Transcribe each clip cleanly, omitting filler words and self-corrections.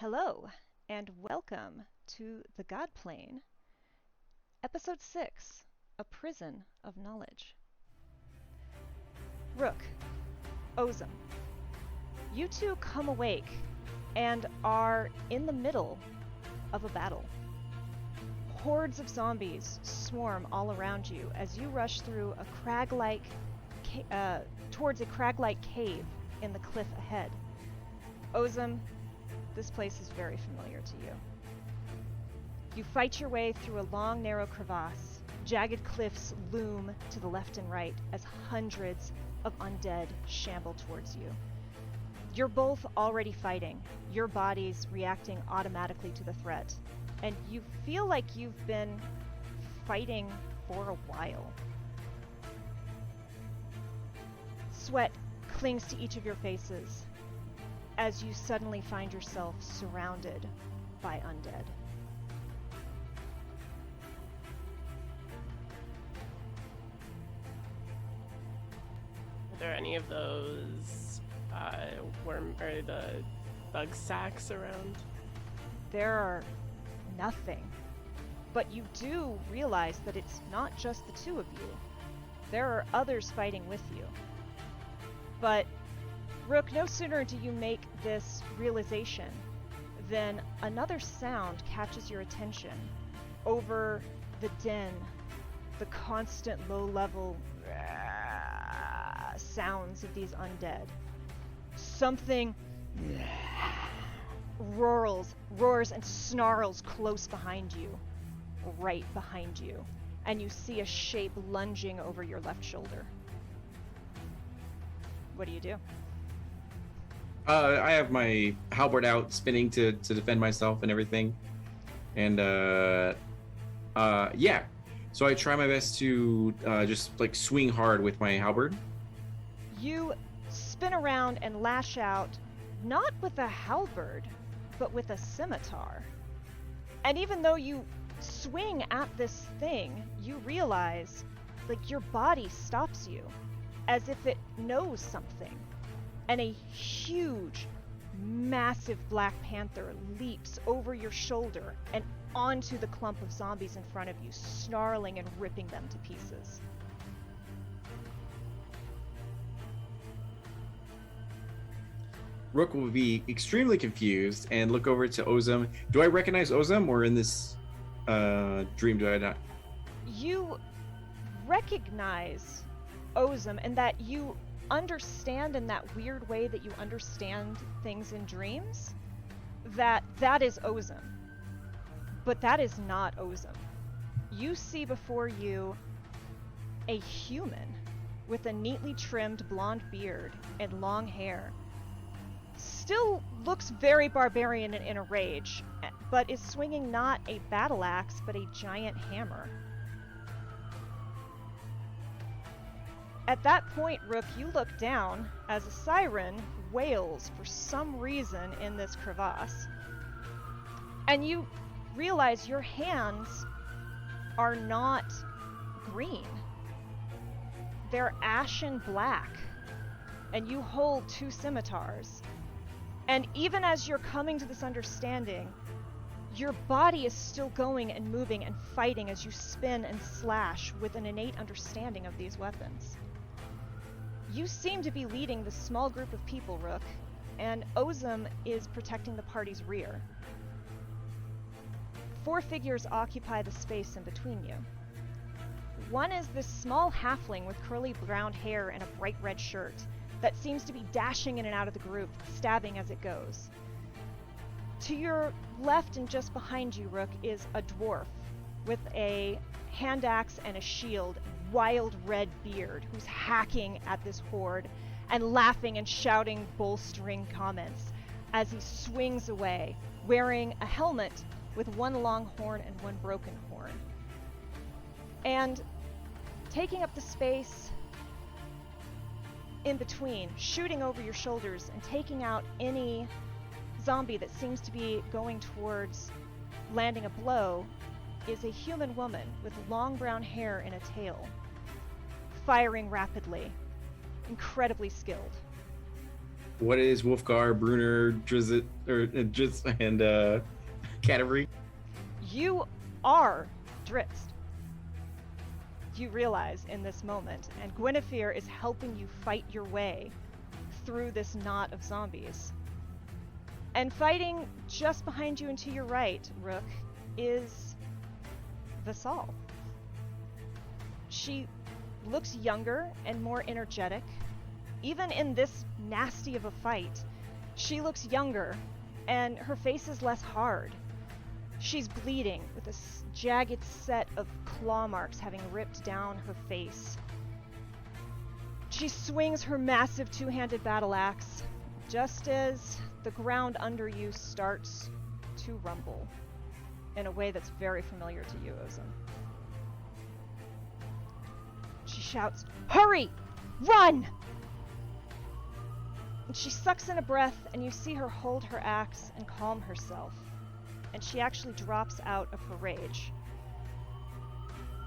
Hello, and welcome to the Godplane, Episode 6, A Prison of Knowledge. Rook, Ozum, you two come awake and are in the middle of a battle. Hordes of zombies swarm all around you as you rush through a towards a crag-like cave in the cliff ahead. Ozum, this place is very familiar to you. You fight your way through a long, narrow crevasse. Jagged cliffs loom to the left and right as hundreds of undead shamble towards you. You're both already fighting, your bodies reacting automatically to the threat, and you feel like you've been fighting for a while. Sweat clings to each of your faces as you suddenly find yourself surrounded by undead. Are there any of those worm or the bug sacks around? There are nothing, but you do realize that it's not just the two of you. There are others fighting with you. But Rook, no sooner do you make this realization than another sound catches your attention over the din, the constant low-level sounds of these undead. Something roars and snarls close behind you, right behind you, and you see a shape lunging over your left shoulder. What do you do? I have my halberd out, spinning to defend myself and everything, and yeah. So I try my best to just like swing hard with my halberd. You spin around and lash out, not with a halberd, but with a scimitar. And even though you swing at this thing, you realize, like, your body stops you, as if it knows something. And a huge, massive Black Panther leaps over your shoulder and onto the clump of zombies in front of you, snarling and ripping them to pieces. Rook will be extremely confused and look over to Ozum. Do I recognize Ozum, or in this dream do I not? You recognize Ozum, and that you understand in that weird way that you understand things in dreams, that is Ozum. But that is not Ozum. You see before you a human with a neatly trimmed blonde beard and long hair. Still looks very barbarian and in a rage, but is swinging not a battle axe, but a giant hammer. At that point, Rook, you look down as a siren wails for some reason in this crevasse. And you realize your hands are not green. They're ashen black. And you hold two scimitars. And even as you're coming to this understanding, your body is still going and moving and fighting as you spin and slash with an innate understanding of these weapons. You seem to be leading this small group of people, Rook, and Ozum is protecting the party's rear. 4 figures occupy the space in between you. One is this small halfling with curly brown hair and a bright red shirt that seems to be dashing in and out of the group, stabbing as it goes. To your left and just behind you, Rook, is a dwarf with a hand axe and a shield, wild red beard, who's hacking at this horde and laughing and shouting bolstering comments as he swings away, wearing a helmet with one long horn and one broken horn. And taking up the space in between, shooting over your shoulders and taking out any zombie that seems to be going towards landing a blow, is a human woman with long brown hair and a tail, firing rapidly, incredibly skilled. what is Wolfgar, Brunner, Drizzt, or Drizzt, and Cattery? You are Drizzt. You realize in this moment, and Guinevere is helping you fight your way through this knot of zombies. And fighting just behind you and to your right, Rook, is Vassal. She looks younger and more energetic. Even in this nasty of a fight, she looks younger, and her face is less hard. She's bleeding, with a jagged set of claw marks having ripped down her face. She swings her massive two-handed battle axe, just as the ground under you starts to rumble, in a way that's very familiar to you, Ozum. She shouts, "Hurry! Run!" And she sucks in a breath, and you see her hold her axe and calm herself. And she actually drops out of her rage.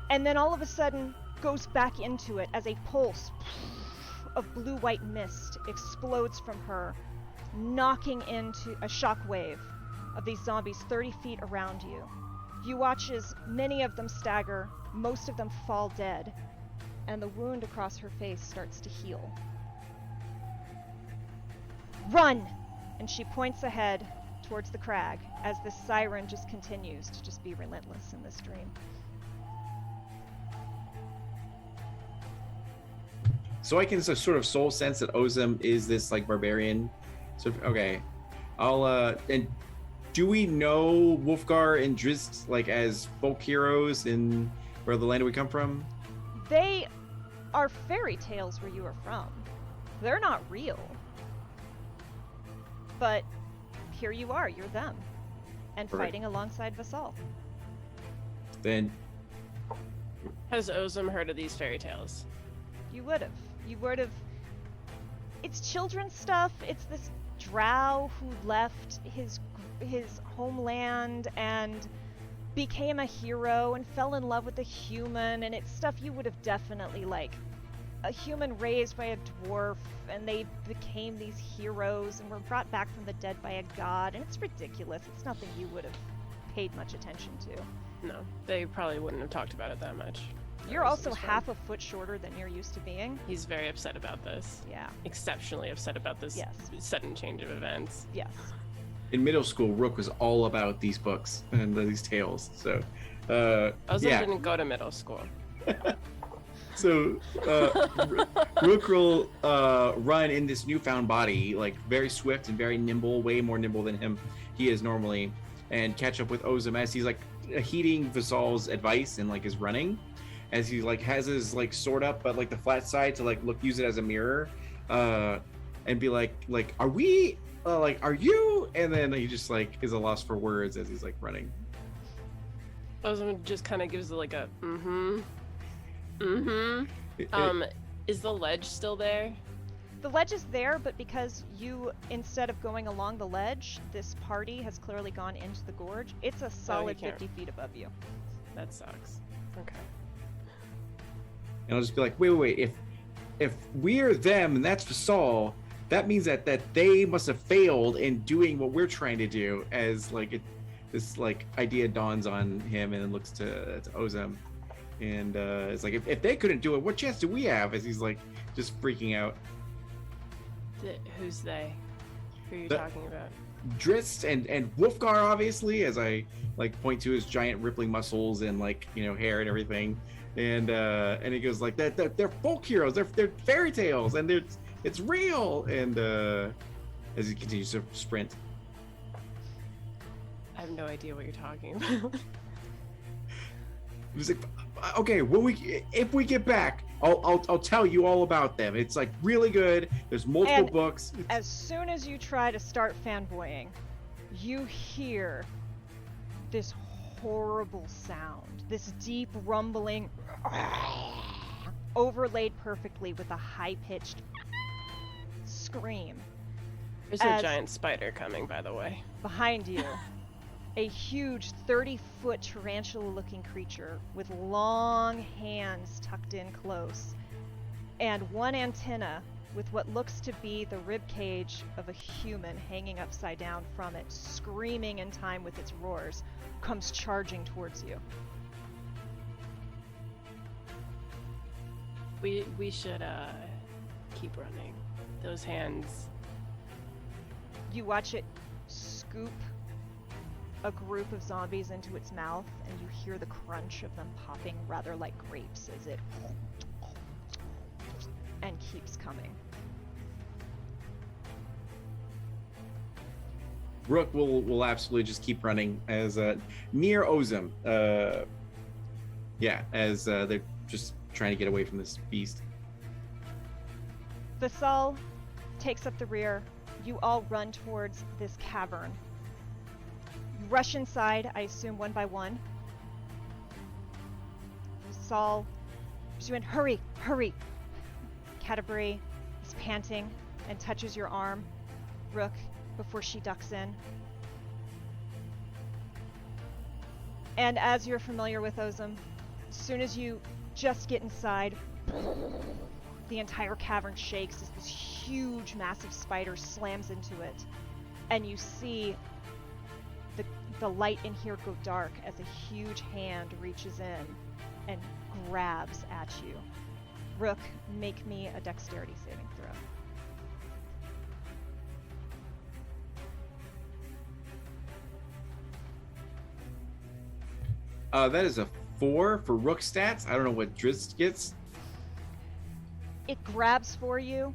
And then all of a sudden goes back into it as a pulse of blue-white mist explodes from her, knocking into a shockwave of these zombies 30 feet around you. You watch as many of them stagger, most of them fall dead, and the wound across her face starts to heal. "Run!" And she points ahead towards the crag as this siren just continues to just be relentless in this dream. So I can sort of soul sense that Ozum is this like barbarian. So okay, I'll and do we know Wolfgar and Drizzt like as folk heroes in where the land we come from? They are fairy tales where you are from. They're not real. But here you are, you're them. And Correct. fighting alongside Vassal. Then Has Ozum heard of these fairy tales? You would have. You would have. It's children's stuff. It's this drow who left his homeland and became a hero and fell in love with a human, and it's stuff you would have definitely like. A human raised by a dwarf, and they became these heroes and were brought back from the dead by a god, and it's ridiculous. It's nothing you would have paid much attention to. No, they probably wouldn't have talked about it that much. You're Ozum also was fun. half a foot shorter than you're used to being. He's very upset about this. Yeah. Exceptionally upset about this Yes. sudden change of events. Yes. in middle school, Rook was all about these books and these tales. So Ozum yeah. didn't go to middle school. So Rook will run in this newfound body, like very swift and very nimble, way more nimble than he is normally, and catch up with Ozum as he's like heeding Vassal's advice and like is running, as he like has his like sword up, but like the flat side to like use it as a mirror, and be like are we are you? And then he just like is a loss for words as he's like running. Ozum just kind of gives it like a is the ledge still there? The ledge is there, but because you, instead of going along the ledge, this party has clearly gone into the gorge, it's a solid can't. 50 feet above you. That sucks. Okay. And I'll just be like, wait. If we're them and that's Vassal, that means that they must have failed in doing what we're trying to do. As like this like idea dawns on him, and then looks to Ozum, and it's like if they couldn't do it, what chance do we have? As he's like just freaking out. Who's they? Who are you talking about? Drizzt and Wolfgar, obviously, as I like point to his giant rippling muscles and like hair and everything, and he goes like that they're folk heroes, they're fairy tales, and it's real, and as he continues to sprint. I have no idea what you're talking about. He's like, okay, if we get back, I'll tell you all about them. It's like really good. There's multiple And books. As soon as you try to start fanboying, you hear this horrible sound, this deep rumbling, overlaid perfectly with a high-pitched scream. There's a giant spider coming, by the way. Behind you, a huge 30-foot tarantula-looking creature with long hands tucked in close, and one antenna with what looks to be the rib cage of a human hanging upside down from it, screaming in time with its roars, comes charging towards you. We should keep running. Those hands. You watch it scoop a group of zombies into its mouth, and you hear the crunch of them popping rather like grapes as it and keeps coming. Rook will absolutely just keep running as near Ozum. As they're just trying to get away from this beast. Vasal takes up the rear. You all run towards this cavern. You rush inside, I assume one by one. Vasal, she went, hurry, hurry. Canterbury is panting and touches your arm, Rook, before she ducks in. And as you're familiar with Ozum, as soon as you just get inside, the entire cavern shakes as this huge, massive spider slams into it. And you see the light in here go dark as a huge hand reaches in and grabs at you. Rook, make me a dexterity saving throw. That is a 4 for Rook stats. I don't know what Drizzt gets. It grabs for you,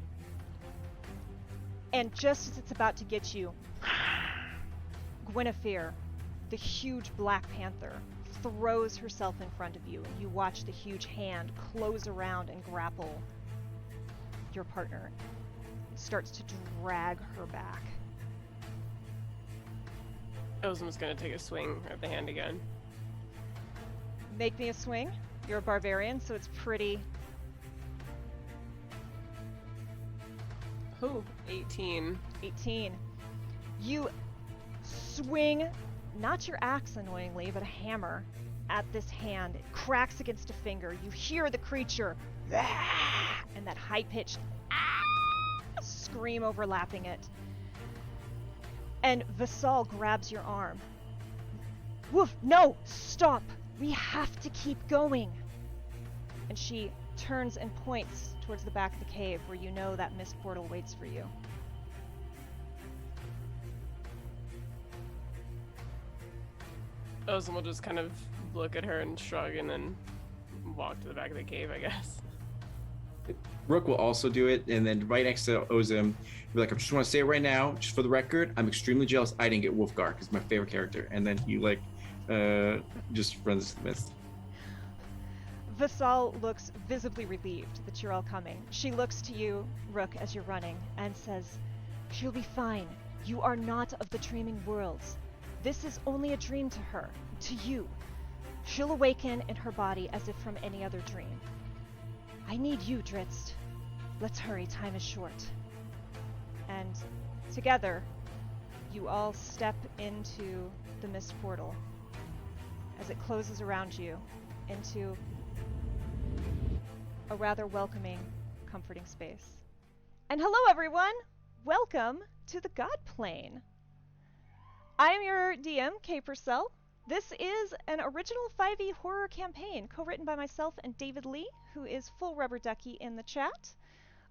and just as it's about to get you, Guinevere, the huge Black Panther, throws herself in front of you, and you watch the huge hand close around and grapple your partner. It starts to drag her back. Ozum's gonna take a swing at the hand again. Make me a swing. You're a barbarian, so it's pretty. Ooh, 18. 18. You swing, not your axe annoyingly, but a hammer at this hand. It cracks against a finger. You hear the creature, and that high-pitched scream overlapping it. And Vasal grabs your arm. Woof, no, stop. We have to keep going. And she turns and points towards the back of the cave where you know that mist portal waits for you. Ozum will just kind of look at her and shrug and then walk to the back of the cave, I guess. Rook will also do it, and then right next to Ozum, be like, I just want to say it right now, just for the record, I'm extremely jealous I didn't get Wolfgar, because my favorite character. And then he just runs to the mist. Vasal looks visibly relieved that you're all coming. She looks to you, Rook, as you're running, and says, she'll be fine. You are not of the dreaming worlds. This is only a dream to her, to you. She'll awaken in her body as if from any other dream. I need you, Drizzt. Let's hurry, time is short. And together, you all step into the mist portal as it closes around you into a rather welcoming, comforting space. And hello everyone! Welcome to the Godplane. I'm your DM, Kay Purcell. This is an original 5e horror campaign co-written by myself and David Lee, who is full rubber ducky in the chat.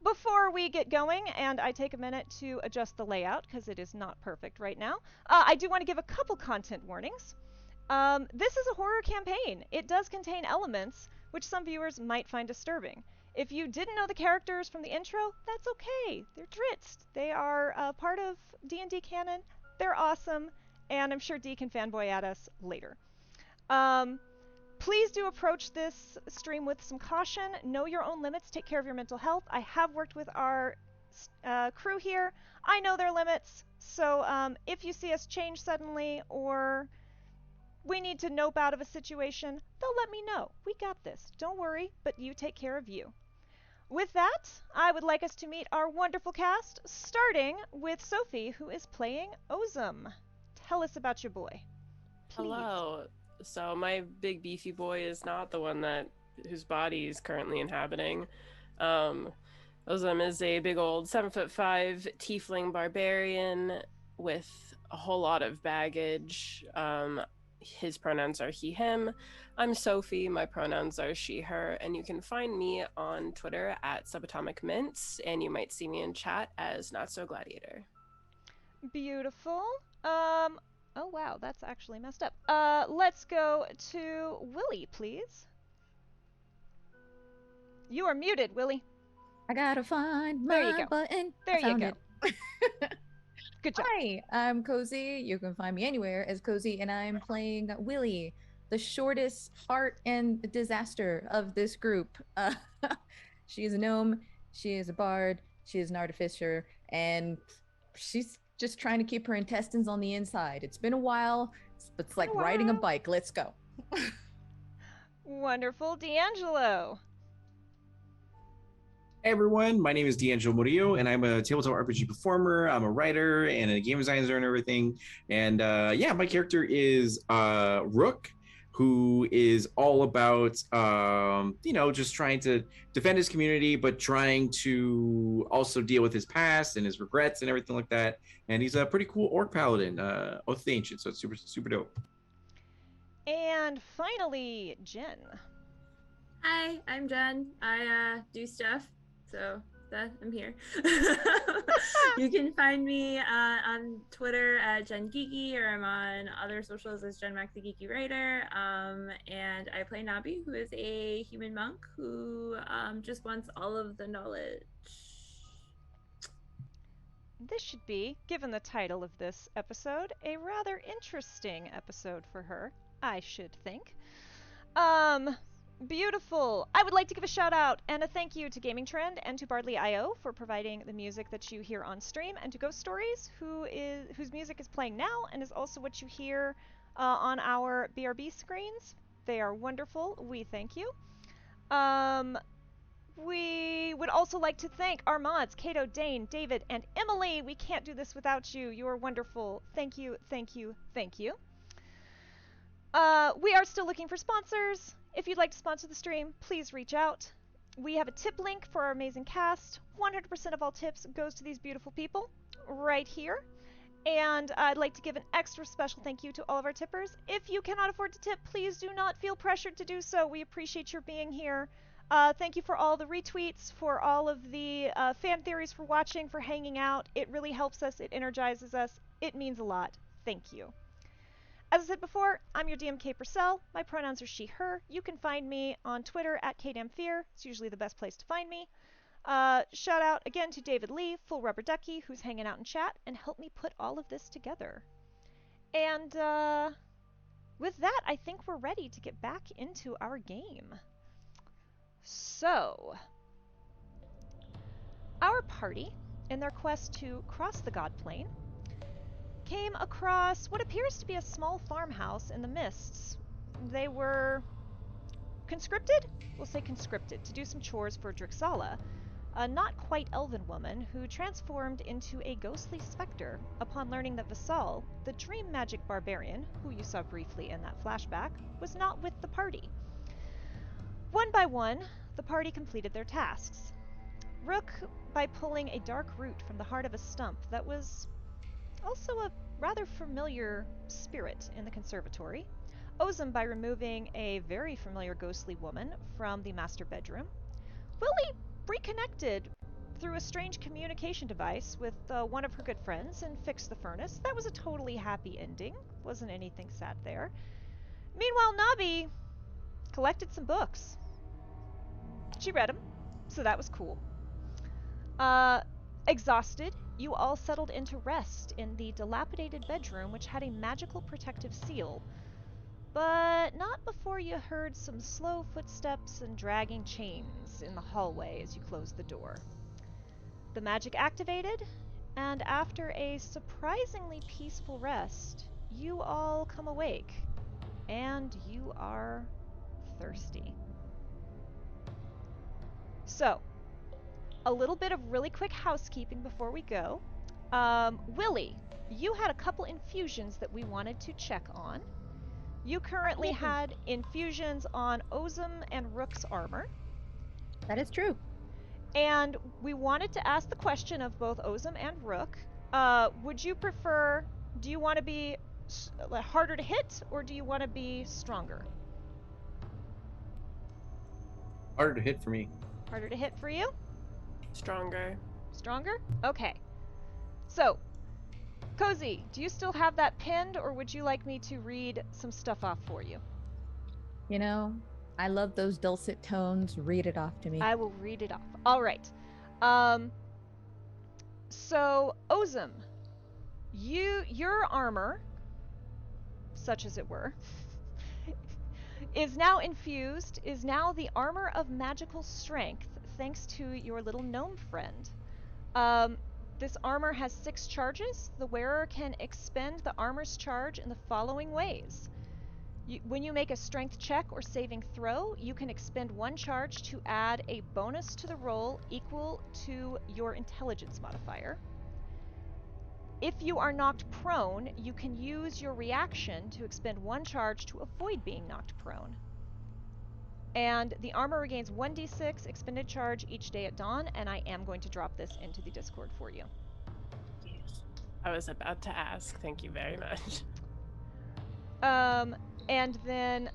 Before we get going, and I take a minute to adjust the layout because it is not perfect right now, I do want to give a couple content warnings. This is a horror campaign. It does contain elements which some viewers might find disturbing. If you didn't know the characters from the intro, that's okay. They're Drizzt. They are part of D&D canon. They're awesome, and I'm sure Dee can fanboy at us later. Please do approach this stream with some caution. Know your own limits. Take care of your mental health. I have worked with our crew here. I know their limits, so if you see us change suddenly or we need to nope out of a situation, they'll let me know. We got this. Don't worry, but you take care of you. With that, I would like us to meet our wonderful cast, starting with Sophie, who is playing Ozum. Tell us about your boy, please. Hello. So my big beefy boy is not the one whose body is currently inhabiting. Ozem is a big old 7'5" tiefling barbarian with a whole lot of baggage. His pronouns are he, him. I'm Sophie. My pronouns are she, her. And you can find me on Twitter at Subatomic Mints, and you might see me in chat as Not So Gladiator. Beautiful. Oh wow, that's actually messed up. Let's go to Willie, please. You are muted, Willie. I gotta find There you my go. button. There I found you go. it. Good job. Hi, I'm Cozy. You can find me anywhere as Cozy, and I'm playing Willie, the shortest heart and disaster of this group. She is a gnome, she is a bard, she is an artificer, and she's just trying to keep her intestines on the inside. It's been a while, but it's like riding a bike. Let's go. Wonderful. D'Angelo. Hey everyone, my name is D'Angelo Murillo, and I'm a tabletop RPG performer. I'm a writer and a game designer and everything. And yeah, my character is Rook, who is all about just trying to defend his community, but trying to also deal with his past and his regrets and everything like that. And he's a pretty cool orc paladin, Oath of the Ancient, so it's super dope. And finally, Jen. Hi, I'm Jen. I do stuff, so I'm here. You can find me on Twitter at Jen Geeky, or I'm on other socials as Jen Mac the Geeky Writer. And I play Nabi, who is a human monk who just wants all of the knowledge. This should be, given the title of this episode, a rather interesting episode for her, I should think. Beautiful. I would like to give a shout out and a thank you to Gaming Trend and to Bardly.io for providing the music that you hear on stream, and to Ghost Stories, whose music is playing now and is also what you hear on our BRB screens. They are wonderful. We thank you. We would also like to thank our mods, Kato, Dane, David, and Emily. We can't do this without you. You are wonderful. Thank you, thank you, thank you. We are still looking for sponsors. If you'd like to sponsor the stream, please reach out. We have a tip link for our amazing cast. 100% of all tips goes to these beautiful people right here. And I'd like to give an extra special thank you to all of our tippers. If you cannot afford to tip, please do not feel pressured to do so. We appreciate your being here. Thank you for all the retweets, for all of the fan theories, for watching, for hanging out. It really helps us. It energizes us. It means a lot. Thank you. As I said before, I'm your DM, Kay Purcell. My pronouns are she, her. You can find me on Twitter at KDamnFear. It's usually the best place to find me. Shout out again to David Lee, Full Rubber Ducky, who's hanging out in chat and helped me put all of this together. And with that, I think we're ready to get back into our game. So, our party, in their quest to cross the Godplane, came across what appears to be a small farmhouse in the mists. They were conscripted? We'll say conscripted, to do some chores for Drixala, a not quite elven woman who transformed into a ghostly specter upon learning that Vassal, the dream magic barbarian, who you saw briefly in that flashback, was not with the party. One by one, the party completed their tasks. Rook by pulling a dark root from the heart of a stump that was also a rather familiar spirit in the conservatory. Ozem by removing a very familiar ghostly woman from the master bedroom. Willie reconnected through a strange communication device with one of her good friends and fixed the furnace. That was a totally happy ending. Wasn't anything sad there. Meanwhile, Nabi collected some books. She read them, so that was cool. Exhausted, you all settled into rest in the dilapidated bedroom, which had a magical protective seal. But not before you heard some slow footsteps and dragging chains in the hallway as you closed the door. The magic activated, and after a surprisingly peaceful rest, you all come awake, and you are thirsty. So, a little bit of really quick housekeeping before we go. Willie, you had a couple infusions that we wanted to check on. You currently had infusions on Ozem and Rook's armor. That is true. And we wanted to ask the question of both Ozum and Rook. Would you prefer, do you want to be harder to hit, or do you want to be stronger? Harder to hit for me. Harder to hit for you? Stronger. Stronger? Okay. So, Cozy, do you still have that pinned, or would you like me to read some stuff off for you? You know, I love those dulcet tones. Read it off to me. I will read it off. All right. So, Ozum, your armor, such as it were, is now infused, is now the armor of magical strength, thanks to your little gnome friend. This armor has 6 charges. The wearer can expend the armor's charge in the following ways. When you make a strength check or saving throw, you can expend 1 charge to add a bonus to the roll equal to your intelligence modifier. If you are knocked prone, you can use your reaction to expend 1 charge to avoid being knocked prone. And the armor regains 1d6 expended charge each day at dawn, and I am going to drop this into the Discord for you. I was about to ask. Thank you very much. And then,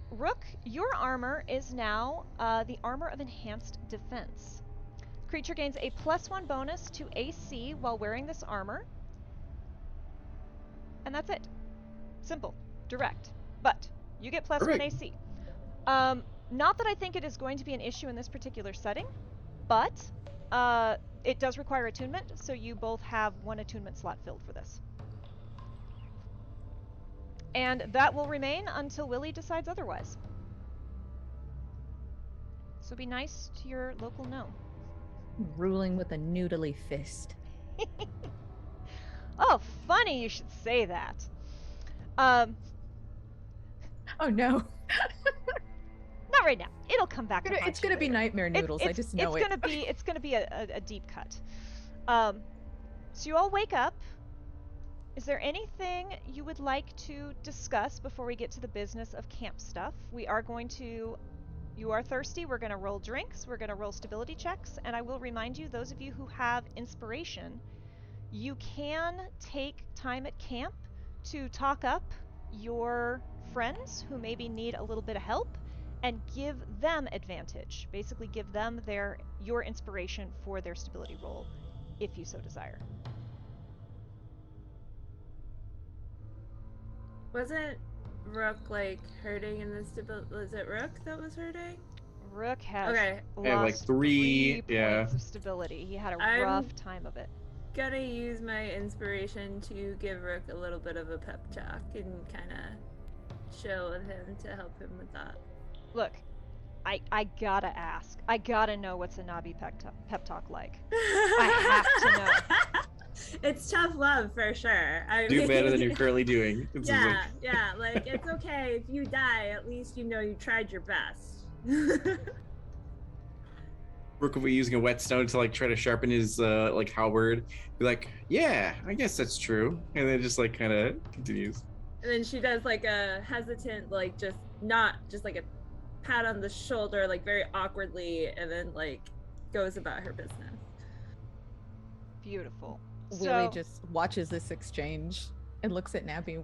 Rook, your armor is now the armor of enhanced defense. Creature gains a +1 bonus to AC while wearing this armor. And that's it. Simple. Direct. But you get +1 AC. Not that I think it is going to be an issue in this particular setting, but it does require attunement, so you both have 1 attunement slot filled for this. And that will remain until Willie decides otherwise. So be nice to your local gnome. Ruling with a noodly fist. Oh, funny you should say that. Oh no. Not right now. It'll come back. It's gonna be nightmare noodles. I just know it's gonna be a deep cut. So you all wake up. Is there anything you would like to discuss before we get to the business of camp stuff? We are going to. You are thirsty. We're going to roll drinks. We're going to roll stability checks, and I will remind you, those of you who have inspiration, you can take time at camp to talk up your friends who maybe need a little bit of help and give them advantage. Basically give them your inspiration for their stability roll, if you so desire. Wasn't Rook like hurting in the stability? Was it Rook that was hurting? Rook has lost like 3 points of stability. He had a rough time of it. Gonna use my inspiration to give Rook a little bit of a pep talk and kind of chill with him to help him with that. Look, I gotta ask. I gotta know what's a Nabi pep talk like. I have to know. It's tough love for sure. Do better than you're currently doing. Yeah, like it's okay if you die, at least you know you tried your best. Rook will be using a whetstone to like try to sharpen his like halberd. Be like, yeah, I guess that's true, and then just like kind of continues. And then she does like a hesitant, like just like a pat on the shoulder, like very awkwardly, and then like goes about her business. Beautiful. Willie just watches this exchange and looks at Nabi.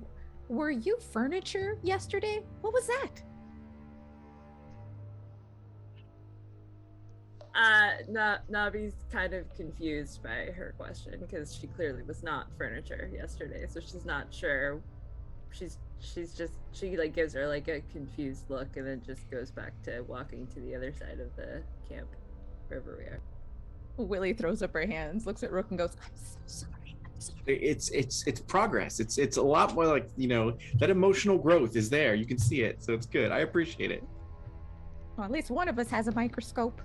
Were you furniture yesterday? What was that? Nabi's kind of confused by her question because she clearly was not furniture yesterday, so she's not sure. She like gives her like a confused look and then just goes back to walking to the other side of the camp, wherever we are. Willie throws up her hands, looks at Rook and goes, I'm so sorry. It's progress. It's a lot more like, you know, that emotional growth is there. You can see it, so it's good. I appreciate it. Well, at least one of us has a microscope.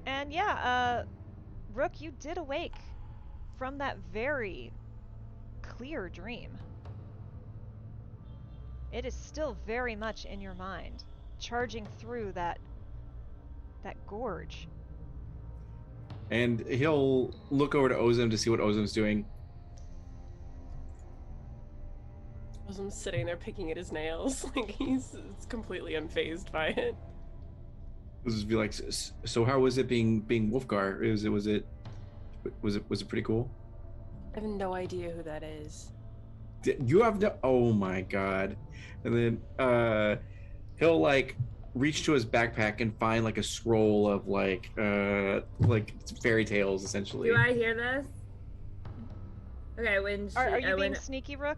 And Rook, you did awake from that very clear dream. It is still very much in your mind, charging through that gorge. And he'll look over to Ozum to see what Ozum's doing. Ozum's sitting there picking at his nails, like he's completely unfazed by it. This would be like, so how was it being Wolfgar? Was it pretty cool? I have no idea who that is. You have no. Oh my god! And then he'll like reach to his backpack and find like a scroll of like fairy tales essentially. Do I hear this? Okay, when she, Are you when, being sneaky, Rook?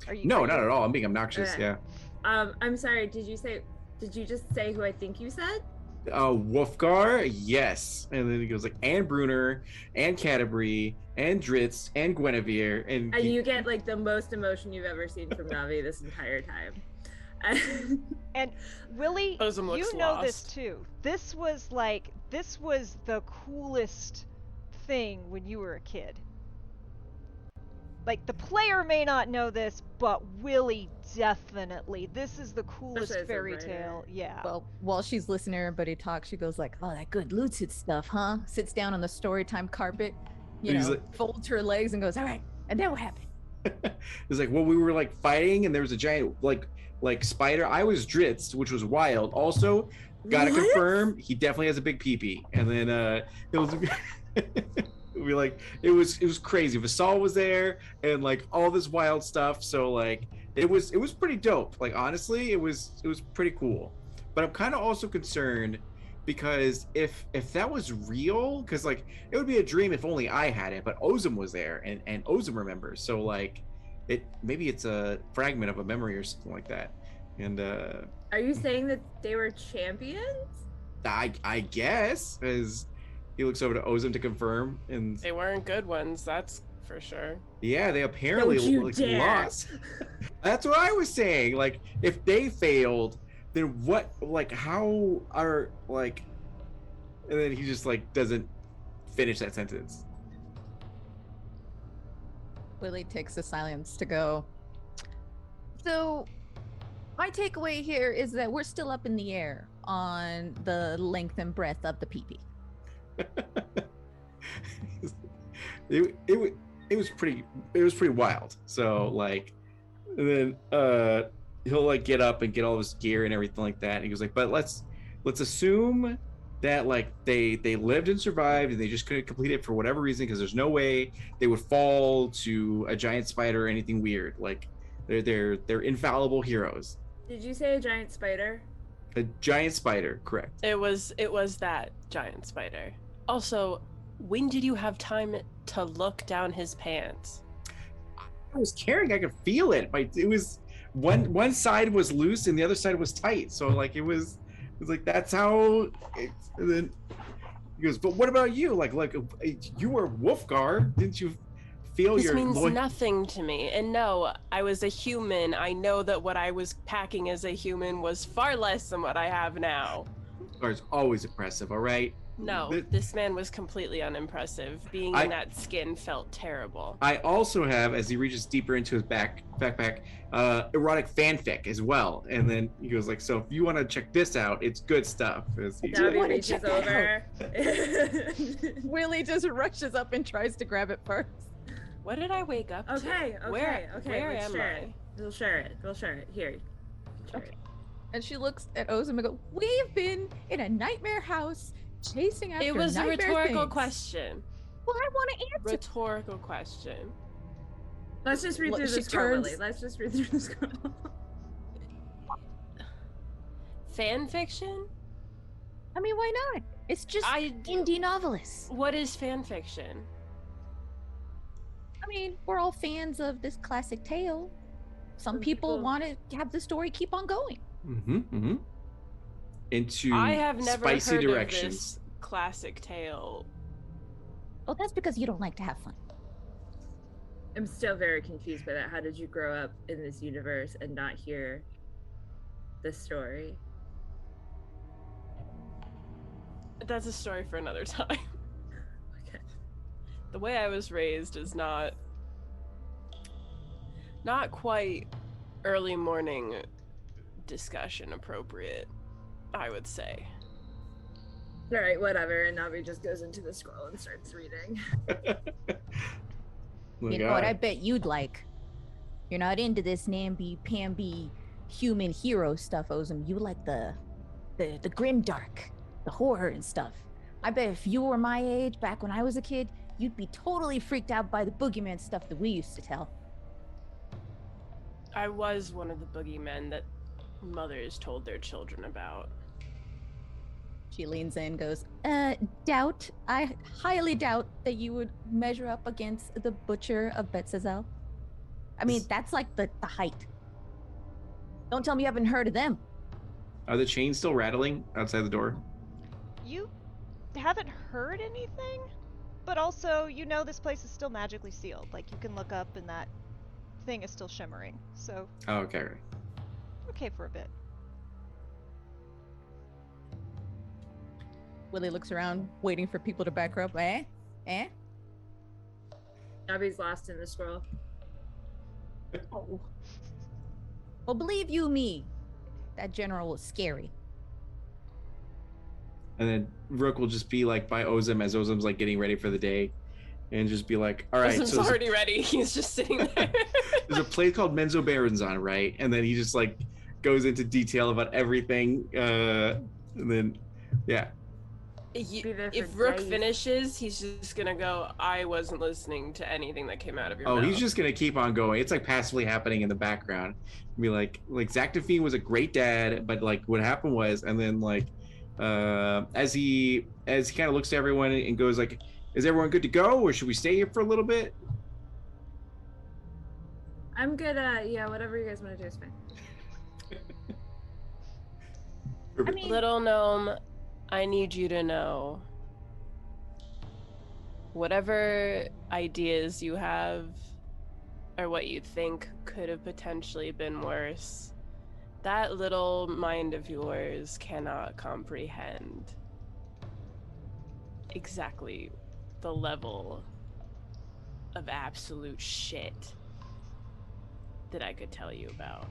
Are you? No, are not you- at all. I'm being obnoxious. Okay. Yeah. I'm sorry. Did you just say who I think you said? Wolfgar, yes. And then he goes like, and Brunner, and Canterbury, and Dritz, and Guinevere, and And you get like the most emotion you've ever seen from Navi this entire time. And Willie, Ozum looks you know lost. this too. This was the coolest thing when you were a kid. Like, the player may not know this, but Willie definitely. This is the coolest Especially as a fairy writer. tale. Yeah. Well, while she's listening to everybody talk, she goes like, "Oh, that good lucid stuff, huh?" Sits down on the story time carpet, He's like- folds her legs and goes, "All right." And then what happened? It's like, well, we were like fighting, and there was a giant like spider. I was Dritz, which was wild. Also, gotta What? confirm, he definitely has a big peepee. And then it was we like it was crazy. Vasal was there, and like all this wild stuff. So like it was pretty dope. Like honestly, it was pretty cool. But I'm kind of also concerned because if that was real, because like it would be a dream if only I had it, but Ozum was there and Ozum remembers, so like maybe it's a fragment of a memory or something like that. And Are you saying that they were champions? I guess, as he looks over to Ozum to confirm, and They weren't good ones, that's for sure. yeah, they apparently Don't you like, dare. lost. That's what I was saying. Like if they failed, then what, like how are like, and then he just like doesn't finish that sentence. Willie takes the silence to go. So, my takeaway here is that we're still up in the air on the length and breadth of the peepee. it was pretty wild. So like, and then he'll like get up and get all his gear and everything like that. And he goes like, but let's assume that like they lived and survived and they just couldn't complete it for whatever reason, because there's no way they would fall to a giant spider or anything weird. Like they're infallible heroes. Did you say a giant spider? A giant spider, correct? It was that giant spider. Also, when did you have time to look down his pants? I was carrying. I could feel it. It was one side was loose and the other side was tight. So like it was like that's how. And then he goes, "But what about you? Like you were Wolfgar. Didn't you feel This your means nothing to me. And no, I was a human. I know that what I was packing as a human was far less than what I have now. Wolfgar's always impressive. All right. No, this man was completely unimpressive. Being in that skin felt terrible. I also have, as he reaches deeper into his backpack, erotic fanfic as well. And then he goes like, "So if you want to check this out, it's good stuff." As he, Navi wanna reaches check that over. Willie just rushes up and tries to grab it first. What did I wake up to? Okay. Where Let's am share I? it. We'll share it. Here. Share Okay. it. And she looks at Ozum and goes, "We've been in a nightmare house chasing after It was a nightmare rhetorical things." question. Well, I want to answer. Rhetorical question. Let's just read Look, through she the scroll, turns- Willie. Let's just read through the scroll. Fan fiction? I mean, why not? It's just indie novelists. What is fan fiction? I mean, we're all fans of this classic tale. Some people want to have the story keep on going. into I have never spicy heard directions. of this classic tale. Oh, that's because you don't like to have fun. I'm still very confused by that. How did you grow up in this universe and not hear the story? That's a story for another time. Okay. The way I was raised is not quite early morning discussion appropriate, I would say. All right, whatever. And Navi just goes into the scroll and starts reading. You know what I bet you'd like? You're not into this namby-pamby human hero stuff, Ozum. You like the grim dark, the horror and stuff. I bet if you were my age back when I was a kid, you'd be totally freaked out by the boogeyman stuff that we used to tell. I was one of the boogeymen that mothers told their children about. She leans in, goes, doubt. I highly doubt that you would measure up against the butcher of Betzazel. I mean, that's like the height. Don't tell me you haven't heard of them. Are the chains still rattling outside the door? You haven't heard anything, but also you know this place is still magically sealed. Like, you can look up and that thing is still shimmering. So, Oh, okay. Right. okay for a bit. Willie looks around, waiting for people to back her up. Eh? Abby's lost in the scroll. Oh. Well, believe you me, that general was scary. And then Rook will just be like by Ozem as Ozem's like getting ready for the day, and just be like, "All right, Ozem's so already ready. He's just sitting there. there's a place called Menzo Baronzon, right?" And then he just like goes into detail about everything, and then yeah. Be there for If Rook days. finishes, he's just gonna go, I wasn't listening to anything that came out of your Oh, mouth. he's just gonna keep on going. It's like passively happening in the background. Be like Zactafine was a great dad, but like what happened was, and then like as he kind of looks to everyone and goes like, "Is everyone good to go, or should we stay here for a little bit?" I'm good. Yeah, whatever you guys want to do is fine. I mean, Little gnome, I need you to know, whatever ideas you have or what you think could have potentially been worse, that little mind of yours cannot comprehend exactly the level of absolute shit that I could tell you about.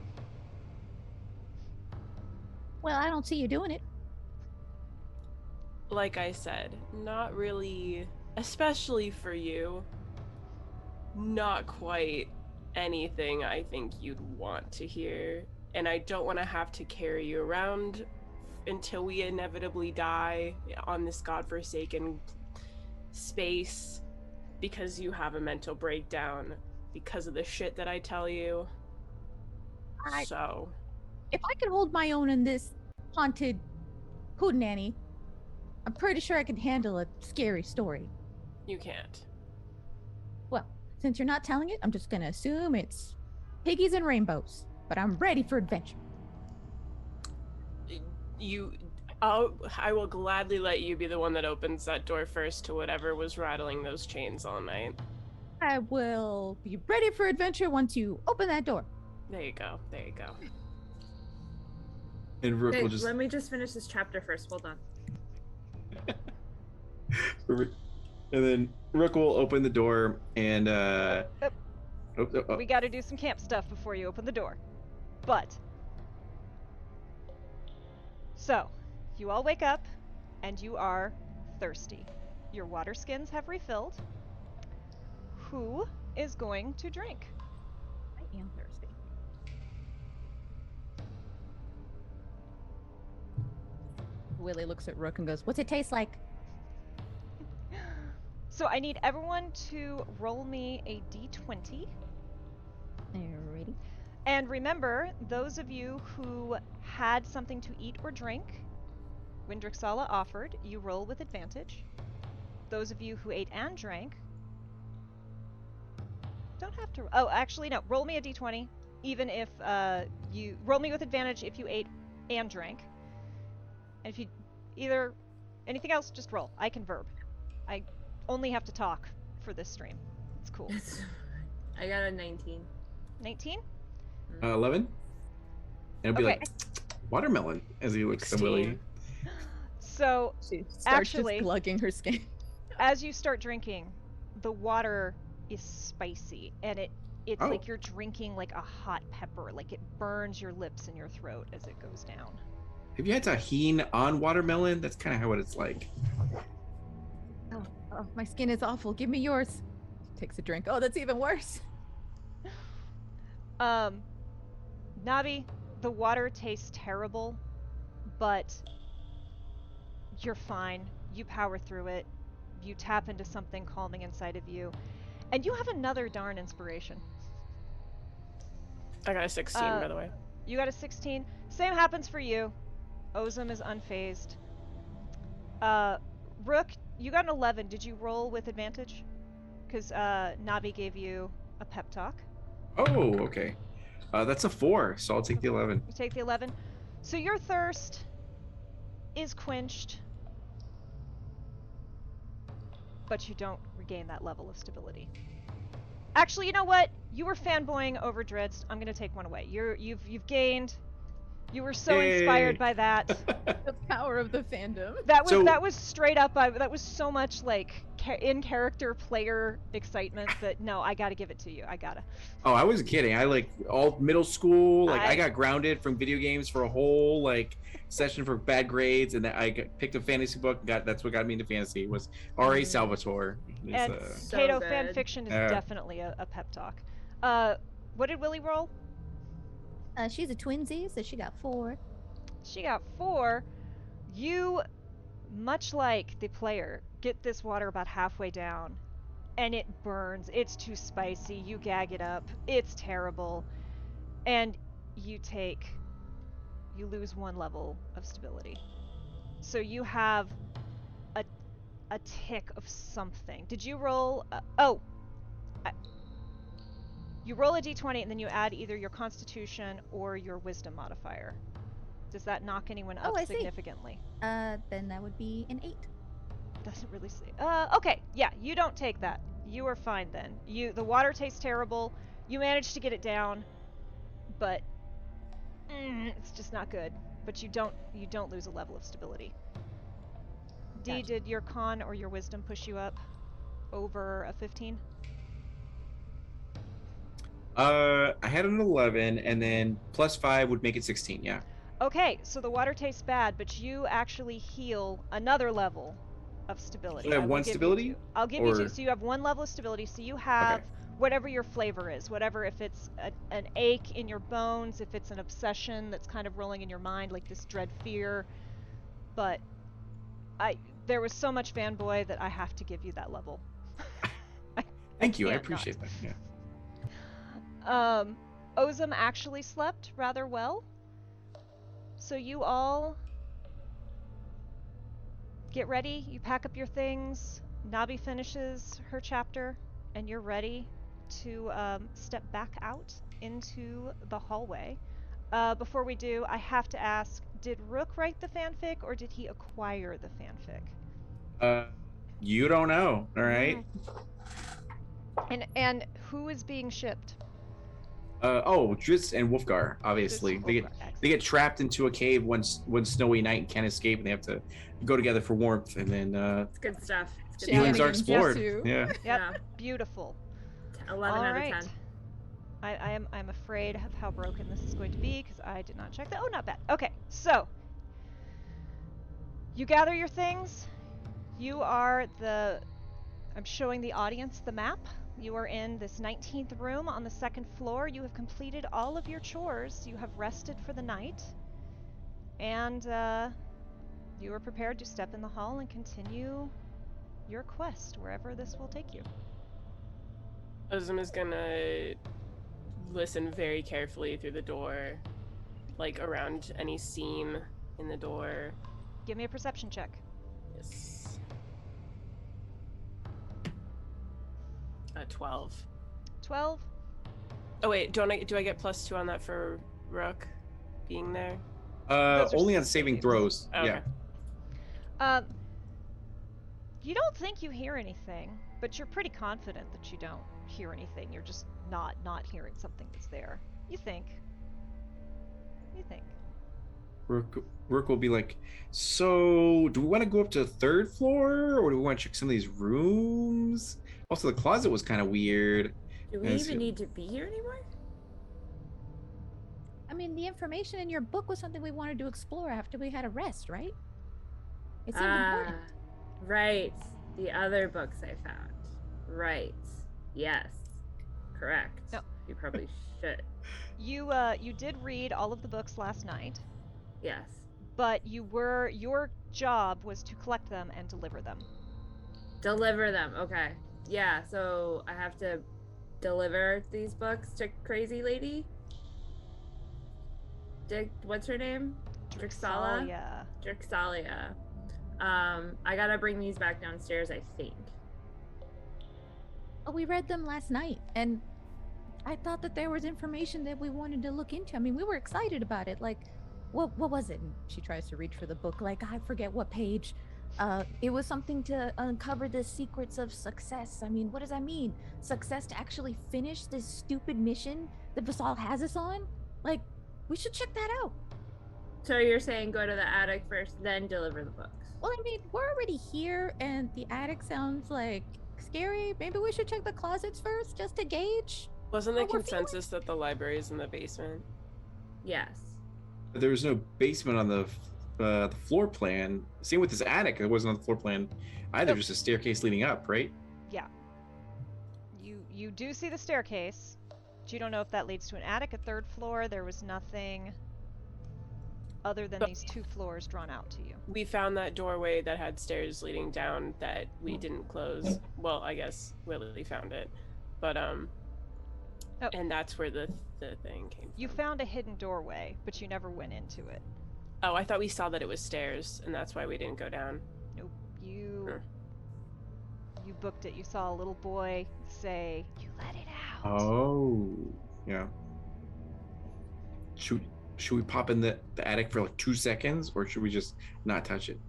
well, I don't see you doing it. Like I said, not really, especially for you, not quite anything I think you'd want to hear. And I don't want to have to carry you around until we inevitably die on this godforsaken space because you have a mental breakdown because of the shit that I tell you. So, If I could hold my own in this haunted hootenanny, I'm pretty sure I could handle a scary story. you can't. Well, since you're not telling it, I'm just gonna assume it's piggies and rainbows. But I'm ready for adventure. I will gladly let you be the one that opens that door first to whatever was rattling those chains all night. I will be ready for adventure once you open that door. There you go. There you go. And Rook Hey, will just let me just finish this chapter first. Hold on. and then Rook will open the door and We gotta do some camp stuff before you open the door. But, so, you all wake up, and you are thirsty. Your water skins have refilled. Who is going to drink? I am thirsty. Willie looks at Rook and goes, "What's it taste like?" So I need everyone to roll me a d20. Alrighty. And remember, those of you who had something to eat or drink, when Drixala offered, you roll with advantage. Those of you who ate and drank, don't have to. Oh, actually, no. Roll me a d20, even if you roll me with advantage if you ate and drank. And if you either anything else, just roll. I can verb. I only have to talk for this stream. It's cool. I got a 19. 19? 11, and it'll be Okay. like watermelon as he looks at Willie. So She starts Actually- just glugging her skin. as you start drinking, the water is spicy, and it's Oh. like you're drinking like a hot pepper. Like it burns your lips and your throat as it goes down. Have you had tahine on watermelon? That's kind of how it's like. Oh, my skin is awful. Give me yours. Takes a drink. Oh, that's even worse. Nabi, the water tastes terrible, but You're fine. You power through it. You tap into something calming inside of you. And you have another darn inspiration. I got a 16, by the way. You got a 16. Same happens for you. Ozum is unfazed. Rook, you got an 11. Did you roll with advantage? Because Nabi gave you a pep talk. Oh, okay. That's a 4, so I'll take the 11. You take the 11. So your thirst is quenched, but you don't regain that level of stability. Actually, you know what? You were fanboying over Dritz. I'm gonna take one away. You've gained. You were so inspired by that. The power of the fandom. That was straight up. That was so much like in character player excitement that no, I gotta give it to you. I gotta. Oh, I wasn't kidding. I like all middle school. Like I got grounded from video games for a whole like session for bad grades, and then picked a fantasy book. That's what got me into fantasy. Was R.A. Salvatore. And So Kato good. fan fiction is definitely a pep talk. What did Willie roll? She's a twinsy, so she got 4. She got 4. You, much like the player, get this water about halfway down, and it burns. It's too spicy. You gag it up. It's terrible. And you lose 1 level of stability. So you have a tick of something. Did you roll? You roll a d20 and then you add either your constitution or your wisdom modifier. Does that knock anyone up significantly? Then that would be an 8. Doesn't really say. Okay, yeah, you don't take that. You are fine then. The water tastes terrible. You managed to get it down, but it's just not good. But you don't lose a level of stability. D, did your con or your wisdom push you up over a 15? I had an 11, and then +5 would make it 16. Yeah. Okay, so the water tastes bad, but you actually heal another level of stability. So I have 1 stability? I'll give you 2. So you have 1 level of stability, so you have whatever your flavor is. Whatever, if it's an ache in your bones, if it's an obsession that's kind of rolling in your mind, like this dread fear. But there was so much fanboy that I have to give you that level. Thank you, I appreciate that. Yeah. Ozum actually slept rather well. So you all get ready, you pack up your things, Nabi finishes her chapter, and you're ready to step back out into the hallway. Before we do, I have to ask, did Rook write the fanfic or did he acquire the fanfic? You don't know, alright? And who is being shipped? Dritz and Wolfgar, obviously. They get trapped into a cave one snowy night and can't escape, and they have to go together for warmth, and then It's good stuff. feelings are explored. Yeah. Yep. Yeah. Beautiful. 11 out of 10. I'm afraid of how broken this is going to be because I did not check that. Oh, not bad. Okay, so you gather your things. You are I'm showing the audience the map. You are in this 19th room on the 2nd floor. You have completed all of your chores. You have rested for the night. And you are prepared to step in the hall and continue your quest wherever this will take you. Ozum is gonna listen very carefully through the door, like around any seam in the door. Give me a perception check. Yes. 12. 12. Oh wait, do I get +2 on that for Rook being there? Those are Only on saving throws. Oh, okay. Yeah. You don't think you hear anything, but you're pretty confident that you don't hear anything. You're just not hearing something that's there. You think. Rook will be like, so do we want to go up to the 3rd floor, or do we want to check some of these rooms? Also, the closet was kind of weird. Do we even need to be here anymore? I mean, the information in your book was something we wanted to explore after we had a rest, right? It seemed important. Right. The other books I found. Right. Yes. Correct. No. You probably should. You did read all of the books last night. Yes. but your job was to collect them and deliver them. Deliver them. Okay. Yeah, so I have to deliver these books to Crazy Lady? What's her name? Drixala? Drixalia. Drixalia. I gotta bring these back downstairs, I think. Oh, we read them last night, and I thought that there was information that we wanted to look into. I mean, we were excited about it. Like, what was it? And she tries to reach for the book. Like, I forget what page. It was something to uncover the secrets of success. I mean, what does that mean? Success to actually finish this stupid mission that Basal has us on? Like, we should check that out. So you're saying go to the attic first, then deliver the books? Well, I mean, we're already here, and the attic sounds like scary. Maybe we should check the closets first, just to gauge. Wasn't the How we're consensus that the library is in the basement? Yes. There was no basement on the floor plan. Same with this attic. It wasn't on the floor plan either. Nope. Just a staircase leading up, right? Yeah. You do see the staircase, but you don't know if that leads to an attic, a third floor. There was nothing other than these 2 floors drawn out to you. We found that doorway that had stairs leading down that we didn't close. Well, I guess Willie found it, but Oh. and that's where the thing came from. You found a hidden doorway, but you never went into it. Oh, I thought we saw that it was stairs, and that's why we didn't go down. Nope. You Huh. you booked it. You saw a little boy say, "You let it out." Oh, yeah. Should we pop in the attic for like 2 seconds, or should we just not touch it?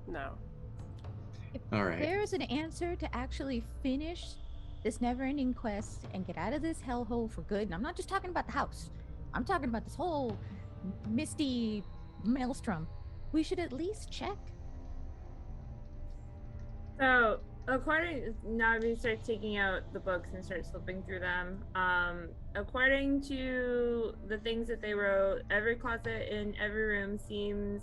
No. All right. There's an answer to actually finish this never-ending quest and get out of this hellhole for good. And I'm not just talking about the house. I'm talking about this whole misty maelstrom. We should at least check. So, now we start taking out the books and start flipping through them. According to the things that they wrote, every closet in every room seems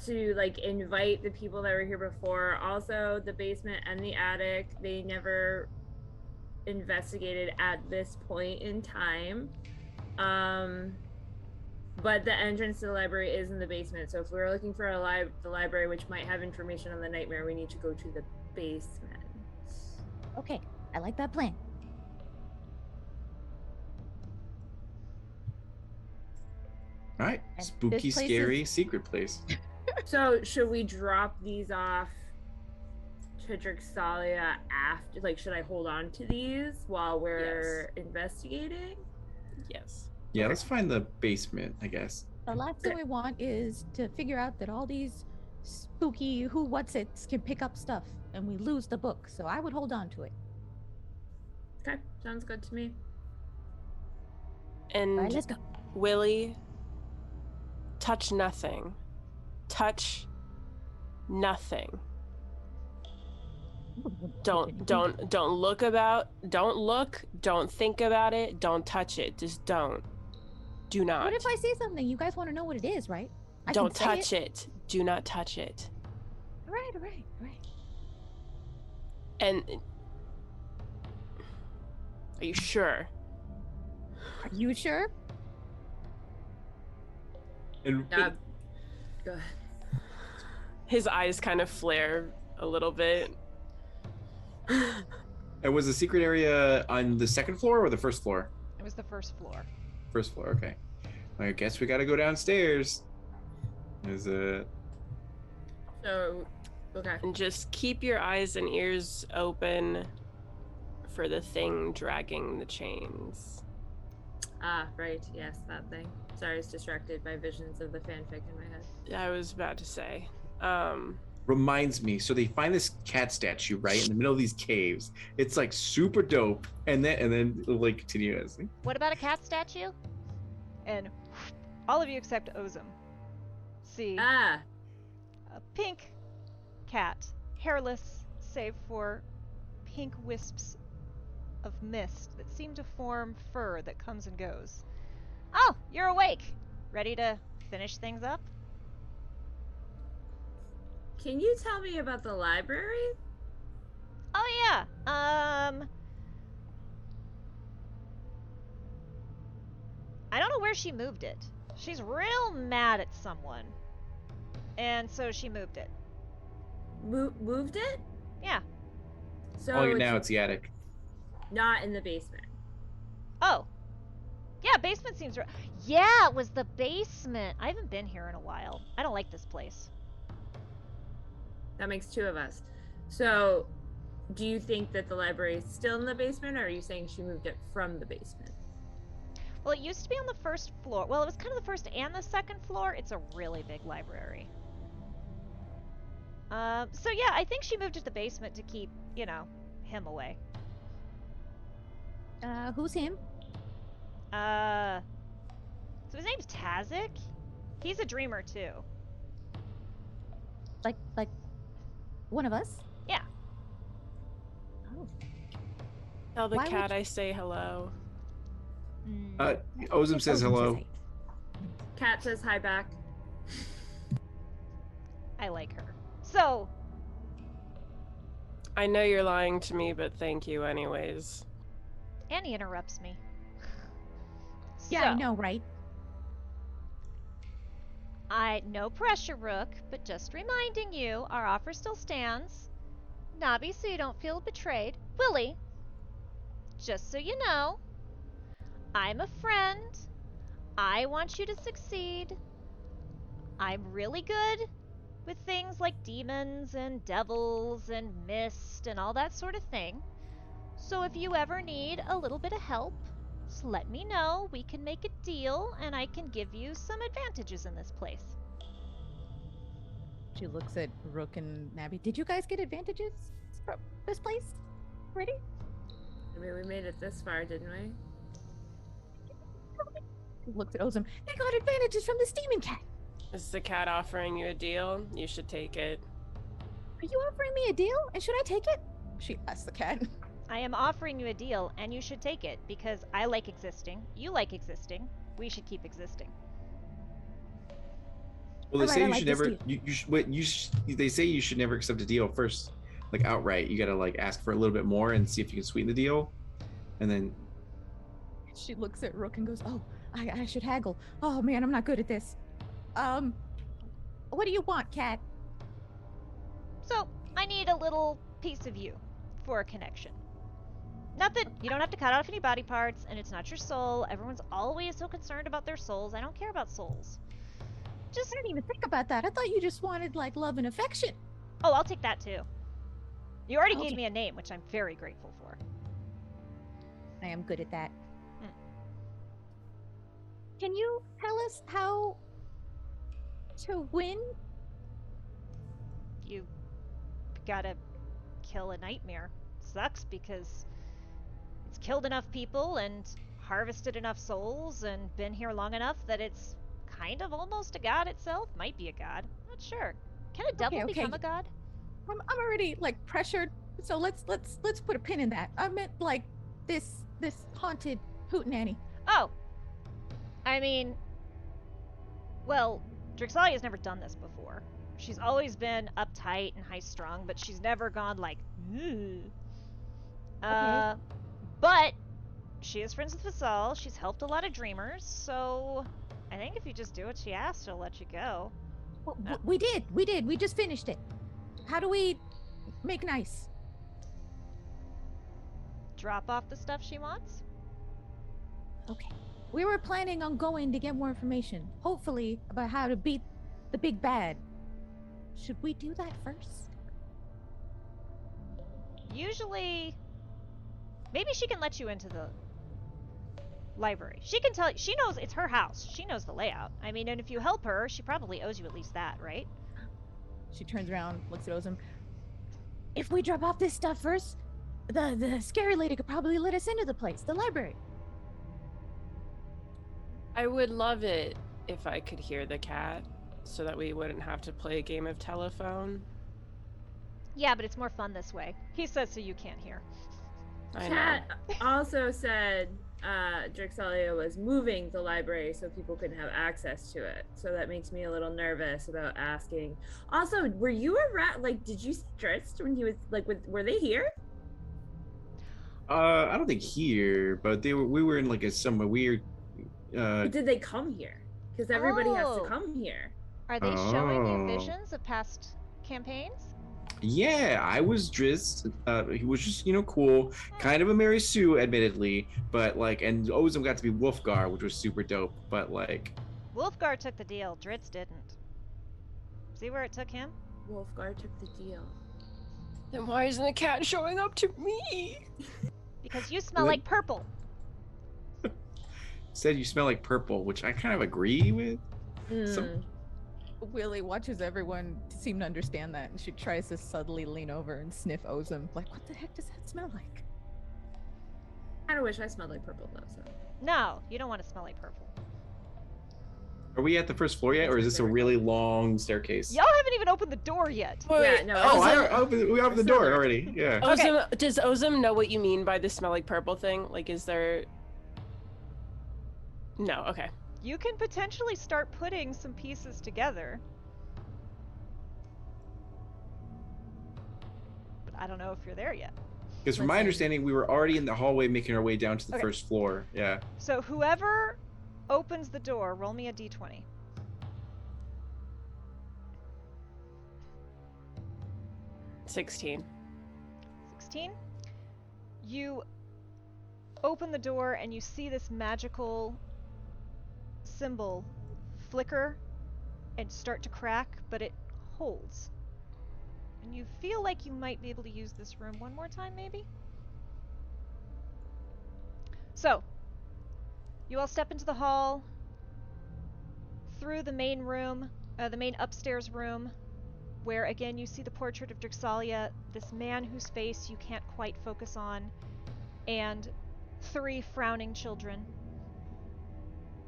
to like invite the people that were here before. Also, the basement and the attic, they never investigated at this point in time. But the entrance to the library is in the basement. So if we were looking for the library, which might have information on the nightmare, we need to go to the basement. Okay, I like that plan. All right. And Spooky, this place scary, secret place. So should we drop these off to Drixalia after? Like, should I hold on to these while we're investigating? Yes. Yeah, let's find the basement, I guess. The last thing we want is to figure out that all these spooky who-what's-its can pick up stuff and we lose the book. So I would hold on to it. Okay, sounds good to me. And All right, let's go. Willie, touch nothing. Touch nothing. Don't look about. Don't look. Don't think about it. Don't touch it. Just don't. Do not. What if I say something? You guys want to know what it is, right? I Don't can say touch it. Do not touch it. All right, all right, all right. And are you sure? Are you sure? And Go ahead. His eyes kind of flare a little bit. and was the secret area on the second floor or the first floor? It was the first floor. First floor, okay. I guess we gotta go downstairs. Is it? So, okay. And just keep your eyes and ears open for the thing dragging the chains. Ah, right. Yes, that thing. Sorry, I was distracted by visions of the fanfic in my head. I was about to say. Reminds me. So they find this cat statue right in the middle of these caves. It's like super dope, and then like continuously. What about a cat statue? And all of you except Ozum see Ah, a pink cat, hairless, save for pink wisps of mist that seem to form fur that comes and goes. Oh, you're awake. Ready to finish things up? can you tell me about the library? Oh yeah. I don't know where she moved it. She's real mad at someone. And so she moved it. Moved it? Yeah. So Oh, now it's the attic. not in the basement. Oh. Yeah, basement seems right. Yeah, it was the basement. I haven't been here in a while. I don't like this place. That makes two of us. So, do you think that the library is still in the basement, or are you saying she moved it from the basement? Well, it used to be on the first floor. Well, it was kind of the first and the second floor. It's a really big library. So yeah, I think she moved to the basement to keep, you know, him away. Who's him? So his name's Tazik. He's a dreamer too. Like one of us? Yeah. Oh. Tell the Why would cat you- I say hello. Ozum says hello. Cat says hi back. I like her. So, I know you're lying to me, but thank you anyways. Annie interrupts me. Yeah, I So, know, right? No pressure, Rook, but just reminding you, our offer still stands. Nabi, so you don't feel betrayed. Willie, just so you know, I'm a friend. I want you to succeed. I'm really good with things like demons and devils and mist and all that sort of thing. So if you ever need a little bit of help, just let me know. We can make a deal and I can give you some advantages in this place. She looks at Rook and Nabby. Did you guys get advantages from this place already? I mean, we made it this far, didn't we? Looks at Ozum. They got advantages from this demon cat. Is the cat offering you a deal? You should take it. Are you offering me a deal? And should I take it? She asks the cat. I am offering you a deal and you should take it because I like existing. You like existing. We should keep existing. Well, they Alright, say I you like should this never. deal. They say you should never accept a deal first, like outright. You gotta like ask for a little bit more and see if you can sweeten the deal, and then. She looks at Rook and goes, "Oh, I should haggle. Oh man, I'm not good at this. What do you want, cat?" So, I need a little piece of you for a connection. Not that you don't have to cut off any body parts, and it's not your soul. Everyone's always so concerned about their souls. I don't care about souls. I didn't even think about that. I thought you just wanted like love and affection. Oh, I'll take that too. You already Okay. gave me a name, which I'm very grateful for. I am good at that. Hmm. Can you tell us how to win? You gotta kill a nightmare. Sucks because it's killed enough people and harvested enough souls and been here long enough that it's kind of almost a god itself. Might be a god. Not sure. Can a devil okay. become a god? I'm already like pressured, so let's put a pin in that. I meant like this haunted hootenanny. Oh. I mean, well, Drixalia's never done this before. She's always been uptight and high-strung, but she's never gone like, "Ooh." But she is friends with Vasal. She's helped a lot of dreamers, so I think if you just do what she asked, she'll let you go. Well, we did. We just finished it. How do we make nice? Drop off the stuff she wants? Okay. We were planning on going to get more information, hopefully about how to beat the big bad. Should we do that first? Usually, maybe she can let you into the library. She can tell. She knows it's her house. She knows the layout. I mean, and if you help her, she probably owes you at least that, right? She turns around, looks at Ozum. If we drop off this stuff first, the scary lady could probably let us into the place, the library. I would love it if I could hear the cat, so that we wouldn't have to play a game of telephone. Yeah, but it's more fun this way. He says so you can't hear. I know. Cat also said Drixalia was moving the library so people could have access to it. So that makes me a little nervous about asking. Also, were you around? Like, did you see Dritz when he was like? Were they here? I don't think here, but we were in like some weird Uh, But did they come here? Because everybody has to Oh. come here. Are they showing you Oh. visions of past campaigns? yeah, I was Driz. He was just, cool. Kind of a Mary Sue, admittedly, but like, and Ozum got to be Wolfgar, which was super dope. But like, Wolfgar took the deal, Dritz didn't. See where it took him? Wolfgar took the deal. Then why isn't the cat showing up to me? Because you smell What? like purple. said you smell like purple, which I kind of agree with. Some- Willie watches everyone seem to understand that, and she tries to subtly lean over and sniff Ozum. Like, what the heck does that smell like? I kind of wish I smelled like purple though. So No, you don't want to smell like purple. Are we at the first floor yet, or is this a really long staircase? Y'all haven't even opened the door yet. yeah, no. Oh, Ozum, we opened the door already. Yeah. Okay. Ozum, does Ozum know what you mean by the smell like purple thing? Like, is there? No. Okay. You can potentially start putting some pieces together. But I don't know if you're there yet. Because from my Listen. understanding, we were already in the hallway making our way down to the Okay. first floor. Yeah. So whoever opens the door, roll me a d20. 16. 16. You open the door and you see this magical symbol flicker and start to crack, but it holds. And you feel like you might be able to use this room one more time, maybe? So, you all step into the hall, through the main room, the main upstairs room, where again you see the portrait of Drixalia, this man whose face you can't quite focus on, and 3 frowning children.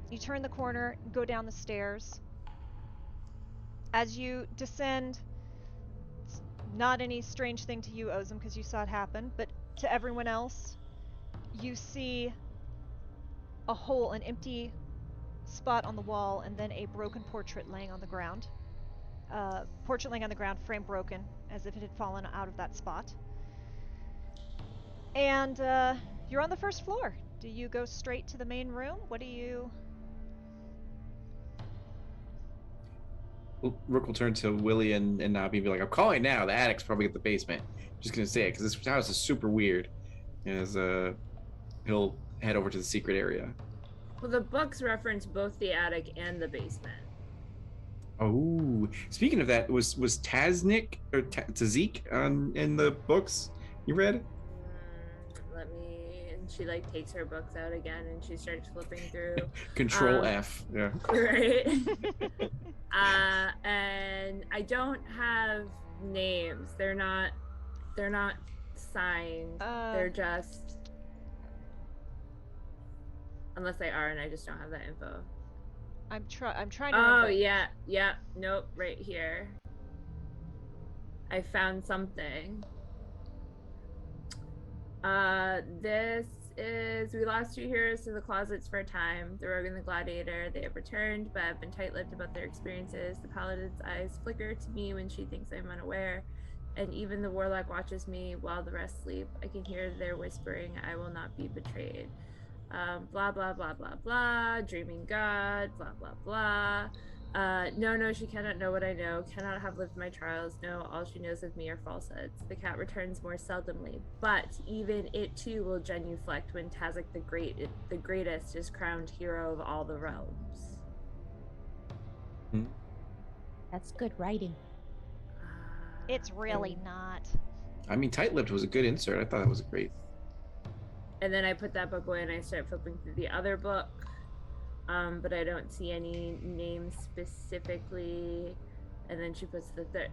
You turn the corner, go down the stairs. As you descend, it's not any strange thing to you, Ozum, because you saw it happen, but to everyone else, you see a hole, an empty spot on the wall, and then a broken portrait laying on the ground. Portrait laying on the ground, frame broken, as if it had fallen out of that spot. And you're on the first floor. Do you go straight to the main room? What do you... Rook will turn to Willie and Nabi and be like, I'm calling now. The attic's probably at the basement. Just going to say it because this house is super weird. As he'll head over to the secret area. Well, the books reference both the attic and the basement. Oh, speaking of that, was Taznik or Tazik in the books you read? Let me. And she like takes her books out again and she starts flipping through. Control F. Yeah. Right. And I don't have names. They're not signed. They're just, unless they are, and I just don't have that info. I'm trying to Oh remember. yeah. Nope, right here. I found something. This is, we lost 2 heroes to the closets for a time. The rogue and the gladiator, they have returned, but have been tight-lipped about their experiences. The paladin's eyes flicker to me when she thinks I'm unaware, and even the warlock watches me while the rest sleep. I can hear their whispering, I will not be betrayed. Blah, blah, blah, blah, blah, dreaming god, blah, blah, blah. No, she cannot know what I know, cannot have lived my trials. No, all she knows of me are falsehoods. The cat returns more seldomly, but even it too will genuflect when Tazik the greatest is crowned hero of all the realms. That's good writing. It's really not. I mean, tight-lipped was a good insert. I thought that was great. And then I put that book away and I start flipping through the other book. But I don't see any names specifically. And then she puts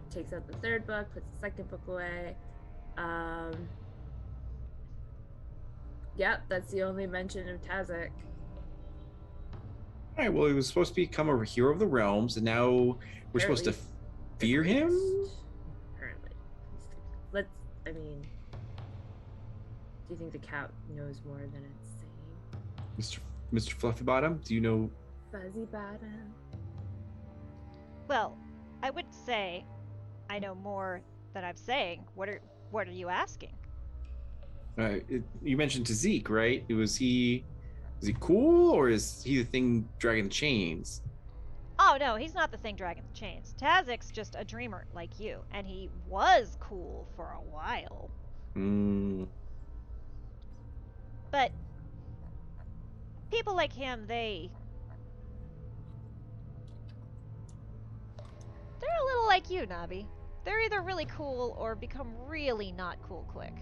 takes out the 3rd book, puts the 2nd book away. Yep, that's the only mention of Tazik. All right, well, he was supposed to become a hero of the realms, and now we're supposed to Apparently, fear him? Apparently. Do you think the cat knows more than it's saying? Mr. Fluffy Bottom, do you know? Fuzzy bottom. Well, I would say I know more than I'm saying. What are you asking? You mentioned Tazik, right? Was he Is he cool, or is he the thing dragging the chains? Oh no, he's not the thing dragging the chains. Tazik's just a dreamer like you, and he was cool for a while. Hmm. But people like him, they're a little like you, Nabi. They're either really cool or become really not cool quick.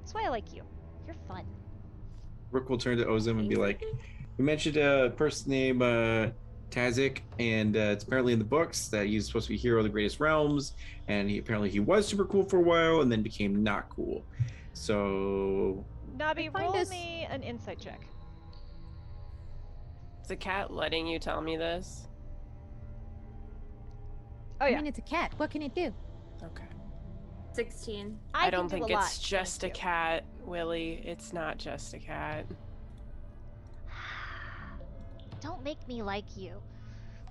That's why I like you. You're fun. Rook will turn to Ozim and be like, "We mentioned a person named Tazik, and it's apparently in the books that he's supposed to be hero of the greatest realms, and he was super cool for a while, and then became not cool. So Nabi, find roll us- me an insight check. Is the cat letting you tell me this? Oh yeah. I mean, it's a cat. What can it do? Okay. 16. I can don't do think a lot, it's just a thank you. cat, Willie. It's not just a cat. Don't make me like you.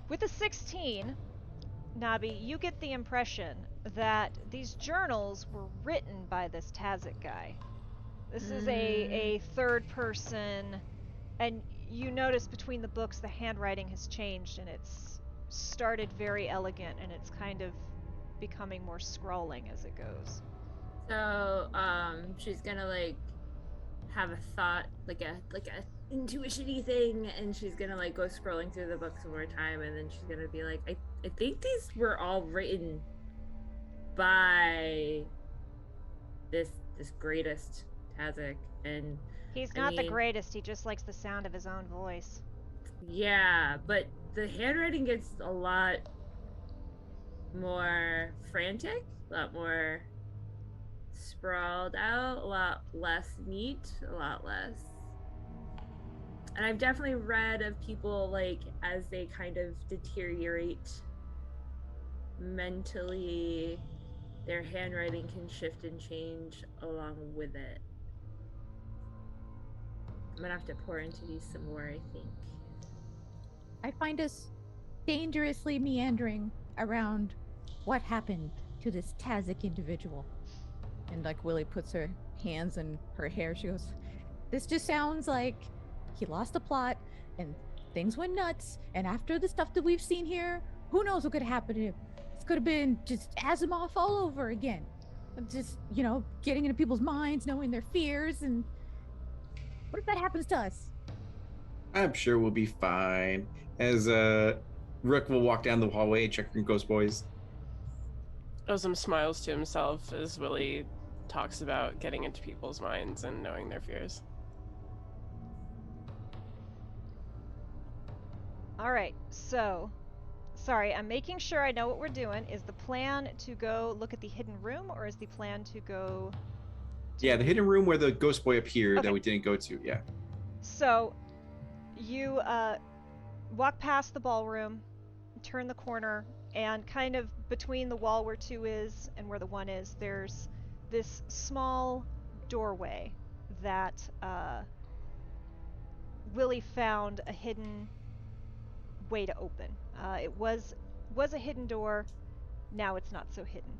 With a 16, Nabi, you get the impression that these journals were written by this Tazik guy. This is a third person, and you notice between the books the handwriting has changed, and it's started very elegant, and it's kind of becoming more scrawling as it goes. So, she's gonna like have a thought, like a intuition-y thing, and she's gonna like go scrolling through the books one more time, and then she's gonna be like, I think these were all written by this greatest Tazik, and He's I not the mean- greatest, he just likes the sound of his own voice. yeah, but the handwriting gets a lot more frantic, a lot more sprawled out, a lot less neat, a lot less. And I've definitely read of people like as they kind of deteriorate mentally, their handwriting can shift and change along with it. I'm gonna have to pour into these some more, I think. I find us dangerously meandering around what happened to this Tazik individual. And like Willie puts her hands in her hair, she goes, "This just sounds like he lost the plot and things went nuts. And after the stuff that we've seen here, who knows what could happen to him? This could have been just Asimov all over again. Just, getting into people's minds, knowing their fears. And what if that happens to us?" I'm sure we'll be fine. As Rook will walk down the hallway, checking Ghost Boys. Ozim smiles to himself as Willie talks about getting into people's minds and knowing their fears. Alright, so. Sorry, I'm making sure I know what we're doing. Is the plan to go look at the hidden room, or is the plan to go. Yeah, the hidden room where the Ghost Boy appeared Okay. that we didn't go to. Yeah. So, you walk past the ballroom, turn the corner, and kind of between the wall where 2 is and where the 1 is, there's this small doorway that Willie found a hidden way to open. It was a hidden door. Now it's not so hidden.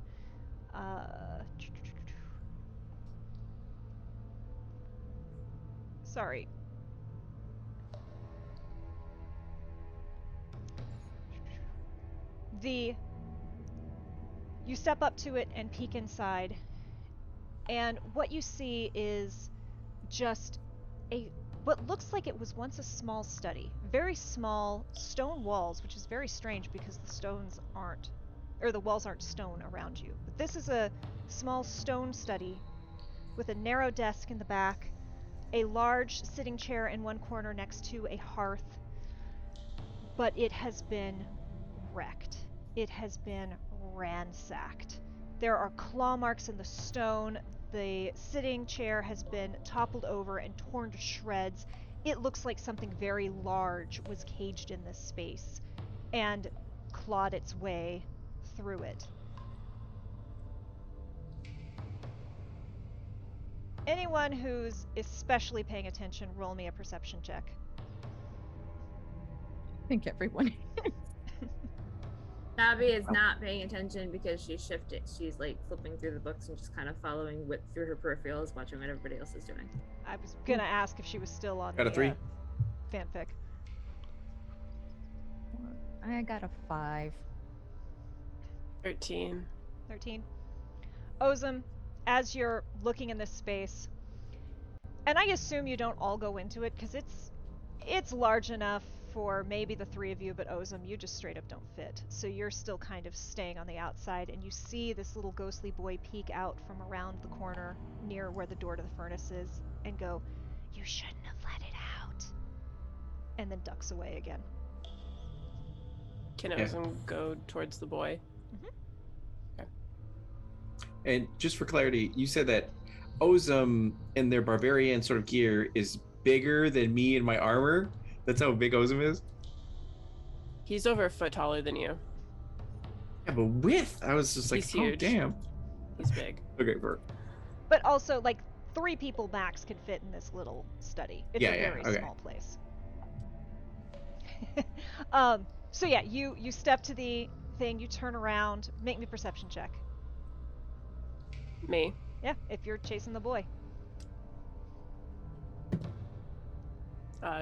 Sorry. You step up to it and peek inside, and what you see is just what looks like it was once a small study. Very small stone walls, which is very strange because the walls aren't stone around you. But this is a small stone study with a narrow desk in the back, a large sitting chair in one corner next to a hearth. But it has been wrecked. It has been ransacked. There are claw marks in the stone. The sitting chair has been toppled over and torn to shreds. It looks like something very large was caged in this space and clawed its way through it. Anyone who's especially paying attention, roll me a perception check. I think everyone. Gabby is not paying attention because she's shifting. She's like flipping through the books and just kind of following through her peripherals, watching what everybody else is doing. I was gonna ask if she was still on Got a the 3. fanfic. I got a 5. 13. 13. Ozum, as you're looking in this space, and I assume you don't all go into it because it's large enough for maybe the 3 of you, but Ozum, you just straight up don't fit. So you're still kind of staying on the outside, and you see this little ghostly boy peek out from around the corner near where the door to the furnace is and go, "You shouldn't have let it out," and then ducks away again. Can Yeah. Ozum go towards the boy? And just for clarity, you said that Ozum in their barbarian sort of gear is bigger than me in my armor. That's how big Ozum is? He's over a foot taller than you. Yeah, but width, I was just like, He's oh, huge. damn. He's big. Okay, But also, like, 3 people max can fit in this little study. It's a very okay. small place. So yeah, you step to the thing, you turn around, make me a perception check. Me. Yeah, if you're chasing the boy.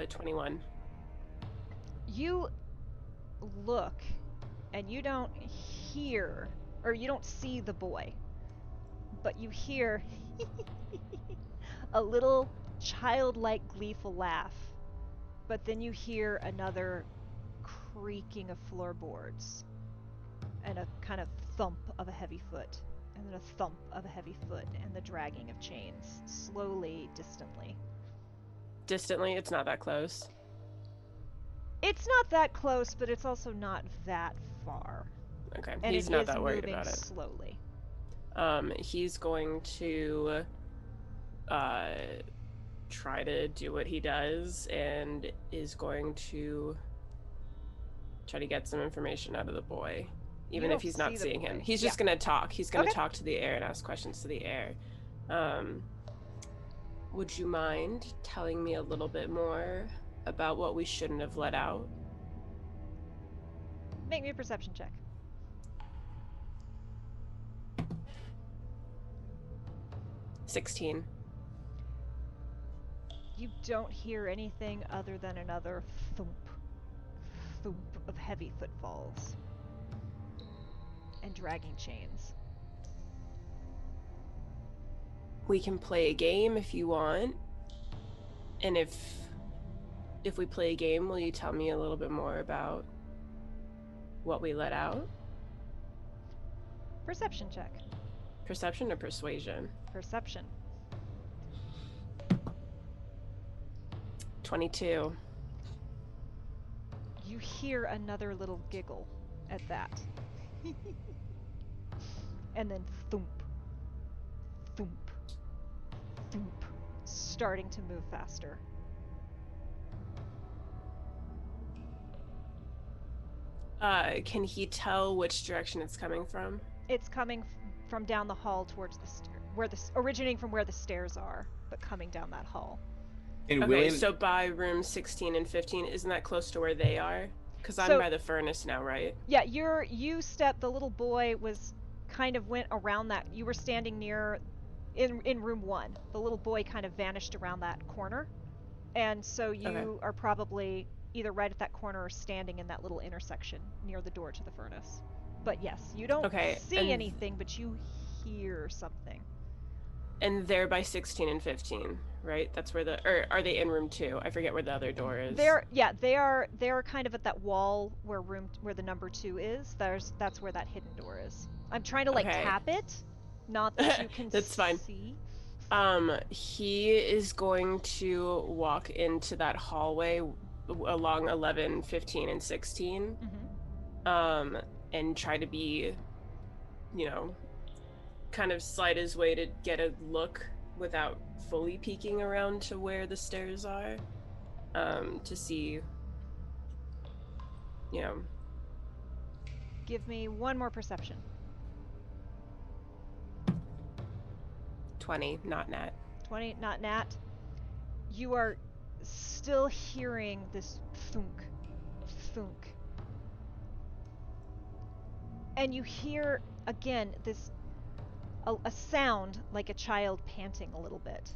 21. You look, and you don't hear, or you don't see the boy, but you hear a little childlike gleeful laugh, but then you hear another creaking of floorboards, and a kind of thump of a heavy foot, and then a thump of a heavy foot, and the dragging of chains, slowly, distantly. Distantly, it's not that close. It's not that close, but it's also not that far. Okay, And he's it not is that worried moving about it. slowly. He's going to try to do what he does and is going to try to get some information out of the boy, even You if he's don't not see the seeing him. boy. He's Yeah. just going to talk. He's going to Okay. talk to the air and ask questions to the air. Would you mind telling me a little bit more about what we shouldn't have let out? Make me a perception check. 16. You don't hear anything other than another thump, thump of heavy footfalls and dragging chains. We can play a game if you want. And if we play a game, will you tell me a little bit more about what we let out? Perception check. Perception or persuasion? Perception. 22. You hear another little giggle at that. And then thump, thump, thump, starting to move faster. Can he tell which direction it's coming from? It's coming from down the hall towards the originating from where the stairs are, but coming down that hall. And Okay, William, so by room 16 and 15, isn't that close to where they are? Because I'm So- by the furnace now, right? Yeah, the little boy was kind of went around that. You were standing near in room 1. The little boy kind of vanished around that corner. And so you Okay. are probably either right at that corner or standing in that little intersection near the door to the furnace. But yes, you don't Okay, see and- anything, but you hear something. And they're by 16 and 15, right? That's where or are they in room 2? I forget where the other door is. They're kind of at that wall where the number 2 is. That's where that hidden door is. I'm trying to Okay. tap it, not that you can That's fine. see. He is going to walk into that hallway along 11, 15, and 16. Mm-hmm. And try to be, kind of slide his way to get a look without fully peeking around to where the stairs are, to see, Give me one more perception. 20, not nat. 20, not nat. You are still hearing this thunk, thunk. And you hear, again, a sound like a child panting a little bit.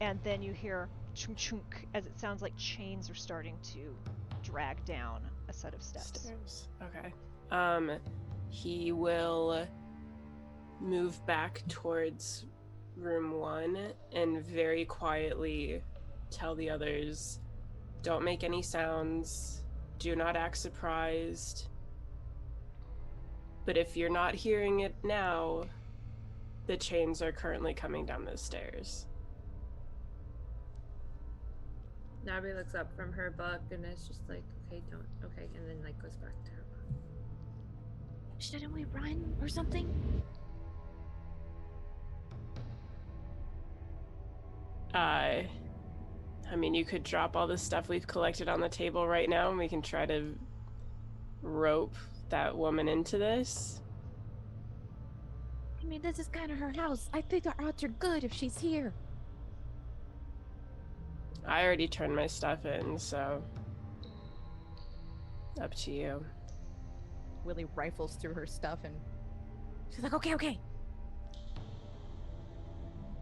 And then you hear chunk chunk as it sounds like chains are starting to drag down a set of steps. Stairs. Okay. He will move back towards room 1 and very quietly tell the others, don't make any sounds, do not act surprised. But if you're not hearing it now, the chains are currently coming down the stairs. Nabi looks up from her book and is just like, okay, don't, okay, and then like goes back to her book. Shouldn't we run or something? I mean, you could drop all the stuff we've collected on the table right now and we can try to rope that woman into this. I mean, this is kind of her house. I think the odds are good if she's here. I already turned my stuff in, so up to you. Willie rifles through her stuff and she's like, okay.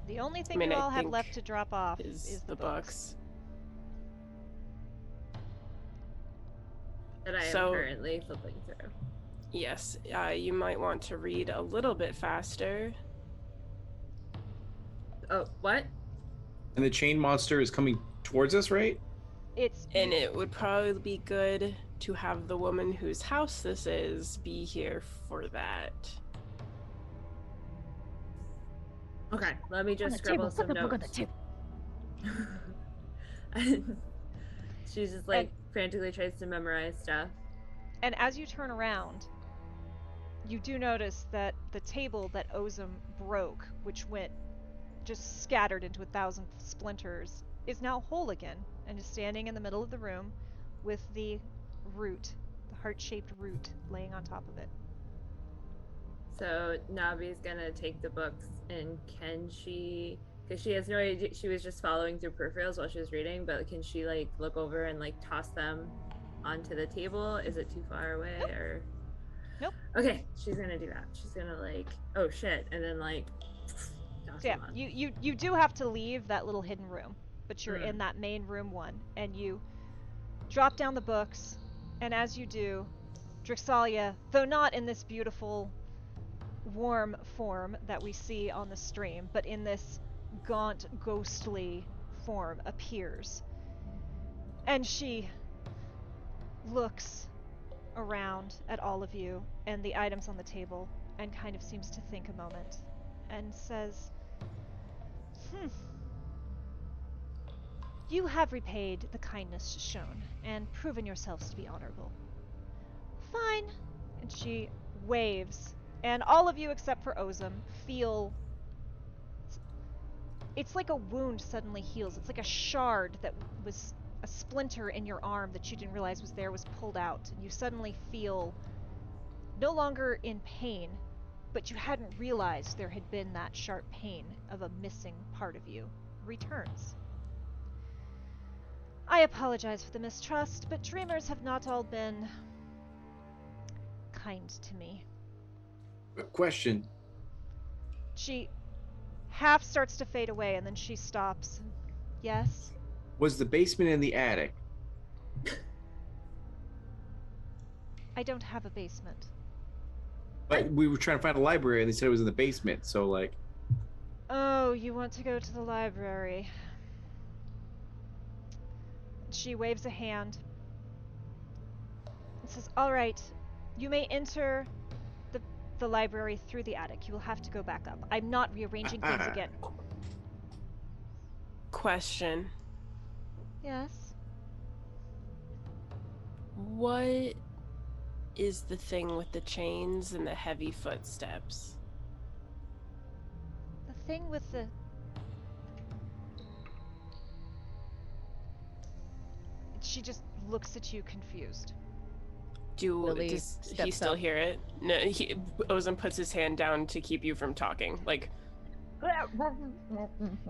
The only thing I you all have think left to drop off Is is the books. That I am So- currently flipping through. Yes, you might want to read a little bit faster. Oh, what? And the chain monster is coming towards us, right? It's And it would probably be good to have the woman whose house this is be here for that. Okay, let me just On the scribble table, some put the book on notes. the table. She's just like frantically tries to memorize stuff. And as you turn around, you do notice that the table that Ozum broke, which went just scattered into 1,000 splinters, is now whole again and is standing in the middle of the room with the root, the heart-shaped root, laying on top of it. So Nabi's gonna take the books, and can she? Because she has no idea. She was just following through peripherals while she was reading, but can she like look over and like toss them onto the table? Is it too far away Nope. or? Nope. Okay, she's gonna do that. She's gonna like, oh shit, and then like. Toss So yeah, them on. you do have to leave that little hidden room, but you're Mm. in that main room 1, and you drop down the books, and as you do, Drixalia, though not in this beautiful, warm form that we see on the stream, but in this gaunt, ghostly form, appears. And she looks around at all of you and the items on the table, and kind of seems to think a moment, and says, You have repaid the kindness shown, and proven yourselves to be honorable. Fine. And she waves, and all of you except for Ozum feel... It's like a wound suddenly heals. It's like a shard that was a splinter in your arm that you didn't realize was there was pulled out, and you suddenly feel no longer in pain, but you hadn't realized there had been that sharp pain of a missing part of you returns. I apologize for the mistrust, but dreamers have not all been kind to me. Question. She half starts to fade away, and then she stops. Yes? Was the basement in the attic? I don't have a basement. But we were trying to find a library and they said it was in the basement, so like... Oh, you want to go to the library. She waves a hand and says, all right, you may enter the library through the attic. You will have to go back up. I'm not rearranging things again. Question. Yes? What is the thing with the chains and the heavy footsteps? The thing with the... She just looks at you confused. Lily Does he steps still up. hear it? No, Ozan puts his hand down to keep you from talking. Like,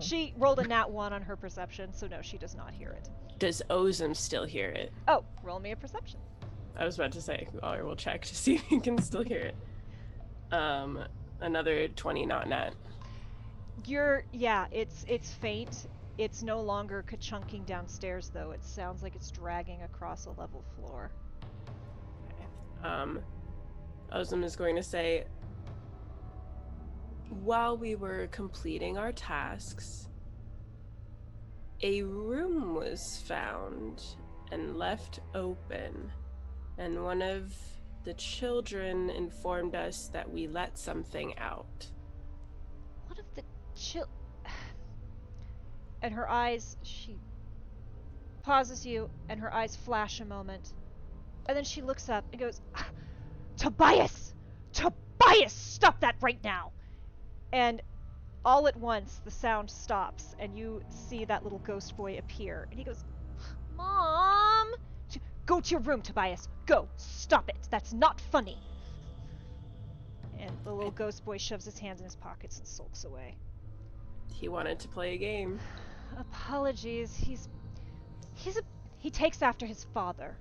She rolled a nat 1 on her perception, so no, she does not hear it. does Ozan still hear it? Oh, roll me a perception. I was about to say, we'll check to see if he can still hear it. Another 20 not net. It's faint. It's no longer ka-chunking downstairs though. It sounds like it's dragging across a level floor. Ozum is going to say, while we were completing our tasks, a room was found and left open, and one of the children informed us that we let something out. One of the and her eyes, she pauses you, and her eyes flash a moment. And then she looks up and goes, Tobias! Tobias! Stop that right now! And all at once, the sound stops, and you see that little ghost boy appear. And he goes, Mom! Go to your room, Tobias. Go. Stop it. That's not funny. And the little ghost boy shoves his hands in his pockets and sulks away. He wanted to play a game. Apologies. He takes after his father.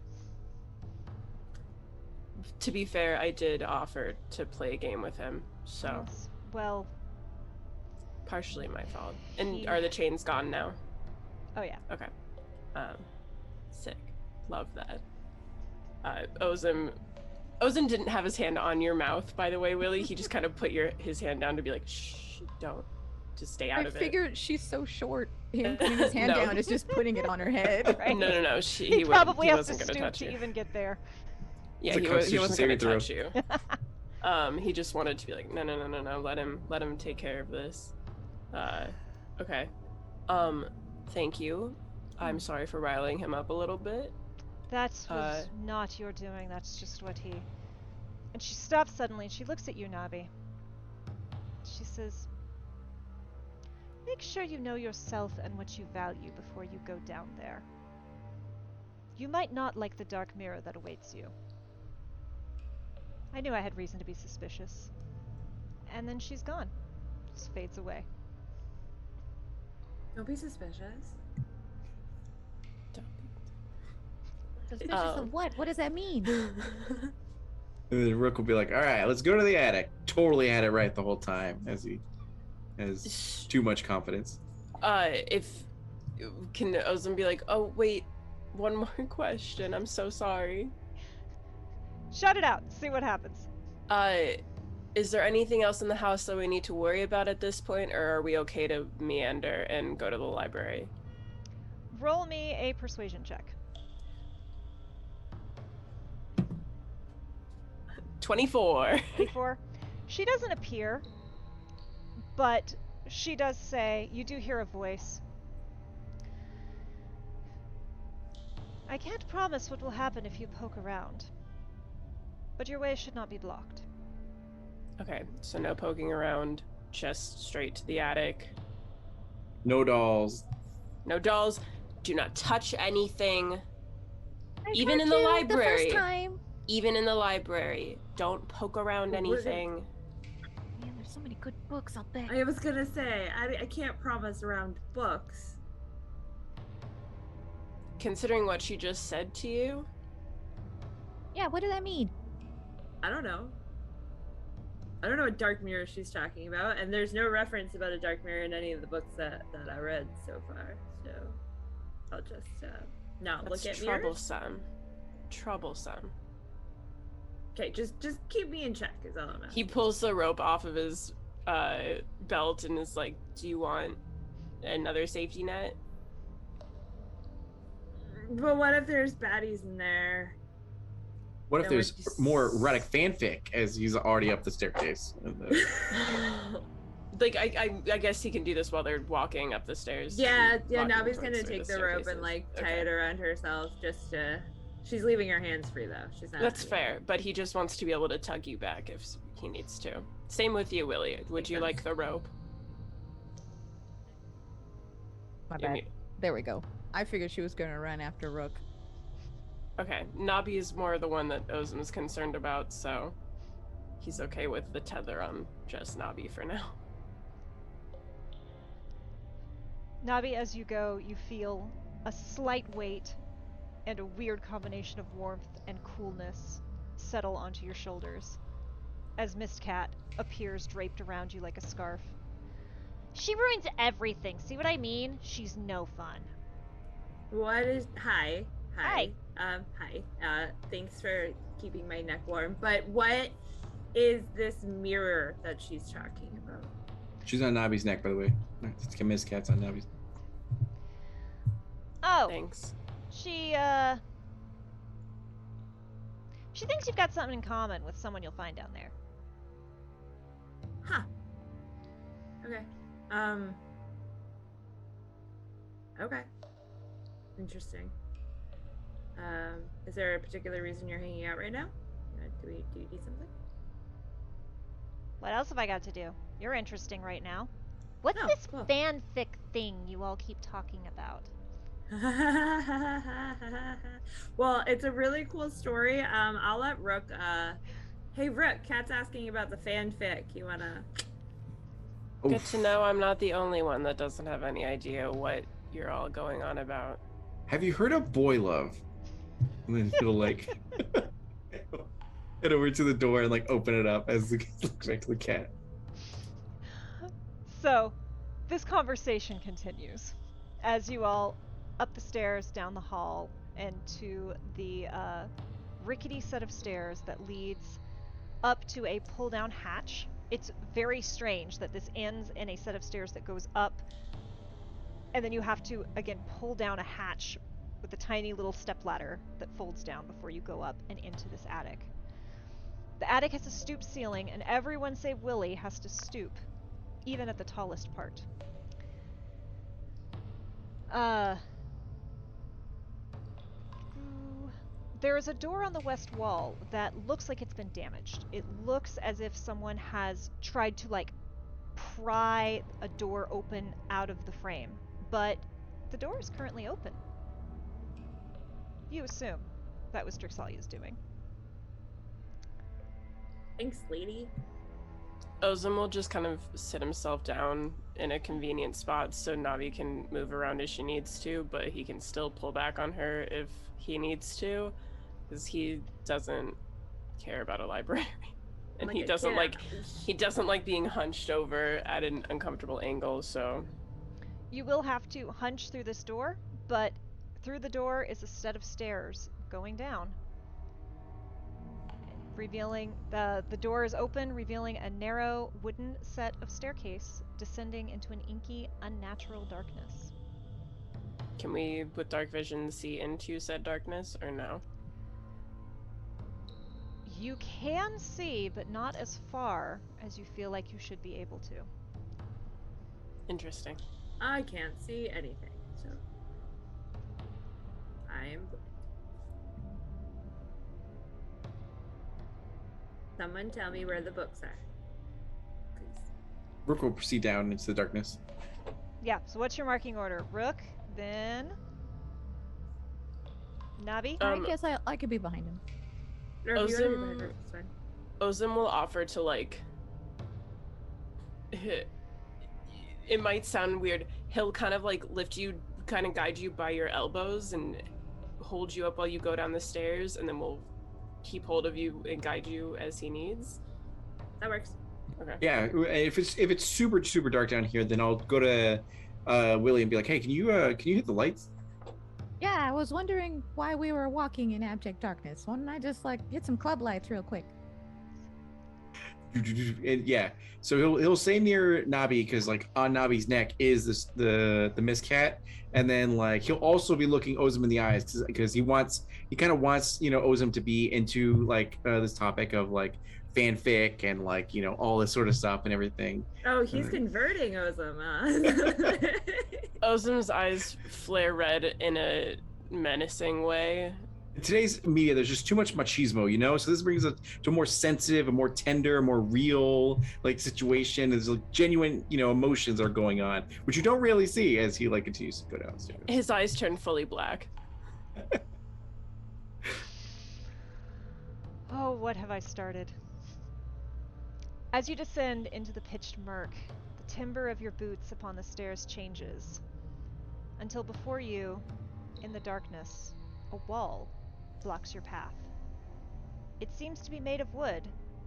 To be fair, I did offer to play a game with him, so Yes. Well, partially my fault. And are the chains gone now? oh yeah. Okay. Sick. Love that. Ozum didn't have his hand on your mouth, by the way, Willie. He just kind of put his hand down to be like, shh, don't. Just stay out of it. I figured she's so short. Him putting his hand down is just putting it on her head. Right? No. He probably has to wasn't gonna stoop touch to you. even get there. Yeah, It's a he wasn't gonna Constitution touch you. He just wanted to be like, no. Let him take care of this. Okay. Thank you. I'm sorry for riling him up a little bit. That was not your doing. That's just what he... And she stops suddenly and she looks at you, Nabi. She says, make sure you know yourself and what you value before you go down there. You might not like the dark mirror that awaits you. I knew I had reason to be suspicious. And then she's gone. Just fades away. Don't be suspicious. Suspicious of what? What does that mean? And then Rook will be like, all right, let's go to the attic. Totally had it right the whole time, as he has too much confidence. If can Ozum be like, oh wait, one more question. I'm so sorry. Shut it out. See what happens. Is there anything else in the house that we need to worry about at this point, or are we okay to meander and go to the library? Roll me a persuasion check. 24. 24. She doesn't appear, but she does say, you do hear a voice. I can't promise what will happen if you poke around, but your way should not be blocked. Okay, so no poking around, just straight to the attic. No dolls. No dolls. Do not touch anything. Even I in the tried you library. The first time. Even in the library. Don't poke around anything. Man, there's so many good books out there. I was gonna say, I can't promise around books. Considering what she just said to you, Yeah, what does that mean? I don't know. I don't know what dark mirror she's talking about, and there's no reference about a dark mirror in any of the books that I read so far. So I'll just not that's look at mirrors. troublesome. Troublesome. Okay, just keep me in check is all I'm asking. He pulls the rope off of his belt and is like, do you want another safety net? But what if there's baddies in there? What if Then we're there's just- more erotic fanfic as he's already up the staircase? Like, I guess he can do this while they're walking up the stairs. Yeah, walking Navi's towards gonna where take the staircase rope and is. like tie Okay. it around herself just to. She's leaving her hands free though. She's not. That's fair, but he just wants to be able to tug you back if he needs to. Same with you, Willie. Would Makes you sense. like the rope? My You bad. mean- There we go. I figured she was gonna run after Rook. Okay, Nabi is more the one that Ozum is concerned about, so he's okay with the tether on just Nabi for now. Nabi, as you go, you feel a slight weight and a weird combination of warmth and coolness settle onto your shoulders. as Mistcat appears draped around you like a scarf. She ruins everything. See what I mean? She's no fun. What is hi? Hi. Hi. Thanks for keeping my neck warm. But what is this mirror that she's talking about? She's on Nabi's neck, by the way. It's Miss Cat's on Nabi's. Oh, Thanks. she thinks you've got something in common with someone you'll find down there. Huh. Okay. Okay. Interesting. Is there a particular reason you're hanging out right now? Do you need something? What else have I got to do? You're interesting right now. What's Oh, this cool. fanfic thing you all keep talking about? Well, it's a really cool story. I'll let Rook. Hey, Rook, Kat's asking about the fanfic. You wanna? Good to know I'm not the only one that doesn't have any idea what you're all going on about. Have you heard of boy love? And then he'll like head over to the door and like open it up as the looks back to the cat. So, this conversation continues as you all up the stairs, down the hall, and to the rickety set of stairs that leads up to a pull-down hatch. It's very strange that this ends in a set of stairs that goes up, and then you have to, again, pull down a hatch with a tiny little stepladder that folds down before you go up and into this attic. The attic has a stoop ceiling, and everyone save Willie has to stoop, even at the tallest part. There is a door on the west wall that looks like it's been damaged. It looks as if someone has tried to, like, pry a door open out of the frame, but the door is currently open. You assume that was Drixalia's doing. Thanks, lady. Ozum will just kind of sit himself down in a convenient spot so Navi can move around as she needs to, but he can still pull back on her if he needs to, because he doesn't care about a library. And Like he a doesn't kid. like being hunched over at an uncomfortable angle, so You will have to hunch through this door, but through the door is a set of stairs going down. Revealing the door is open, revealing a narrow wooden set of staircase descending into an inky, unnatural darkness. can we, with dark vision, see into said darkness, or no? You can see, but not as far as you feel like you should be able to. Interesting. I can't see anything, so I am blind. Someone tell me where the books are, please. Rook will proceed down into the darkness. Yeah, so what's your marking order? Rook, then Navi? I guess I could be behind him. Or if you wanna be Ozum- behind her, it's fine. Ozum will offer to, like, it might sound weird. He'll kind of like lift you, kind of guide you by your elbows and hold you up while you go down the stairs, and then we'll keep hold of you and guide you as he needs. That works. Okay. Yeah, if it's super dark down here, then I'll go to Willie and be like, hey, can you hit the lights? Yeah, I was wondering why we were walking in abject darkness. Why don't I just like hit some club lights real quick? And yeah, so he'll stay near Nabi because like on Nabi's neck is the Miss Cat, and then like he'll also be looking Ozum in the eyes because he kind of wants Ozum to be into like this topic of like fanfic and like all this sort of stuff and everything. Oh, he's converting Ozum, huh? Ozum's eyes flare red in a menacing way. In today's media, there's just too much machismo, so this brings us to a more sensitive, a more tender, a more real like situation. There's like genuine, emotions are going on, which you don't really see as he like continues to go downstairs. His eyes turn fully black. Oh, what have I started? As you descend into the pitched murk, the timbre of your boots upon the stairs changes, until before you, in the darkness, a wall blocks your path. It seems to be made of wood,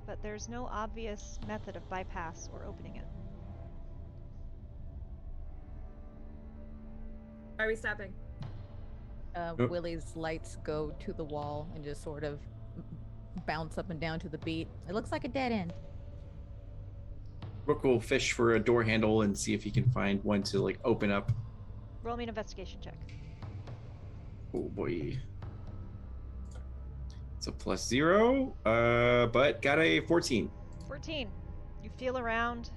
but there's no obvious method of bypass or opening it. Are we stopping? Willie's lights go to the wall and just sort of bounce up and down to the beat. It looks like a dead end. Rook will fish for a door handle and see if he can find one to like open up. Roll me an investigation check. Oh boy. It's a +0, but got a 14. 14. You feel around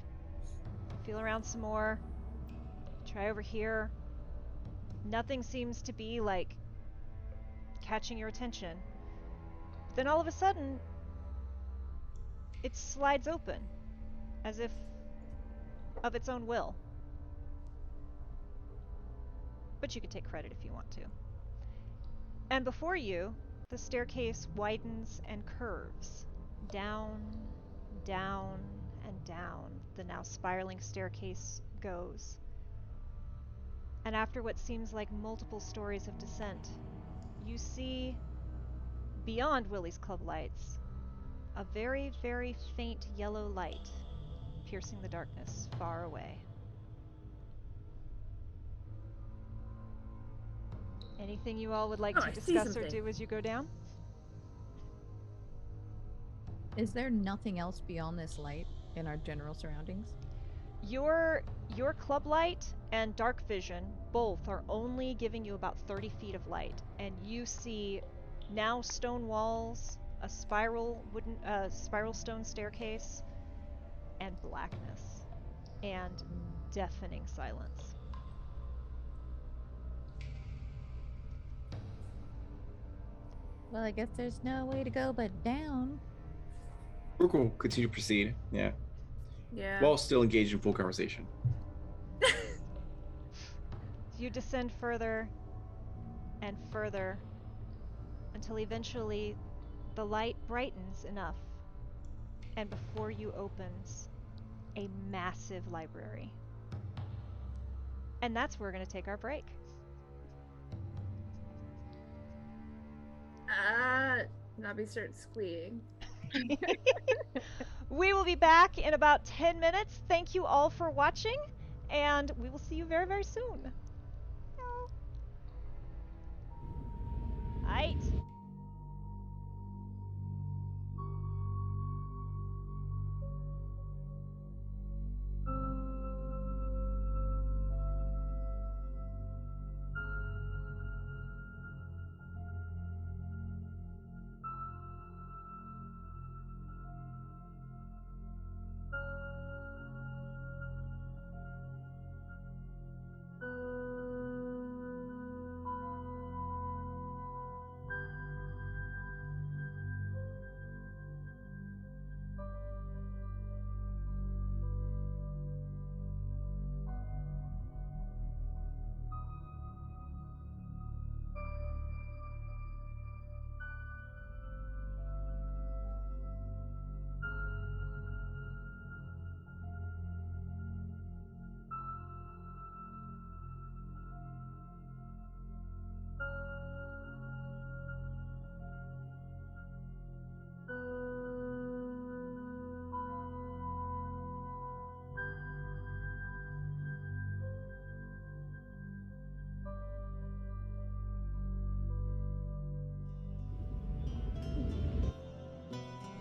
some more. Try over here. Nothing seems to be like catching your attention. Then all of a sudden, it slides open as if of its own will. But you can take credit if you want to. And before you, the staircase widens and curves. Down, down, and down the now spiraling staircase goes. And after what seems like multiple stories of descent, you see, beyond Willie's club lights, a very, very faint yellow light piercing the darkness far away. Anything you all would like to I see discuss or something. do as you go down? Is there nothing else beyond this light in our general surroundings? Your club light and dark vision both are only giving you about 30 feet of light, and you see now stone walls, a spiral stone staircase, and blackness, and deafening silence. Well, I guess there's no way to go but down. Rook will continue to proceed. Yeah. Yeah. While still engaged in full conversation. You descend further and further until eventually the light brightens enough, and before you opens a massive library. And that's where we're going to take our break. Nobby starts squeeing. We will be back in about 10 minutes. Thank you all for watching, and we will see you very, very soon. Aight.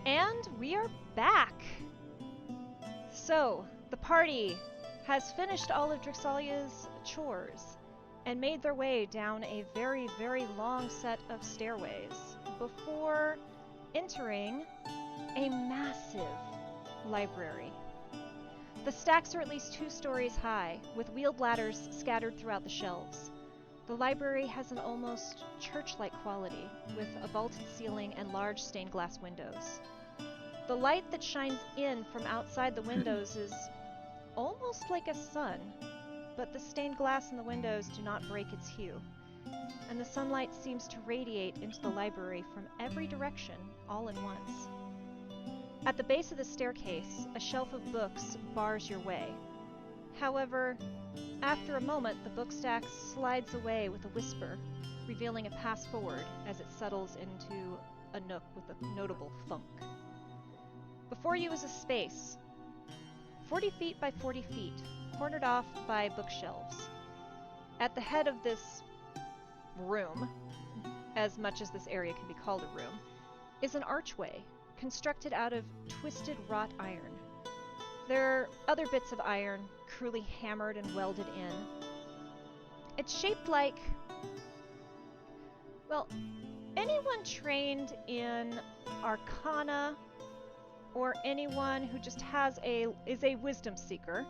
And we are back! So, the party has finished all of Drixalia's chores and made their way down a very, very long set of stairways before entering a massive library. The stacks are at least 2 stories high, with wheeled ladders scattered throughout the shelves. The library has an almost church-like quality, with a vaulted ceiling and large stained glass windows. The light that shines in from outside the windows is almost like a sun, but the stained glass in the windows do not break its hue, and the sunlight seems to radiate into the library from every direction all at once. At the base of the staircase, a shelf of books bars your way. However, after a moment, the book stack slides away with a whisper, revealing a path forward as it settles into a nook with a notable thunk. Before you is a space, 40 feet by 40 feet, cornered off by bookshelves. At the head of this room, as much as this area can be called a room, is an archway constructed out of twisted wrought iron. There are other bits of iron cruelly hammered and welded in. It's shaped like, well, anyone trained in Arcana or anyone who just is a wisdom seeker,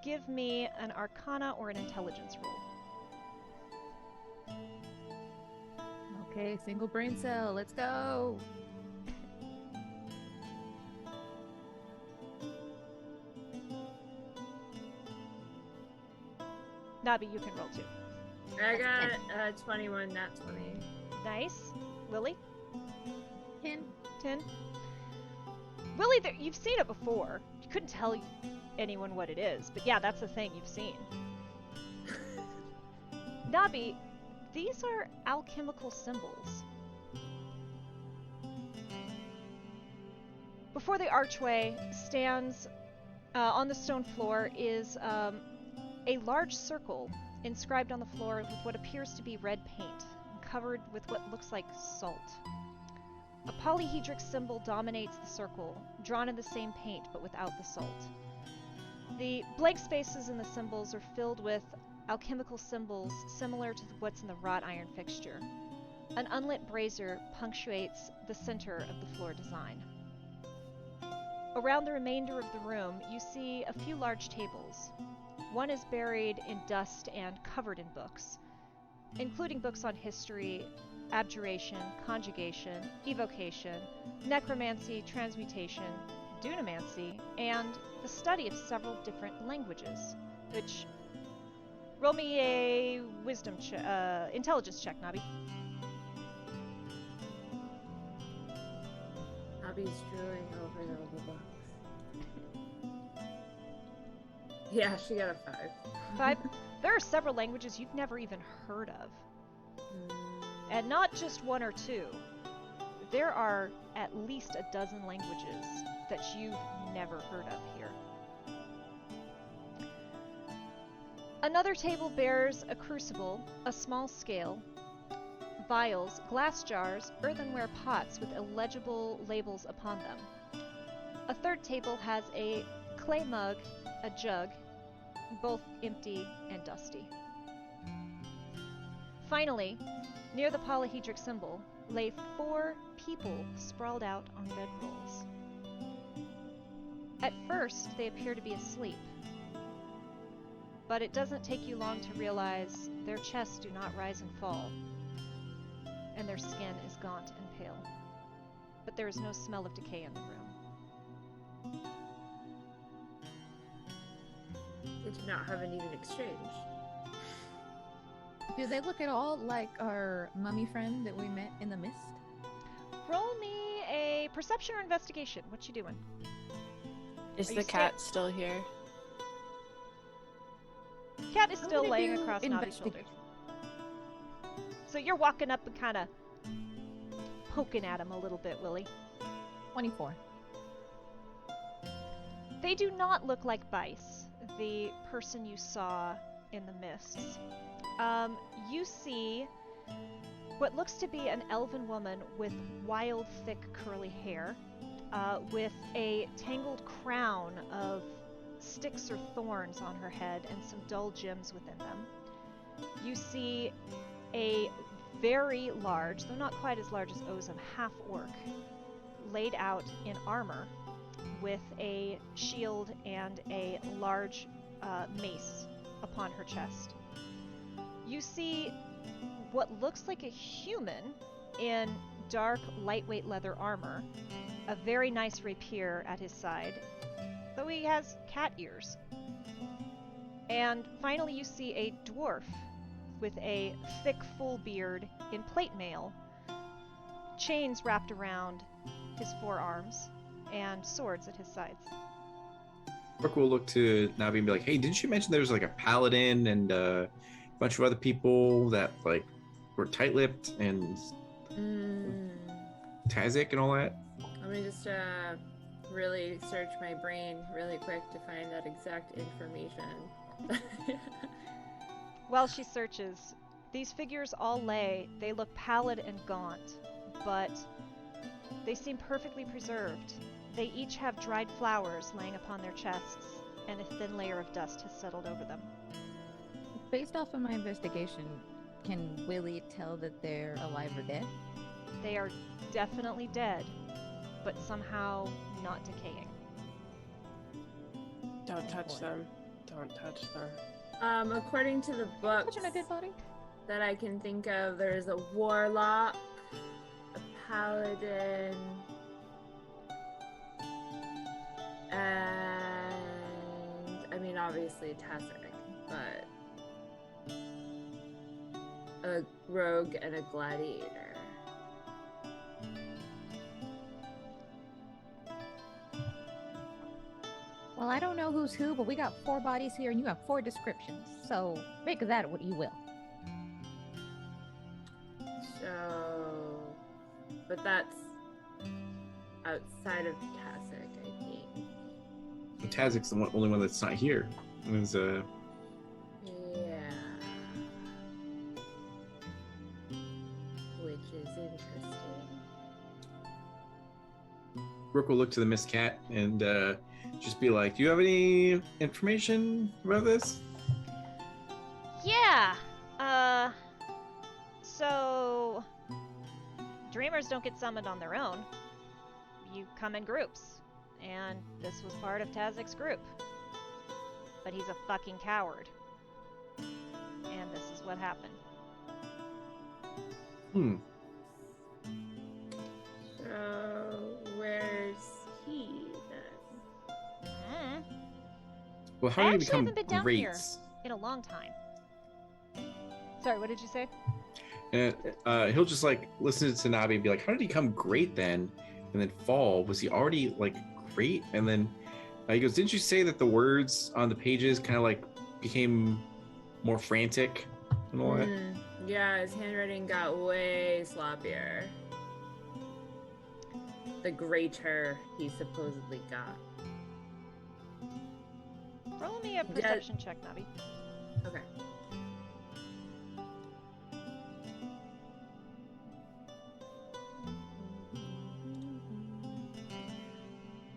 give me an Arcana or an intelligence roll. Okay, single brain cell. Let's go. Nabi, you can roll too. I got 21, not 20. Nice. Willie? 10. 10. Willie, you've seen it before. You couldn't tell anyone what it is, but yeah, that's the thing you've seen. Nabi, these are alchemical symbols. Before the archway stands, on the stone floor, is a large circle inscribed on the floor with what appears to be red paint, covered with what looks like salt. A polyhedric symbol dominates the circle, drawn in the same paint but without the salt. The blank spaces in the symbols are filled with alchemical symbols similar to what's in the wrought iron fixture. An unlit brazier punctuates the center of the floor design. Around the remainder of the room, you see a few large tables. One is buried in dust and covered in books, including books on history, abjuration, conjugation, evocation, necromancy, transmutation, dunamancy, and the study of several different languages, which... Roll me a intelligence check, Nabi. Nabi's drooling over the books. Yeah, she got a 5. 5. There are several languages you've never even heard of. And not just one or two. There are at least a dozen languages that you've never heard of here. Another table bears a crucible, a small scale, vials, glass jars, earthenware pots with illegible labels upon them. A third table has a clay mug, a jug, both empty and dusty. Finally, near the polyhedric symbol, lay 4 people sprawled out on bedrolls. At first, they appear to be asleep, but it doesn't take you long to realize their chests do not rise and fall, and their skin is gaunt and pale. But there is no smell of decay in the room. They do not have an even exchange. Do they look at all like our mummy friend that we met in the mist? Roll me a perception or investigation. What you doing? Is Are the you cat still here? Cat is I'm still gonna laying do across Navi's investigation. shoulders. So you're walking up and kind of poking at him a little bit, Willie. 24. They do not look like Bice, the person you saw in the mists. You see what looks to be an elven woman with wild, thick, curly hair, with a tangled crown of sticks or thorns on her head and some dull gems within them. You see a very large, though not quite as large as Ozum, half-orc, laid out in armor with a shield and a large mace upon her chest. You see what looks like a human in dark, lightweight leather armor, a very nice rapier at his side, though he has cat ears. And finally you see a dwarf with a thick, full beard in plate mail, chains wrapped around his forearms, and swords at his sides. Brooke will look to Navi and be like, "Hey, didn't you mention there was like a paladin and a bunch of other people that like were tight-lipped and Tazik and all that?" Let me just really search my brain really quick to find that exact information. While she searches, these figures all they look pallid and gaunt, but they seem perfectly preserved. They each have dried flowers laying upon their chests, and a thin layer of dust has settled over them. Based off of my investigation, can Willie tell that they're alive or dead? They are definitely dead, but somehow not decaying. Don't touch them. Don't touch them. According to the books Touching a dead body? that I can think of, there's a warlock, a paladin, and I mean obviously Tazarek, but a rogue and a gladiator. Well, I don't know who's who, but we got 4 bodies here and you have 4 descriptions. So make of that what you will. So, but that's outside of Tazarek, I think. Tazik's the only one that's not here. Is Yeah. Which is interesting. Rook will look to the Miss Cat and just be like, "Do you have any information about this?" Yeah. So dreamers don't get summoned on their own. You come in groups, and this was part of Tazik's group. But he's a fucking coward. And this is what happened. Hmm. So, where's he then? Mm. Well, how I do you actually become haven't been down great? here. In a long time. Sorry, what did you say? And he'll just like listen to Tanabe and be like, "How did he become great then?" And then fall. Was he already like great? And then he goes, "Didn't you say that the words on the pages kind of like became more frantic and all that?" Yeah, his handwriting got way sloppier. The greater he supposedly got. Roll me a perception check, Navi. Okay.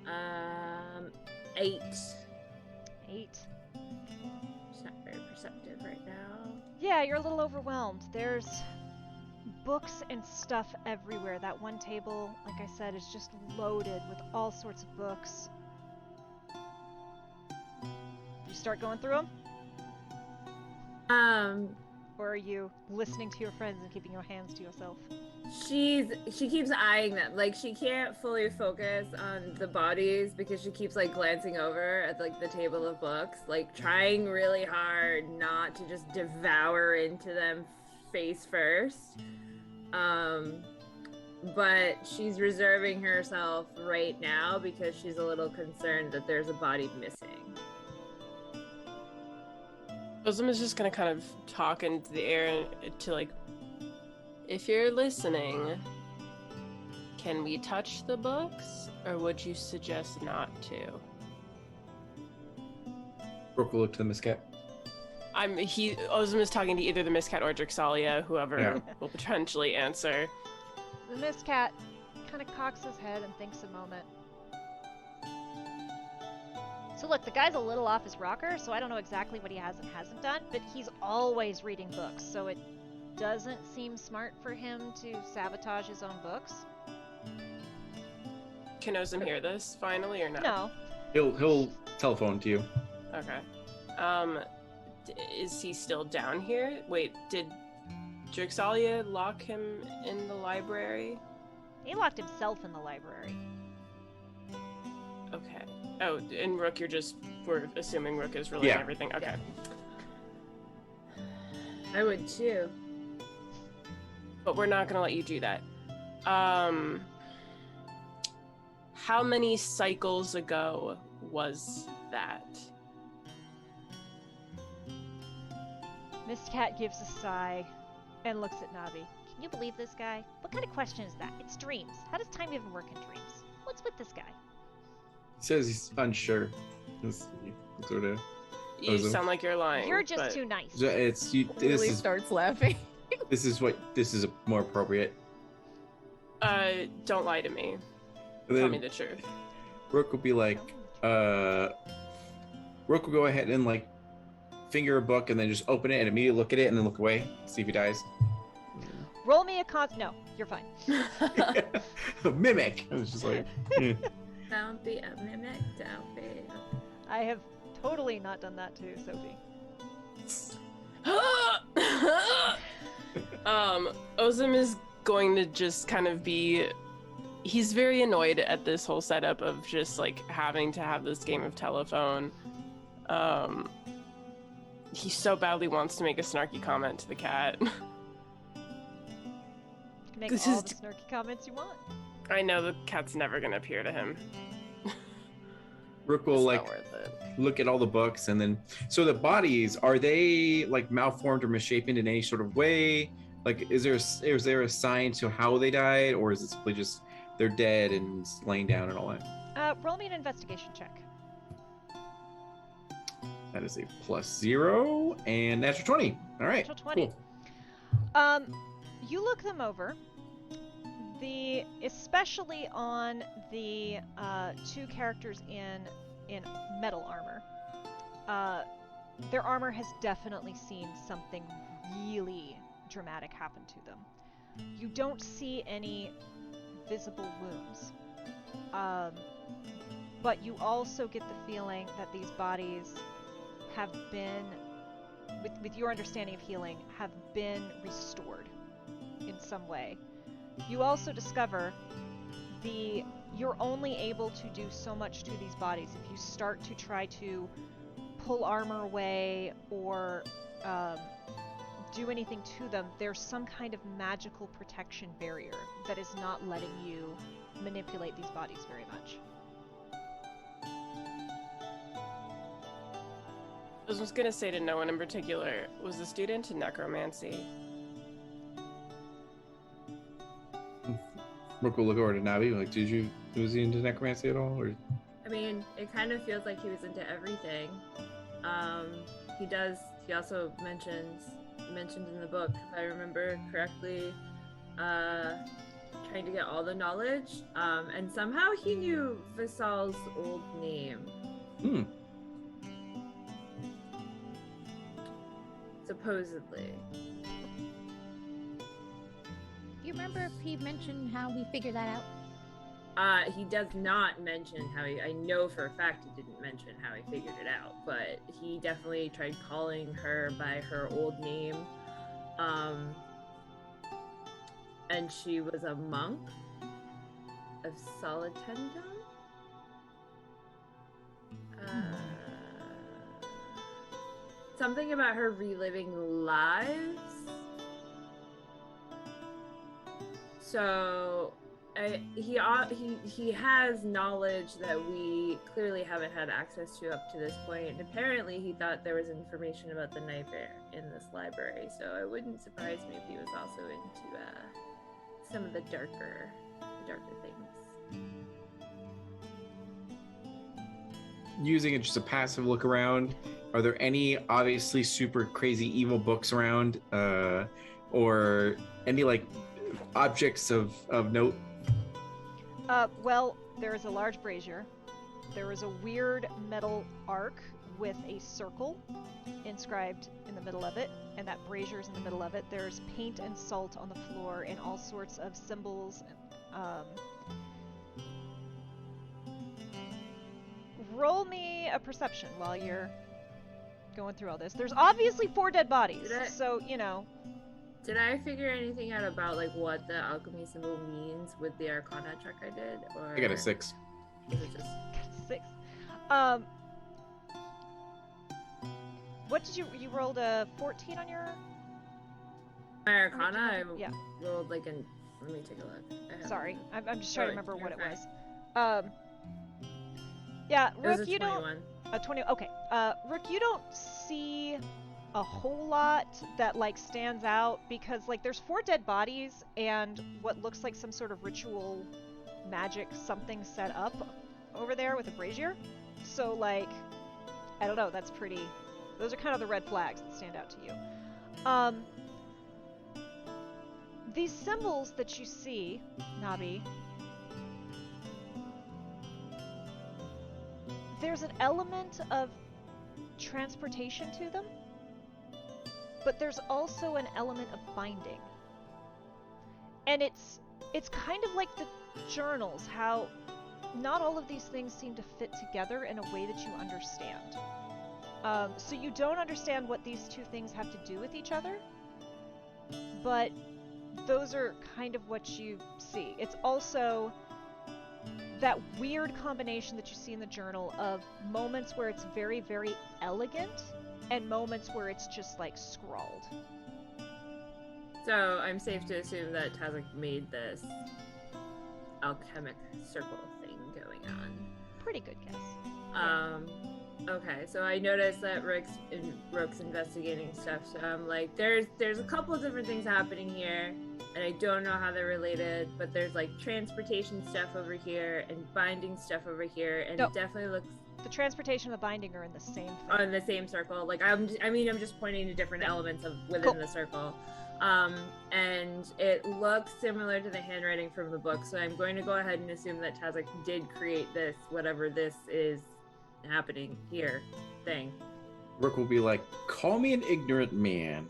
Um, 8. 8. It's not very perceptive right now. Yeah, you're a little overwhelmed. There's books and stuff everywhere. That one table, like I said, is just loaded with all sorts of books. You start going through them? Or are you listening to your friends and keeping your hands to yourself? She keeps eyeing them. Like, she can't fully focus on the bodies because she keeps like glancing over at like the table of books, like trying really hard not to just devour into them face first. But she's reserving herself right now because she's a little concerned that there's a body missing. Ozum is just gonna kind of talk into the air to like, if you're listening, can we touch the books, or would you suggest not to? Rook will look to the Miss Cat. Ozum is talking to either the Miss Cat or Drixalia, whoever Yeah. will potentially answer. The Miss Cat kind of cocks his head and thinks a moment. So look, the guy's a little off his rocker, so I don't know exactly what he has and hasn't done, but he's always reading books, so it doesn't seem smart for him to sabotage his own books. Can Ozum hear this finally, or no? No. He'll telephone to you. Okay. Is he still down here? Wait, did Drixalia lock him in the library? He locked himself in the library. Okay. Oh, and Rook, we're assuming Rook is relaying Yeah. everything. Okay. I would too. But we're not gonna let you do that. How many cycles ago was that? Miss Cat gives a sigh and looks at Navi. Can you believe this guy? What kind of question is that? It's dreams. How does time even work in dreams? What's with this guy? says he's unsure. Sort of. You Ozum. sound like you're lying. You're just but- too nice. It's you. Willie starts laughing. This is more appropriate. Don't lie to me. And Tell me then the truth. Rook will be like, Rook will go ahead and like finger a book and then just open it and immediately look at it and then look away, see if he dies. Roll me a con. No, you're fine. Mimic. I was just like, Don't be a mimic. Don't be. I have totally not done that to Sophie. Ozum is going to just kind of be. He's very annoyed at this whole setup of just like having to have this game of telephone. He so badly wants to make a snarky comment to the cat. You can make This all is the snarky comments you want. I know the cat's never gonna appear to him. Rook will It's like not worth it. look at all the books and then. So the bodies, are they like malformed or misshapen in any sort of way? Like, is there a sign to how they died, or is it simply just they're dead and laying down and all that? Roll me an investigation check. That is a +0 and natural 20. All right. Natural 20. Cool. You look them over. Especially on the two characters in metal armor. Their armor has definitely seen something really dramatic happen to them. You don't see any visible wounds. But you also get the feeling that these bodies have been, with your understanding of healing, have been restored in some way. You also discover you're only able to do so much to these bodies. If you start to try to pull armor away or do anything to them, there's some kind of magical protection barrier that is not letting you manipulate these bodies very much. I was just gonna say to no one in particular, was the student in necromancy? Rook will look over to Navi like, was he into necromancy at all? Or I mean, it kind of feels like he was into everything. He also mentioned in the book, if I remember correctly, trying to get all the knowledge. And somehow he knew Visal's old name. Supposedly. Do you remember if he mentioned how he figured that out? He does not mention how I know for a fact he didn't mention how he figured it out, but he definitely tried calling her by her old name. And she was a monk of Solitendum? Something about her reliving lives. So he has knowledge that we clearly haven't had access to up to this point. And apparently he thought there was information about the nightmare in this library, so it wouldn't surprise me if he was also into some of the darker things. using it just a passive look around, are there any obviously super crazy evil books around, or any like objects of note? Well, there is a large brazier. There is a weird metal arc with a circle inscribed in the middle of it, and that brazier is in the middle of it. There's paint and salt on the floor and all sorts of symbols. Roll me a perception while you're going through all this. There's obviously 4 dead bodies, so, you know. Did I figure anything out about like what the alchemy symbol means with the Arcana check I did? Or I got a 6. is it just... 6. What did you rolled a 14 on your... My Arcana? Yeah. I rolled like an... Let me take a look. I have- Sorry, I'm just trying to Oh, remember what it you're was. Yeah, It was Rook, a you don't... 21. 20, okay. Rook, you don't see a whole lot that like stands out because like there's 4 dead bodies and what looks like some sort of ritual magic something set up over there with a brazier. So, like, I don't know, that's pretty... Those are kind of the red flags that stand out to you. These symbols that you see, Nabi, there's an element of transportation to them, but there's also an element of binding. And it's kind of like the journals, how not all of these things seem to fit together in a way that you understand. So you don't understand what these two things have to do with each other, but those are kind of what you see. It's also that weird combination that you see in the journal of moments where it's very, very elegant and moments where it's just like scrawled. So I'm safe to assume that Tazak made this alchemic circle thing going on. Pretty good guess. Okay, so I noticed that Rook's investigating stuff, so I'm like, there's a couple of different things happening here, and I don't know how they're related, but there's like transportation stuff over here and binding stuff over here, and Nope. it definitely looks The transportation and the binding are in the same thing. on the same circle. Like I'm just pointing to different elements of within the circle. And it looks similar to the handwriting from the book, so I'm going to go ahead and assume that Tazak did create this, whatever this is happening here thing. Rook will be like, call me an ignorant man,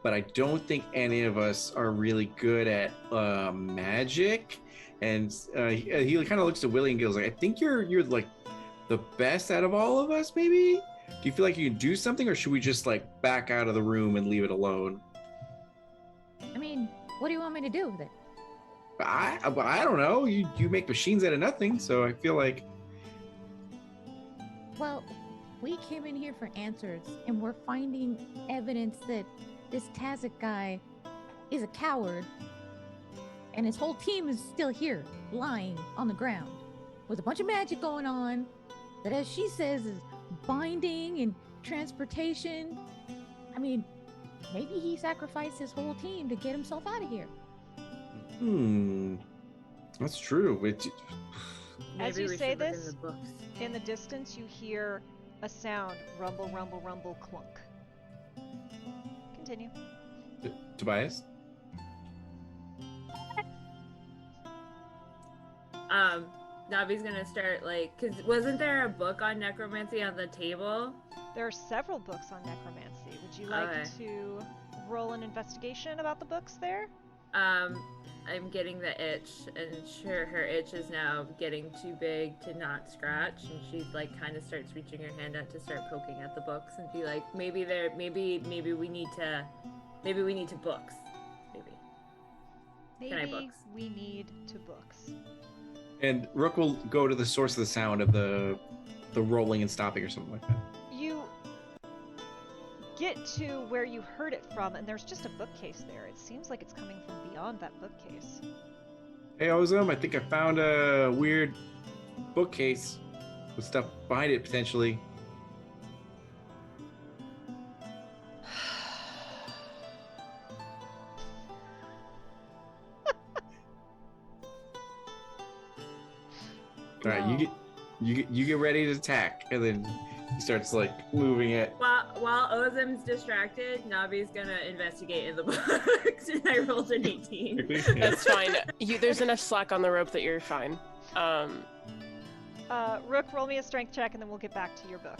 but I don't think any of us are really good at magic. And he kind of looks at Willie and goes like, I think you're like the best out of all of us, maybe? Do you feel like you can do something, or should we just like back out of the room and leave it alone? I mean, what do you want me to do with it? I don't know. You make machines out of nothing, so I feel like... Well, we came in here for answers, and we're finding evidence that this Tazak guy is a coward, and his whole team is still here, lying on the ground, with a bunch of magic going on, that, as she says, is binding and transportation. I mean, maybe he sacrificed his whole team to get himself out of here. That's true. As Maybe you we say should look this, in the books. in the distance you hear a sound, rumble, rumble, rumble, clunk. Continue. Tobias? Navi's gonna start like, cause wasn't there a book on necromancy on the table? There are several books on necromancy. Would you like Okay. to roll an investigation about the books there? I'm getting the itch, and her itch is now getting too big to not scratch, and she like kind of starts reaching her hand out to start poking at the books and be like, maybe we need to books, maybe. Can I Maybe books? we need to books. And Rook will go to the source of the sound of the rolling and stopping or something like that. You get to where you heard it from, and there's just a bookcase there. It seems like it's coming from beyond that bookcase. Hey, Ozum, I think I found a weird bookcase with stuff behind it, potentially. All right, you get ready to attack, and then he starts like moving it. While Ozim's distracted, Navi's gonna investigate in the books, and I rolled an 18. That's fine. There's enough slack on the rope that you're fine. Rook, roll me a strength check, and then we'll get back to your book.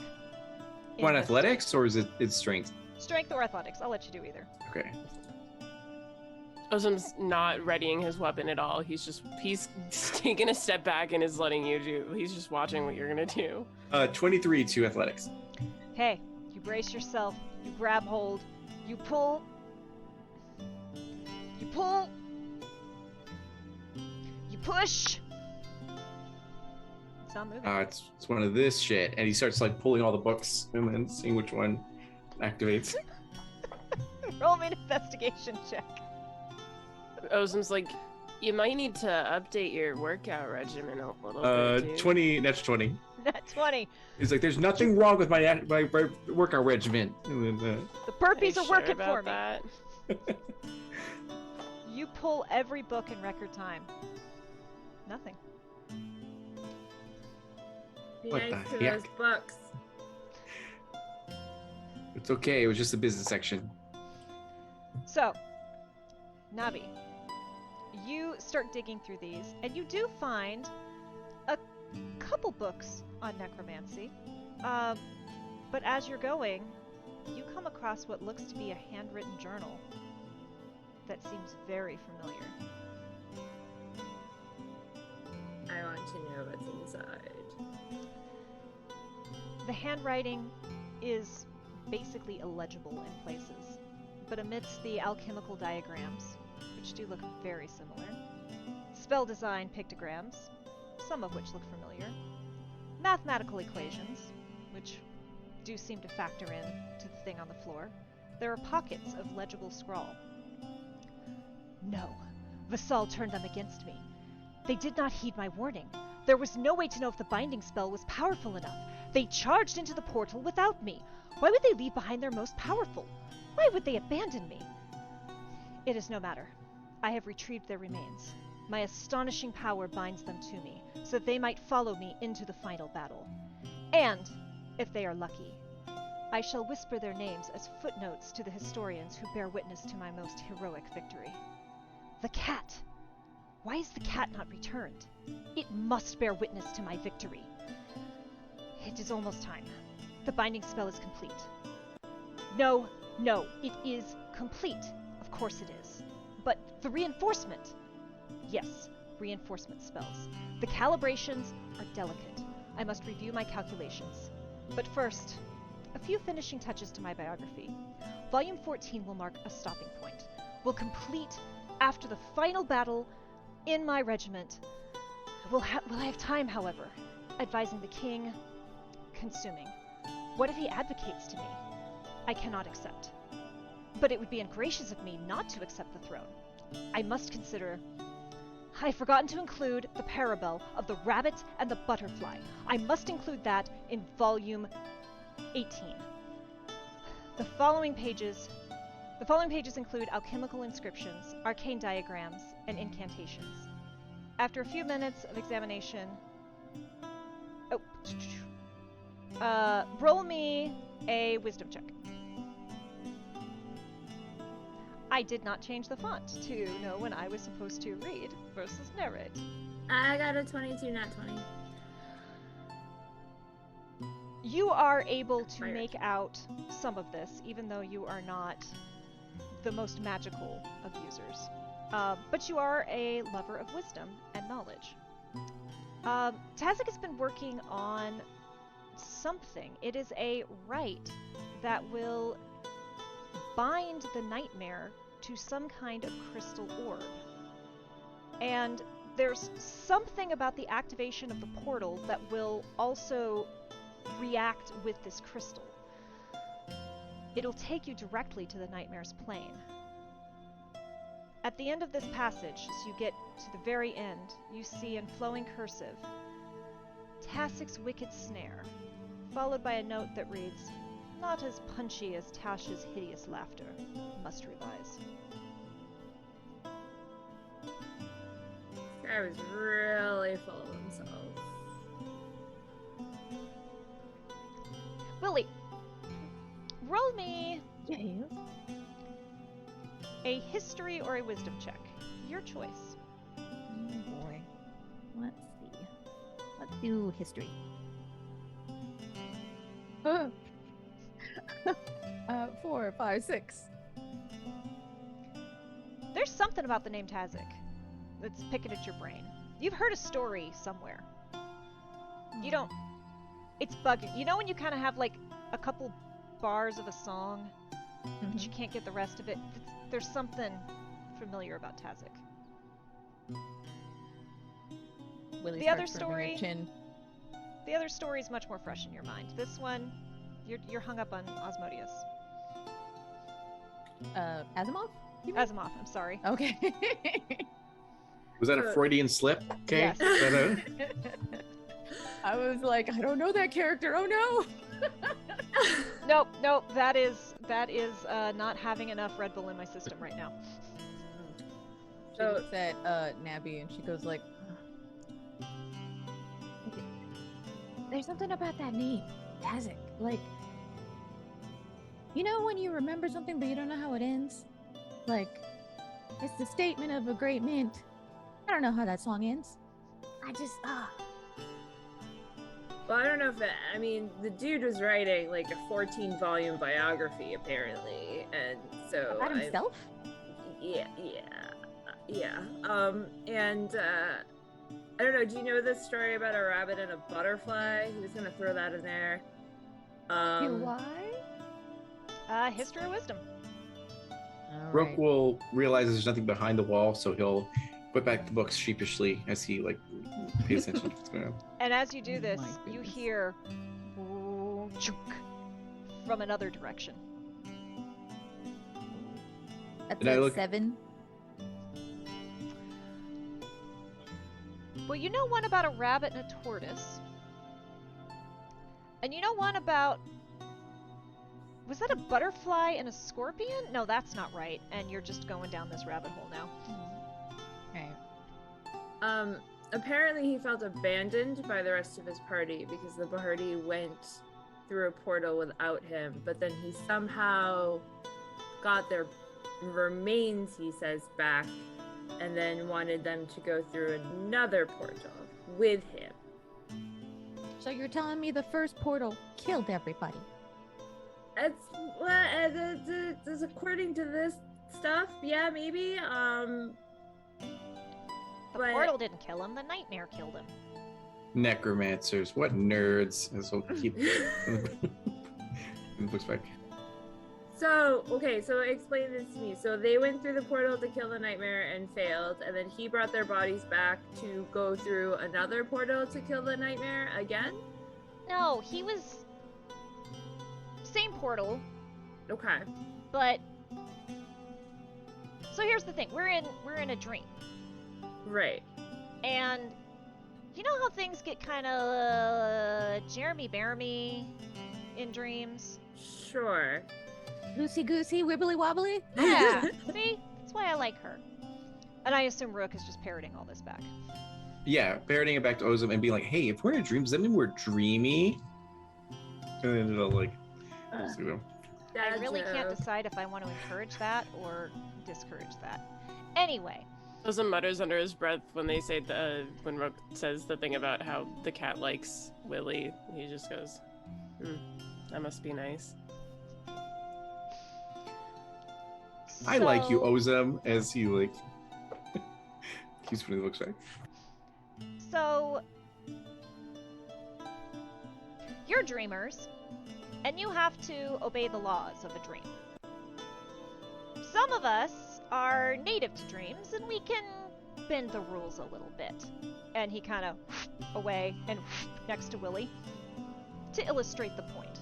Want athletics, or is it's strength? Strength or athletics. I'll let you do either. Okay. Ozum's not readying his weapon at all. He's taking a step back and is letting you do. He's just watching what you're gonna do. 23 to athletics. Okay, you brace yourself, you grab hold, you pull, you push. It's not moving. It's one of this shit, and he starts like pulling all the books and then seeing which one activates. Roll me an investigation check. Ozum's like, you might need to update your workout regimen a little bit, dude. 20. That's 20. Nat 20. He's like, there's nothing wrong with my workout regimen. And then, The burpees Are are you working sure for about me. that? You pull every book in record time. Nothing. Be What nice the to heck? those books. It's okay. It was just a business section. So, Nabi, you start digging through these, and you do find a couple books on necromancy. But as you're going, you come across what looks to be a handwritten journal that seems very familiar. I want to know what's inside. The handwriting is basically illegible in places, but amidst the alchemical diagrams, which do look very similar, spell design pictograms, some of which look familiar, mathematical equations, which do seem to factor in to the thing on the floor, there are pockets of legible scrawl. No, Vassal turned them against me. They did not heed my warning. There was no way to know if the binding spell was powerful enough. They charged into the portal without me. Why would they leave behind their most powerful? Why would they abandon me? It is no matter. I have retrieved their remains. My astonishing power binds them to me, so that they might follow me into the final battle. And, if they are lucky, I shall whisper their names as footnotes to the historians who bear witness to my most heroic victory. The cat! Why is the cat not returned? It must bear witness to my victory. It is almost time. The binding spell is complete. No, it is complete. Of course it is. But the reinforcement? Yes, reinforcement spells. The calibrations are delicate. I must review my calculations. But first, a few finishing touches to my biography. Volume 14 will mark a stopping point. Will complete after the final battle in my regiment. Will I have time, however? Advising the king, consuming. What if he advocates to me? I cannot accept. But it would be ungracious of me not to accept the throne. I must consider... I've forgotten to include the parable of the rabbit and the butterfly. I must include that in volume 18. The following pages include alchemical inscriptions, arcane diagrams, and incantations. After a few minutes of examination... roll me a wisdom check. I did not change the font to know when I was supposed to read versus narrate. I got a 22, not 20. You are able to Fired. make out some of this, even though you are not the most magical of users. But you are a lover of wisdom and knowledge. Tazik has been working on something. It is a rite that will bind the nightmare to some kind of crystal orb. And there's something about the activation of the portal that will also react with this crystal. It'll take you directly to the nightmare's plane. At the end of this passage, as you get to the very end, you see in flowing cursive, Tassic's wicked snare, followed by a note that reads, not as punchy as Tasha's hideous laughter. Must revise. This guy was really full of himself. Willie, roll me Yes. a history or a wisdom check. Your choice. Oh boy. Let's see. Let's do history. 4, 5, 6. There's something about the name Tazik that's picking at your brain. You've heard a story somewhere. You don't... It's bugging. You know when you kind of have like a couple bars of a song, but you can't get the rest of it? There's something familiar about Tazik. Willie The other starts rubbing her story- Chin. The other story is much more fresh in your mind. This one, you're hung up on Osmodius. Asimov? You mean? Asimov, I'm sorry. Okay. Was that a Freudian slip? Okay. Yes. Is that a- I was like, I don't know that character. Oh no. Nope, that is not having enough Red Bull in my system right now. She looks at Nabby and she goes like, There's something about that name, Tazek. Like, you know when you remember something but you don't know how it ends? Like, it's the statement of a great mint. I don't know how that song ends. I just, Well, I don't know if I mean, the dude was writing like a 14-volume biography, apparently, and so about himself? Yeah. And I don't know. Do you know this story about a rabbit and a butterfly? He was gonna throw that in there. Why? History or wisdom? Rook will realize there's nothing behind the wall, so he'll put back the books sheepishly as he like pays attention to what's going on. And as you do this, My you goodness. hear chunk from another direction. That's And I a look- 7. Well, you know one about a rabbit and a tortoise. And you know one about... Was that a butterfly and a scorpion? No, that's not right. And you're just going down this rabbit hole now. Right. Apparently he felt abandoned by the rest of his party because the party went through a portal without him, but then he somehow got their remains, he says, back, and then wanted them to go through another portal with him. So you're telling me the first portal killed everybody? That's that's according to this stuff. Yeah, maybe. The But- portal didn't kill him, the nightmare killed him. Necromancers, what nerds! As we'll keep the books back. So, okay, so explain this to me. So they went through the portal to kill the nightmare and failed, and then he brought their bodies back to go through another portal to kill the nightmare again? No, he was... Same portal, Okay. but... So here's the thing, we're in a dream. Right. And you know how things get kind of Jeremy Bearimy in dreams? Sure. Loosey goosey, wibbly wobbly? Yeah. See? That's why I like her. And I assume Rook is just parroting all this back. Yeah, parroting it back to Ozum and being like, "Hey, if we're in a dream, does that mean we're dreamy?" And then it'll like, you know. I Dad really can't joke. decide if I want to encourage that or discourage that. Anyway, Ozum mutters under his breath when they say when Rook says the thing about how the cat likes Willie. He just goes, "That must be nice." I like you, so- Ozum, as he like keeps putting the books back. So, you're dreamers, and you have to obey the laws of a dream. Some of us are native to dreams, and we can bend the rules a little bit. And he kind of away and next to Willie to illustrate the point.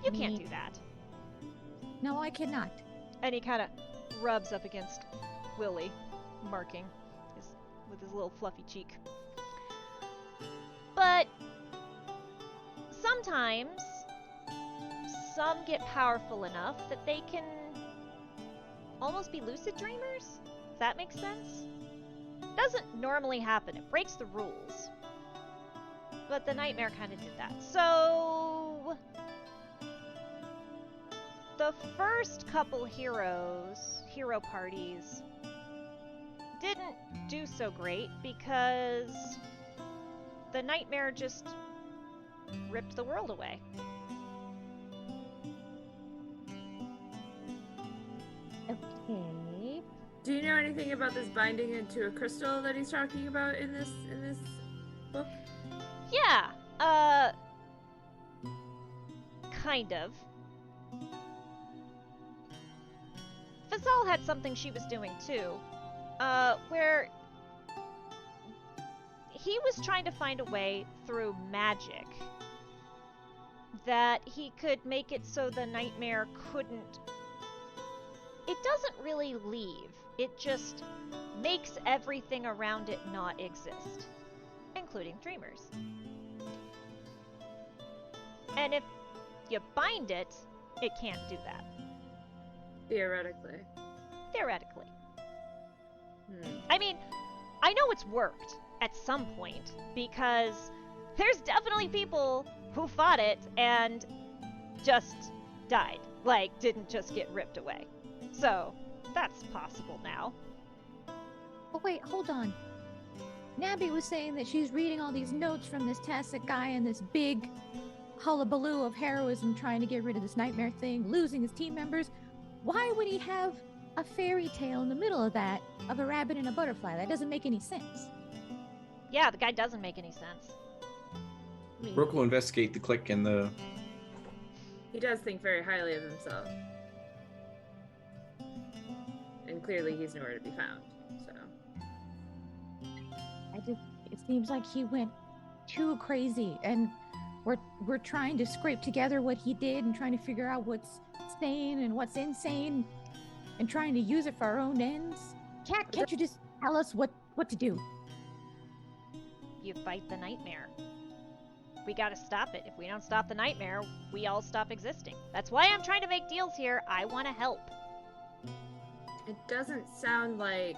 You can't do that. No, I cannot. And he kind of rubs up against Willie, marking with his little fluffy cheek. But sometimes some get powerful enough that they can almost be lucid dreamers. Does that make sense? Doesn't normally happen. It breaks the rules. But the nightmare kind of did that. So the first couple hero parties, didn't do so great because the nightmare just ripped the world away. Okay. Do you know anything about this binding into a crystal that he's talking about in this book? Yeah, kind of. Fazal had something she was doing too, where he was trying to find a way through magic that he could make it so the nightmare couldn't... It doesn't really leave. It just makes everything around it not exist, including dreamers. And if you bind it, it can't do that. Theoretically. Theoretically. I mean, I know it's worked at some point, because there's definitely people who fought it and just died. Like, didn't just get ripped away. So, that's possible now. Oh wait, hold on. Nabby was saying that she's reading all these notes from this Tacit guy and this big hullabaloo of heroism trying to get rid of this nightmare thing, losing his team members. Why would he have a fairy tale in the middle of that of a rabbit and a butterfly? That doesn't make any sense. Yeah, the guy doesn't make any sense. I mean, Rook will investigate the click and the. he does think very highly of himself. And clearly he's nowhere to be found. So It seems like he went too crazy, and we're trying to scrape together what he did and trying to figure out what's sane and what's insane and trying to use it for our own ends. Can't you just tell us what to do? You fight the nightmare. We gotta stop it. If we don't stop the nightmare, we all stop existing. That's why I'm trying to make deals here. I want to help. it doesn't sound like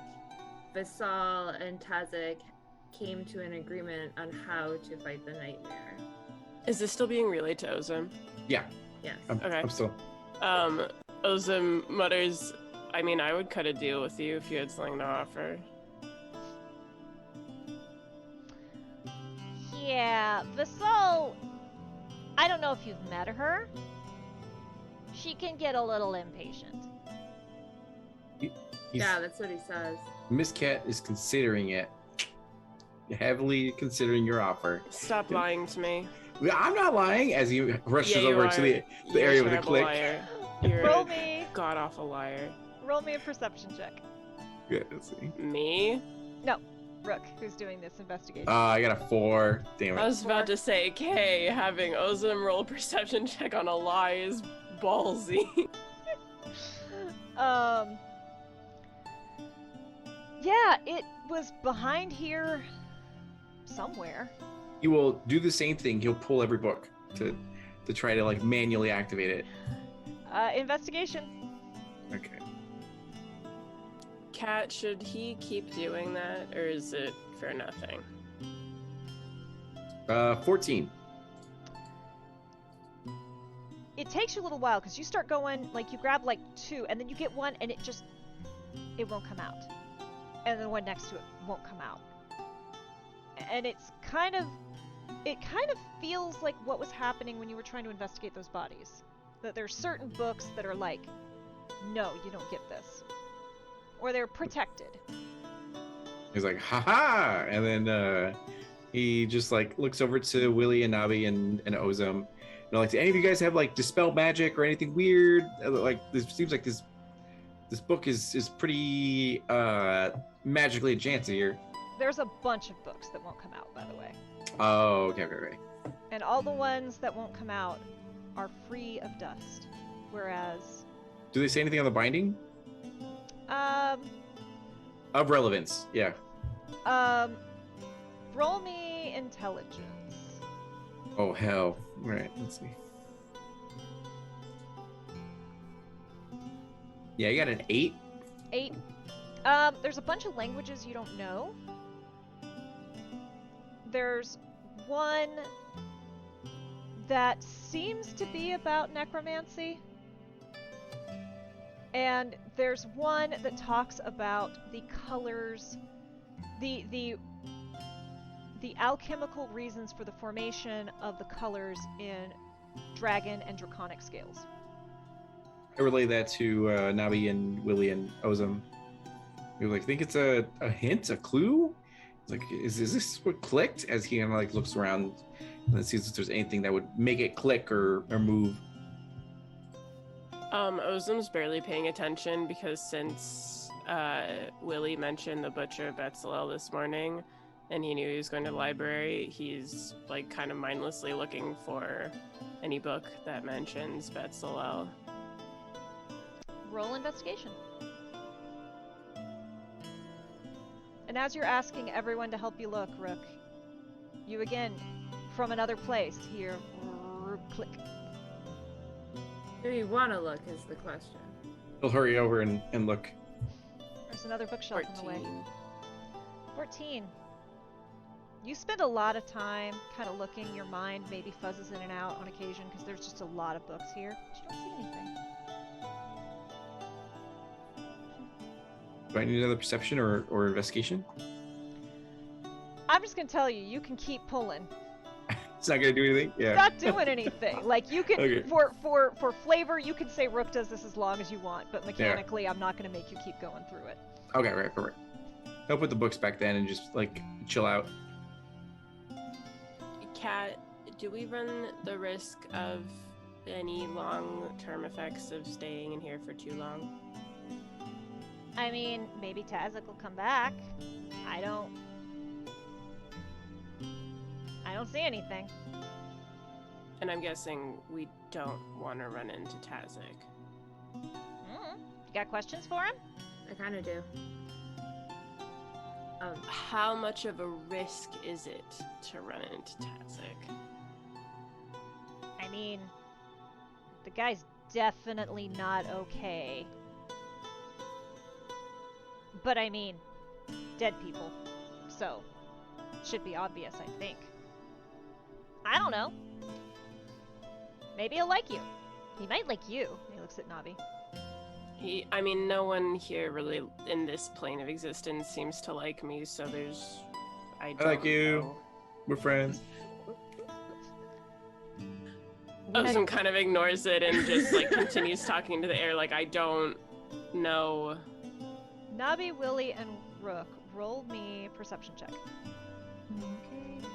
Vasal and Tazik came to an agreement on how to fight the nightmare. Is this still being relayed to Ozim? Yeah, Yes. Okay. I'm still. Ozim mutters, I mean, I would cut a deal with you if you had something to offer. Yeah, Vasal, I don't know if you've met her. She can get a little impatient. Yeah, that's what he says. Miss Cat is considering it, heavily considering your offer. Stop lying to me. I'm not lying. As he rushes Yeah, you over are. to the You're area a with the terrible click. liar. You're Roll a me. god-awful liar. Roll me a perception check. Yeah, let's see. Me? No, Rook, who's doing this investigation. I got a 4. Damn I it. was about to say, Kay, having Ozim roll a perception check on a lie is ballsy. Yeah, it was behind here somewhere. He will do the same thing. He'll pull every book to try to like manually activate it. Investigation. Okay. Cat, should he keep doing that, or is it for nothing? 14. It takes you a little while because you start going, like, you grab like 2, and then you get one, and it won't come out. And the one next to it won't come out. And it kind of feels like what was happening when you were trying to investigate those bodies. That there's certain books that are like, no, you don't get this. Or they're protected. He's like, haha! And then he just like looks over to Willie and Nabi and Ozim. Like, do any of you guys have like dispel magic or anything weird? Like, this seems like this book is pretty magically enchanted here. There's a bunch of books that won't come out, by the way. Oh, okay. And all the ones that won't come out are free of dust. Whereas, Do they say anything on the binding? Of relevance, yeah. Roll me intelligence. Oh, hell. All right, let's see. Yeah, you got an 8. 8. There's a bunch of languages you don't know. There's one that seems to be about necromancy. And there's one that talks about the colors, the alchemical reasons for the formation of the colors in dragon and draconic scales. I relay that to Nabi and Willie and Ozim. You're like, think it's a hint, a clue? It's like, is this what clicked? As he kind of like looks around and sees if there's anything that would make it click or move. Ozim's barely paying attention because since Willie mentioned the Butcher of Betzalel this morning and he knew he was going to the library, he's like kind of mindlessly looking for any book that mentions Betzalel. Roll investigation. And as you're asking everyone to help you look, Rook, you again, from another place, hear click. Do you want to look is the question. He'll hurry over and look. There's another bookshelf in the way. 14. You spend a lot of time kind of looking, your mind maybe fuzzes in and out on occasion because there's just a lot of books here. But you don't see anything. Do I need another perception or investigation? I'm just gonna tell you, you can keep pulling. It's not gonna do anything. Yeah. It's not doing anything. Like you can, Okay. for flavor, you can say Rook does this as long as you want, but mechanically, I'm not gonna make you keep going through it. Okay, right, perfect. I'll put the books back then and just like chill out. Cat, do we run the risk of any long-term effects of staying in here for too long? I mean, maybe Tazak will come back. I don't see anything. And I'm guessing we don't want to run into Tazak. You got questions for him? I kind of do. How much of a risk is it to run into Tazak? I mean, the guy's definitely not okay. But I mean, dead people. So, should be obvious, I think. I don't know. Maybe he'll like you. He might like you. He looks at Navi. I mean, no one here really in this plane of existence seems to like me, so there's... I like you. know. We're friends. Ozum kind of ignores it and just like continues talking to the air like I don't know. Nabi, Willie, and Rook, roll me a perception check. Okay.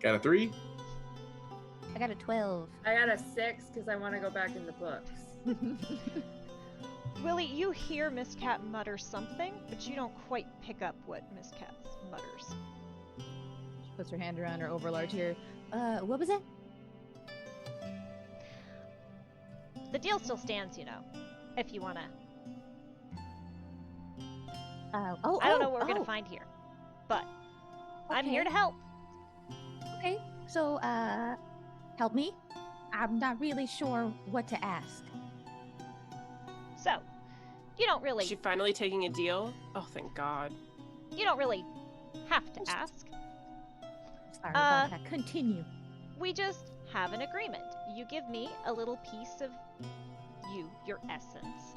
Got a 3? I got a 12. I got a 6 because I want to go back in the books. Willie, you hear Miss Cat mutter something, but you don't quite pick up what Miss Cat mutters. She puts her hand around her overlarge here. What was that? The deal still stands, you know. If you wanna. I don't know what we're gonna find here, but I'm here to help. Okay, so, help me? I'm not really sure what to ask. So, you don't Is really, she finally taking a deal? Oh, thank God. you don't really have to ask. Sorry about that. Continue. We just have an agreement. You give me a little piece of you, your essence,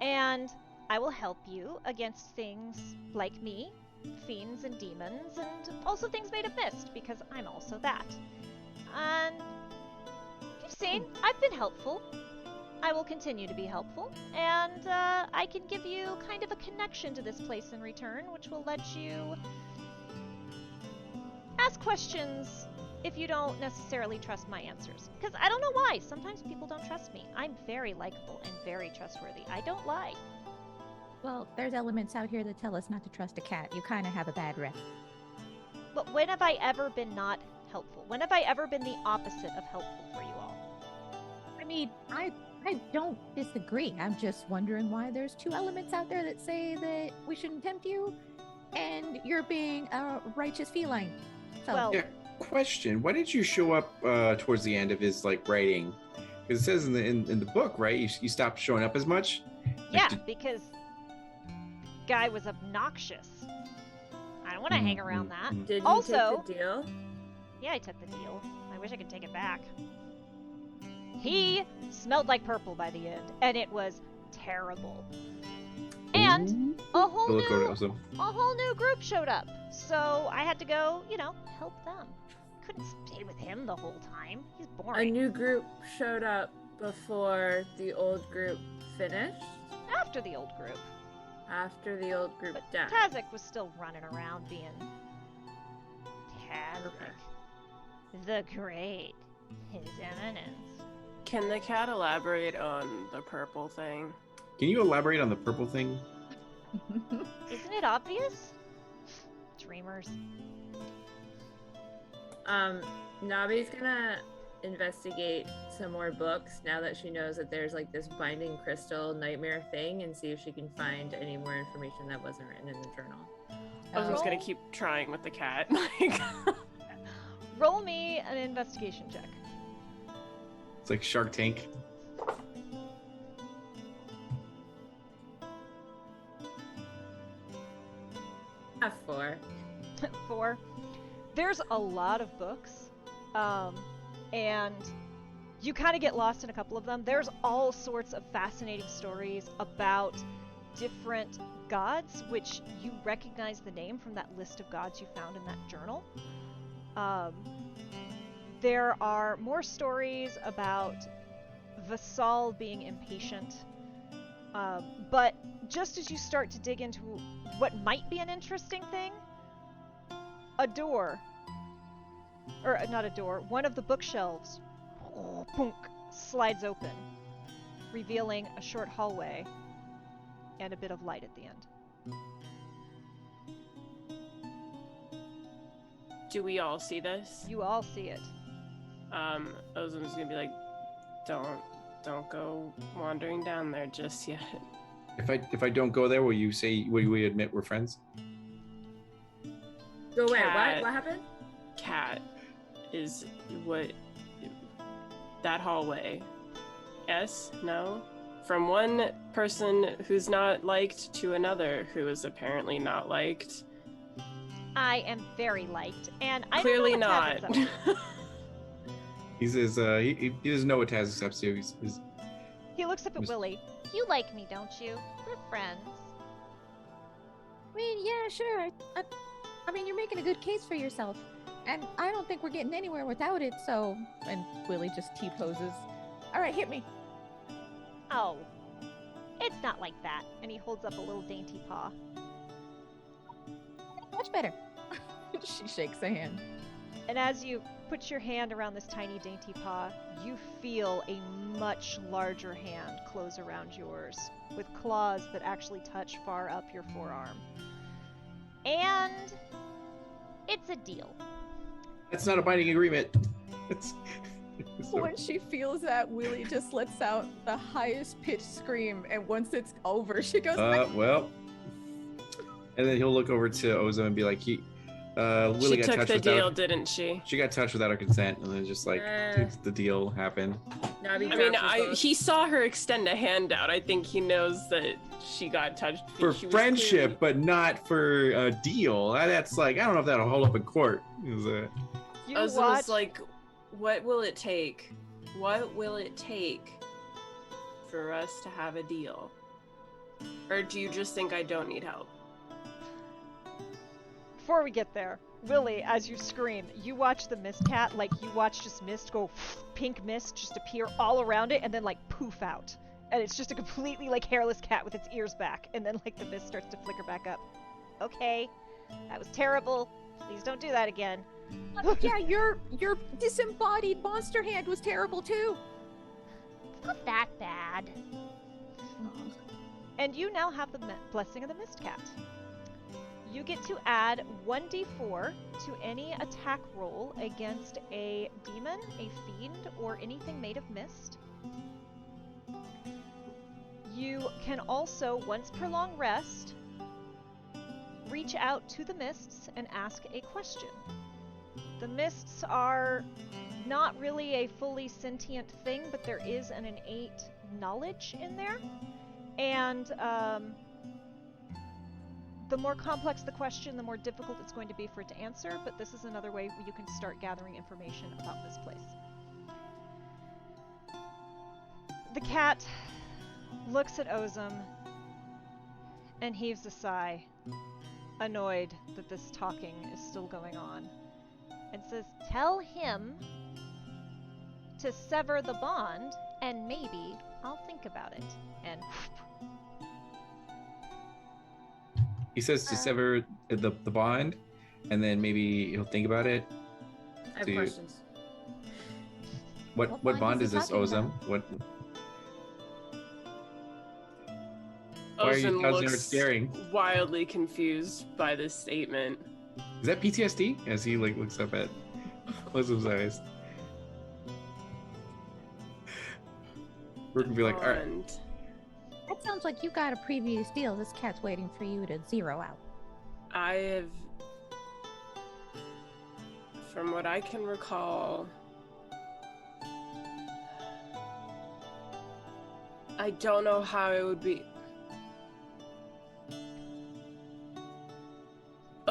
and I will help you against things like me, fiends and demons, and also things made of mist, because I'm also that. And you've seen, I've been helpful. I will continue to be helpful, and I can give you kind of a connection to this place in return, which will let you ask questions if you don't necessarily trust my answers. Because I don't know why. Sometimes people don't trust me. I'm very likable and very trustworthy. I don't lie. Well, there's elements out here that tell us not to trust a cat. You kind of have a bad rep. But when have I ever been not helpful? When have I ever been the opposite of helpful for you all? I mean, I don't disagree. I'm just wondering why there's two elements out there that say that we shouldn't tempt you, and you're being a righteous feline. So, Well, Yeah. Question: why did you show up towards the end of his like writing? Because it says in the book, right? You stopped showing up as much. yeah, did- because the guy was obnoxious. I don't want to hang around that. Mhm. Did you Also- take the deal? Yeah, I took the deal. I wish I could take it back. He smelled like purple by the end, and it was terrible. And a whole Look over new at Ozum. a whole new group showed up. So I had to go, help them. Couldn't stay with him the whole time. He's A boring. new group showed up before the old group finished, After the old group. after the old group But died. Tazak was still running around being Tazak. The Great. His Eminence. Can the cat elaborate on the purple thing? Can you elaborate on the purple thing? Isn't it obvious? Dreamers. Nabi's gonna investigate some more books now that she knows that there's like this binding crystal nightmare thing, and see if she can find any more information that wasn't written in the journal. I was just gonna Roll- keep trying with the cat. Like, Roll me an investigation check. It's like Shark Tank. 4. 4. There's a lot of books, and you kind of get lost in a couple of them. There's all sorts of fascinating stories about different gods, which you recognize the name from that list of gods you found in that journal. There are more stories about Vassal being impatient, but just as you start to dig into what might be an interesting thing, a door, or not a door, one of the bookshelves slides open, revealing a short hallway and a bit of light at the end. Do we all see this? You all see it. Ozum's gonna be like, don't go wandering down there just yet. If I don't go there, will you admit we're friends? Go where? Cat. What happened? Cat is what that hallway. Yes? No? From one person who's not liked to another who is apparently not liked. I am very liked, and I Clearly don't know what not. Taz is up to. He says he doesn't know what Taz is up to. He looks up at Was- Willie. You like me, don't you? We're friends. I mean, yeah, sure. I mean, you're making a good case for yourself. And I don't think we're getting anywhere without it, so... And Willie just T-poses. All right, hit me. Oh, it's not like that. And he holds up a little dainty paw. Much better. She shakes a hand. And as you put your hand around this tiny dainty paw, you feel a much larger hand close around yours, with claws that actually touch far up your forearm. And it's a deal. That's not a binding agreement. When she feels that, Willie just lets out the highest pitched scream, and once it's over, she goes, Well. And then he'll look over to Ozum and be like, Willie She got took touched the without. deal, didn't she? She got touched without our consent, and then just like the deal happened. I mean, he saw her extend a hand out. I think he knows that she got touched. For She was friendship, clearly- but not for a deal. That's like, I don't know if that'll hold up in court. You Ozum watch. was like, what will it take? What will it take for us to have a deal? Or do you just think I don't need help? Before we get there, Willie, as you scream, you watch the mist cat, like you watch just mist go, pink mist just appear all around it and then like poof out. And it's just a completely like hairless cat with its ears back, and then like the mist starts to flicker back up. Okay, that was terrible. Please don't do that again. yeah, your disembodied monster hand was terrible too. It's not that bad. And you now have the blessing of the mist cat. You get to add 1d4 to any attack roll against a demon, a fiend, or anything made of mist. You can also, once per long rest, reach out to the mists and ask a question. The mists are not really a fully sentient thing, but there is an innate knowledge in there. And the more complex the question, the more difficult it's going to be for it to answer, but this is another way where you can start gathering information about this place. The cat looks at Ozum and heaves a sigh, annoyed that this talking is still going on, and says, Tell him to sever the bond, and maybe I'll think about it. And He says to sever the bond, and then maybe he'll think about it. I have Do you- questions. What What bond bond is is this, he talking Ozum? about? What? Why are you Ozum causing her looks staring? wildly confused by this statement. Is that PTSD? As he like looks up at Ozum's eyes. We're gonna be like, all right. And That sounds like you got a previous deal. This cat's waiting for you to zero out. I have, from what I can recall, I don't know how it would be.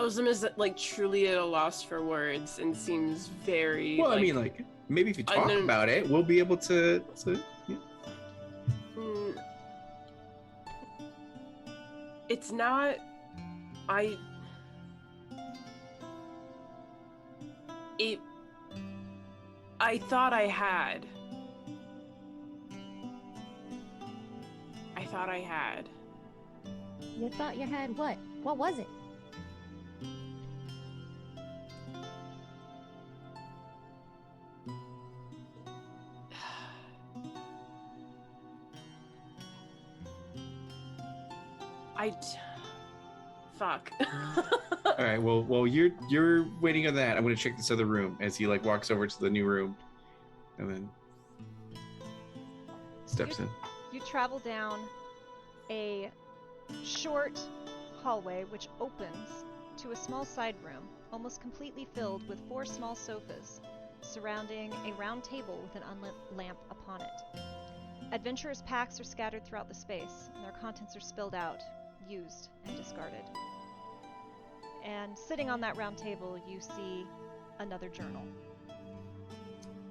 Ozum is like truly at a loss for words and seems very. Well, like, I mean, like maybe if you talk know- about it, we'll be able to. Yeah. mm, it's not. I. It. I thought I had. You thought you had what? What was it? Fuck. All right. Well, you're waiting on that. I'm gonna check this other room as he like walks over to the new room, and then steps in. You travel down a short hallway which opens to a small side room, almost completely filled with 4 small sofas, surrounding a round table with an unlit lamp upon it. Adventurers' packs are scattered throughout the space, and their contents are spilled out, used, and discarded. And sitting on that round table, you see another journal.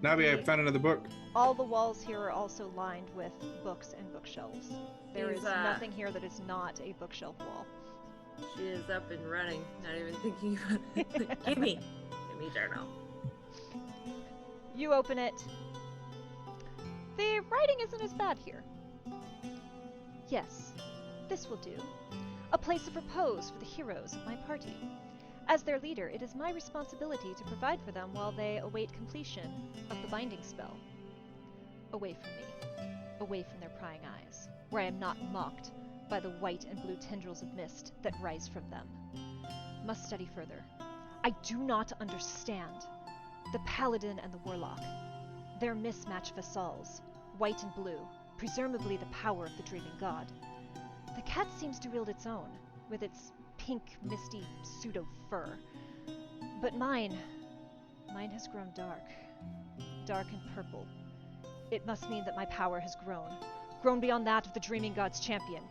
Navi, I found another book. All the walls here are also lined with books and bookshelves. There is nothing here that is not a bookshelf wall. She is up and running, not even thinking about it. Give me journal. You open it. The writing isn't as bad here. Yes, this will do. A place of repose for the heroes of my party. As their leader, it is my responsibility to provide for them while they await completion of the binding spell. Away from me. Away from their prying eyes, where I am not mocked by the white and blue tendrils of mist that rise from them. Must study further. I do not understand. The paladin and the warlock. Their mismatched vassals, white and blue, presumably the power of the dreaming god. The cat seems to wield its own, with its pink, misty pseudo-fur. But mine has grown dark. Dark and purple. It must mean that my power has grown beyond that of the dreaming god's champion,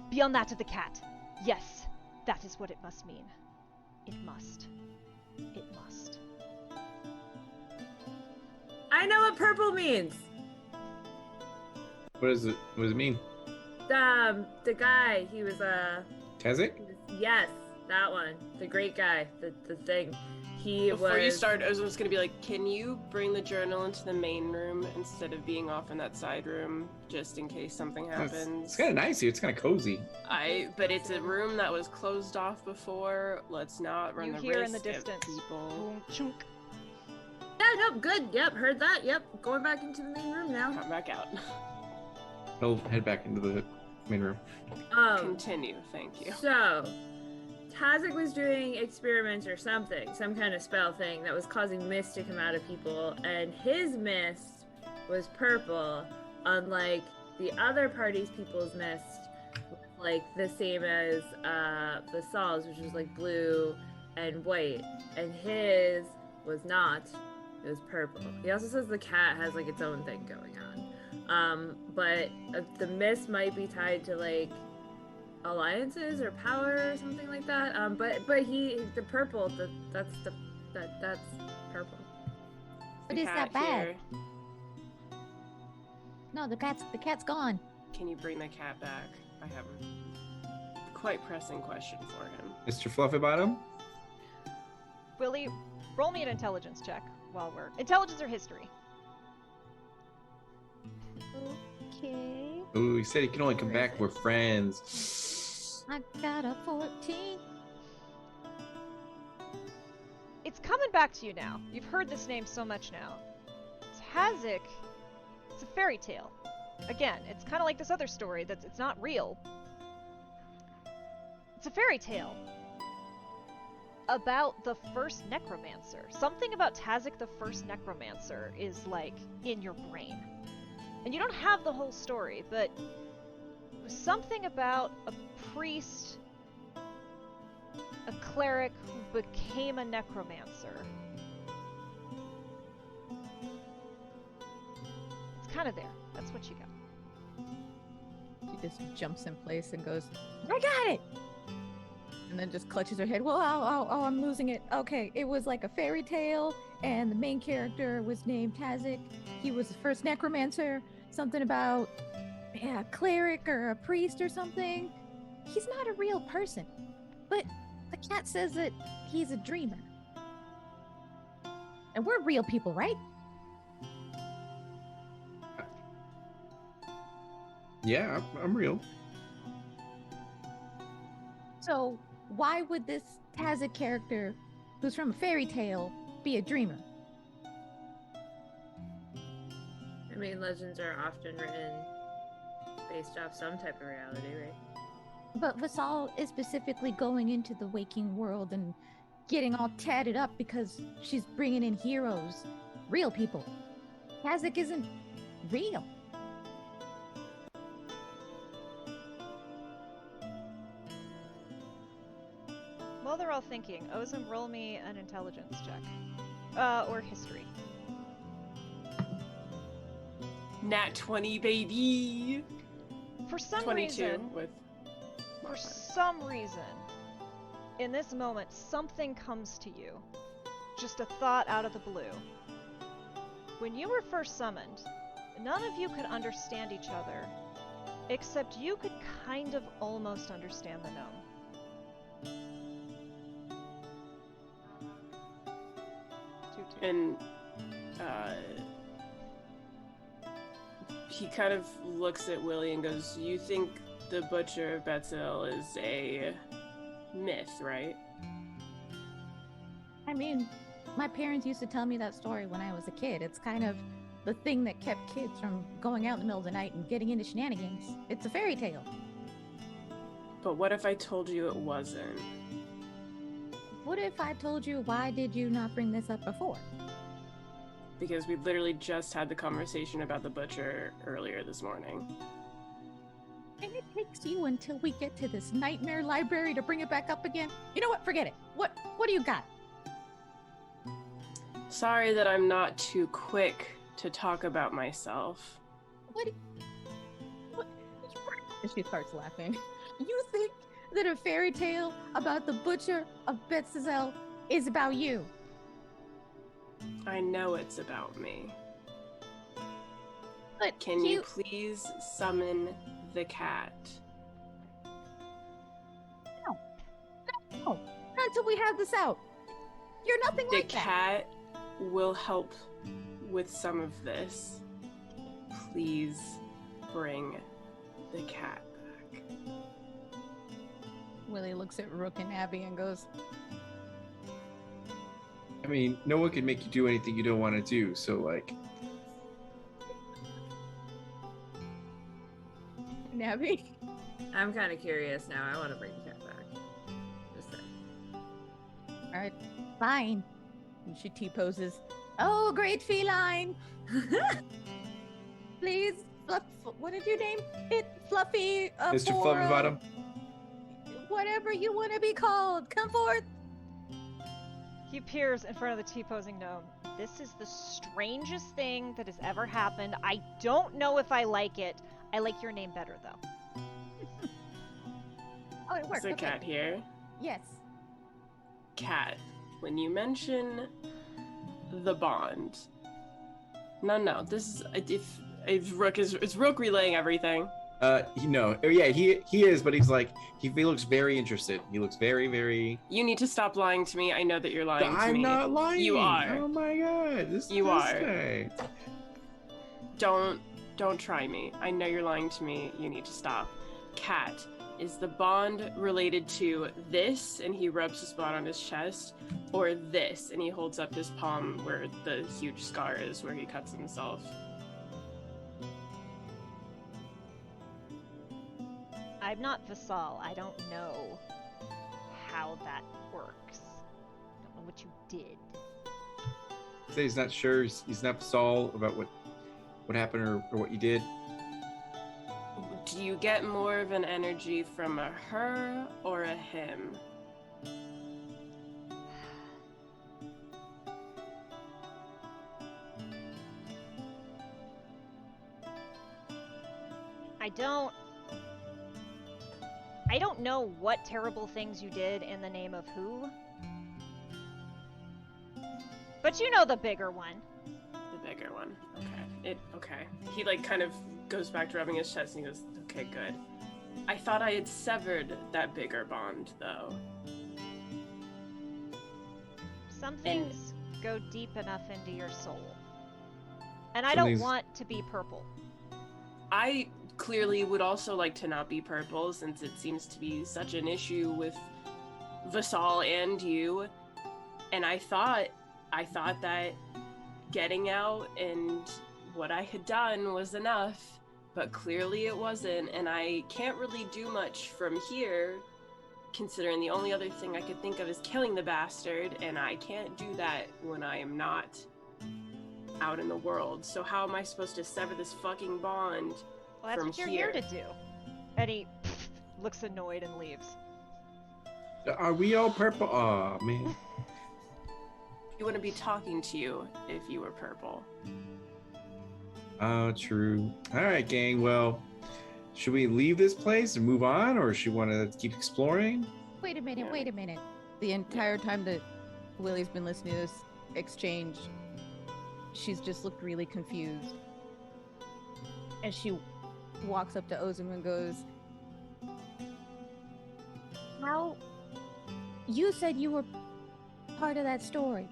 beyond that of the cat. Yes, that is what it must mean. It must. It must. I know what purple means. What does it mean? The guy, he was Tezik? yes, that one. The great guy, the thing. Before you start, I was just gonna be like, can you bring the journal into the main room instead of being off in that side room, just in case something happens? It's kind of nice here. It's kind of cozy. But it's a room that was closed off before. Let's not run You the hear risk in the of distance. people. Boom, chunk. Yeah, no, good. Yep, heard that. Yep, going back into the main room now. Come back out. He'll head back into the main room. Continue, thank you. So, Tazik was doing experiments or something, some kind of spell thing that was causing mist to come out of people, and his mist was purple, unlike the other party's people's mist, like the same as Vasal's, which was like blue and white, and his was not. It was purple. He also says the cat has like its own thing going on, but the mist might be tied to like alliances or power or something like that. But the purple, that's purple. But is that bad? No, the cat's gone. Can you bring the cat back? I have a quite pressing question for him. Mr. Fluffybottom? Willie, roll me an intelligence check while we're... Intelligence or history? Okay. Ooh, he said he can only come back with friends. I got a 14. It's coming back to you now. You've heard this name so much now. Tazik, it's a fairy tale. Again, it's kind of like this other story that's it's not real. It's a fairy tale about the first necromancer. Something about Tazik the first necromancer is like in your brain. And you don't have the whole story, but it was something about a priest, a cleric who became a necromancer. It's kind of there. That's what you got. She just jumps in place and goes, I got it! And then just clutches her head. Well, oh, I'm losing it. Okay, it was like a fairy tale, and the main character was named Tazik. He was the first necromancer. Something about a cleric or a priest or something. He's not a real person, but the cat says that he's a dreamer. And we're real people, right? Yeah, I'm real. So why would this Tazik character, who's from a fairy tale, be a dreamer? I mean, legends are often written based off some type of reality, right? But Vasal is specifically going into the waking world and getting all tatted up because she's bringing in heroes, real people. Tazik isn't real. While they're all thinking, Ozim, roll me an intelligence check. Or history. Nat 20, baby. For some 22 reason, with. for some reason, in this moment, something comes to you. Just a thought out of the blue. When you were first summoned, none of you could understand each other, except you could kind of almost understand the gnome. And he kind of looks at Willie and goes, "You think the Butcher of Betzel is a myth, right?" I mean, my parents used to tell me that story when I was a kid. It's kind of the thing that kept kids from going out in the middle of the night and getting into shenanigans. It's a fairy tale. But what if I told you it wasn't? What if I told you, why did you not bring this up before? Because we literally just had the conversation about the Butcher earlier this morning. And it takes you until we get to this nightmare library to bring it back up again? You know what? Forget it. What do you got? Sorry that I'm not too quick to talk about myself. What? And she starts laughing. You think that a fairy tale about the Butcher of Betzel is about you? I know it's about me. But Can you please summon the cat? No. Not until we have this out. You're nothing The like that. cat will help with some of this. Please bring the cat back. Willie looks at Rook and Abby and goes, I mean, no one can make you do anything you don't want to do, so like. Abby? I'm kind of curious now. I want to bring the cat back. Just saying. All right, fine. And she T-poses. Oh, great feline! Please, what did you name it? Fluffy, Mr. Fluffy Bottom. Whatever you want to be called, come forth! He appears in front of the T-posing gnome. This is the strangest thing that has ever happened. I don't know if I like it. I like your name better, though. Oh, it works. Is the cat here? Yes. Cat, when you mention the bond. No, this is if Rook is Rook relaying everything. No. Oh, yeah, he is, but he's like, he looks very interested. He looks very, very. You need to stop lying to me. I know that you're lying to me. I'm not lying. You are. Oh my god. This guy. Don't try me. I know you're lying to me. You need to stop. Cat, is the bond related to this, and he rubs a spot on his chest, or this, and he holds up his palm where the huge scar is, where he cuts himself? I'm not Vasal. I don't know how that works. I don't know what you did. Say he's not sure. He's not Saul about what happened or what you did. Do you get more of an energy from a her or a him? I don't know what terrible things you did in the name of who. But you know the bigger one. The bigger one. Okay. Okay. He like kind of goes back to rubbing his chest and he goes, okay, good. I thought I had severed that bigger bond, though. Some things go deep enough into your soul. And I don't want to be purple. I clearly would also like to not be purple, since it seems to be such an issue with Vasal and you. And I thought that getting out and what I had done was enough, but clearly it wasn't, and I can't really do much from here, considering the only other thing I could think of is killing the bastard, and I can't do that when I am not out in the world. So how am I supposed to sever this fucking bond Well, that's from what you're here? here to do. And he looks annoyed and leaves. Are we all purple? Aw, man. He wouldn't be talking to you if you were purple. Oh, true. All right, gang. Well, should we leave this place and move on, or should we want to keep exploring? Wait a minute, Yeah. wait a minute. The entire time that Willie's been listening to this exchange, she's just looked really confused. And she walks up to Ozum and goes, "How? You said you were part of that story.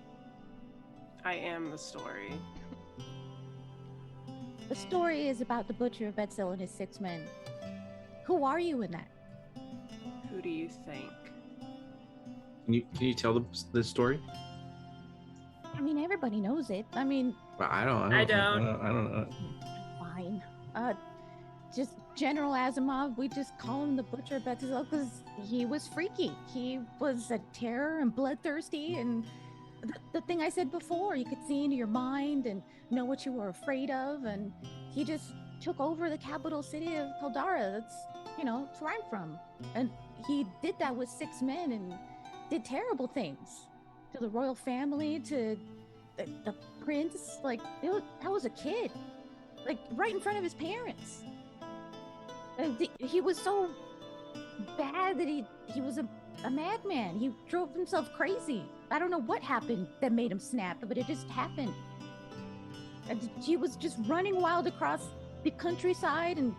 I am the story. The story is about the Butcher of Betzel and his 6 men. Who are you in that?" Who do you think? Can you tell the story? I mean, everybody knows it. I mean, Well, I don't know. fine. Just General Asimov, we just call him the Butcher of Betzel because he was freaky. He was a terror and bloodthirsty, and the thing I said before, you could see into your mind and know what you were afraid of, and he just took over the capital city of Caldara. That's where I'm from. And he did that with 6 men and did terrible things to the royal family, to the prince. Like, I was a kid, like right in front of his parents. And he was so bad that he was a madman. He drove himself crazy. I don't know what happened that made him snap, but it just happened. And he was just running wild across the countryside and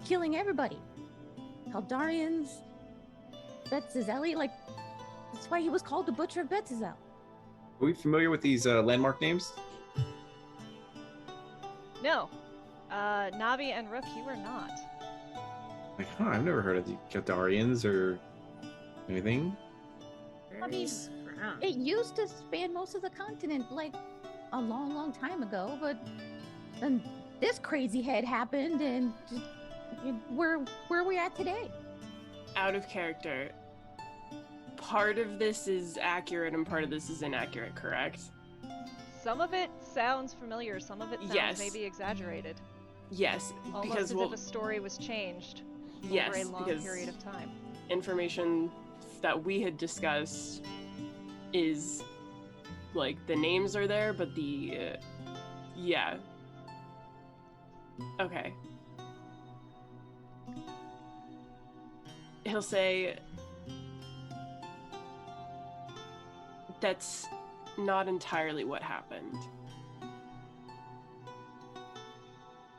killing everybody. Kaldarians, Betzazeli, like, that's why he was called the Butcher of Betzazel. Are we familiar with these landmark names? No. Navi and Rook, you are not. Like, I've never heard of the Gadarians or anything. I mean, it used to span most of the continent, like, a long, long time ago, but then this crazy head happened, and just, where we're at today. Out of character. Part of this is accurate and part of this is inaccurate, correct? Some of it sounds familiar, some of it sounds Yes. maybe exaggerated. Yes, Almost because as if a story was changed yes, over a long because period of time. information that we had discussed is like the names are there, but the yeah. Okay. He'll say that's not entirely what happened.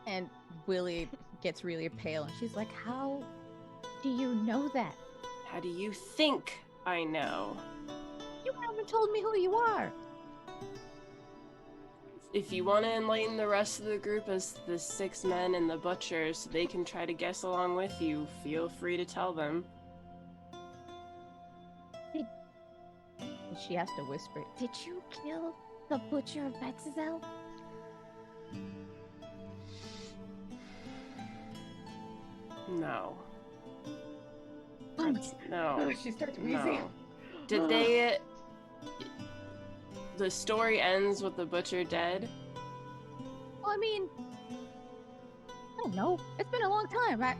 And Willie gets really pale, and she's like, "How do you know that? How do you think I know? You haven't told me who you are." If you want to enlighten the rest of the group as the 6 men and the butcher so they can try to guess along with you, feel free to tell them. And she has to whisper, "Did you kill the Butcher of Betzazel?" No. Oh, No. she starts No. Did they... The story ends with the butcher dead? Well, I mean, I don't know. It's been a long time. I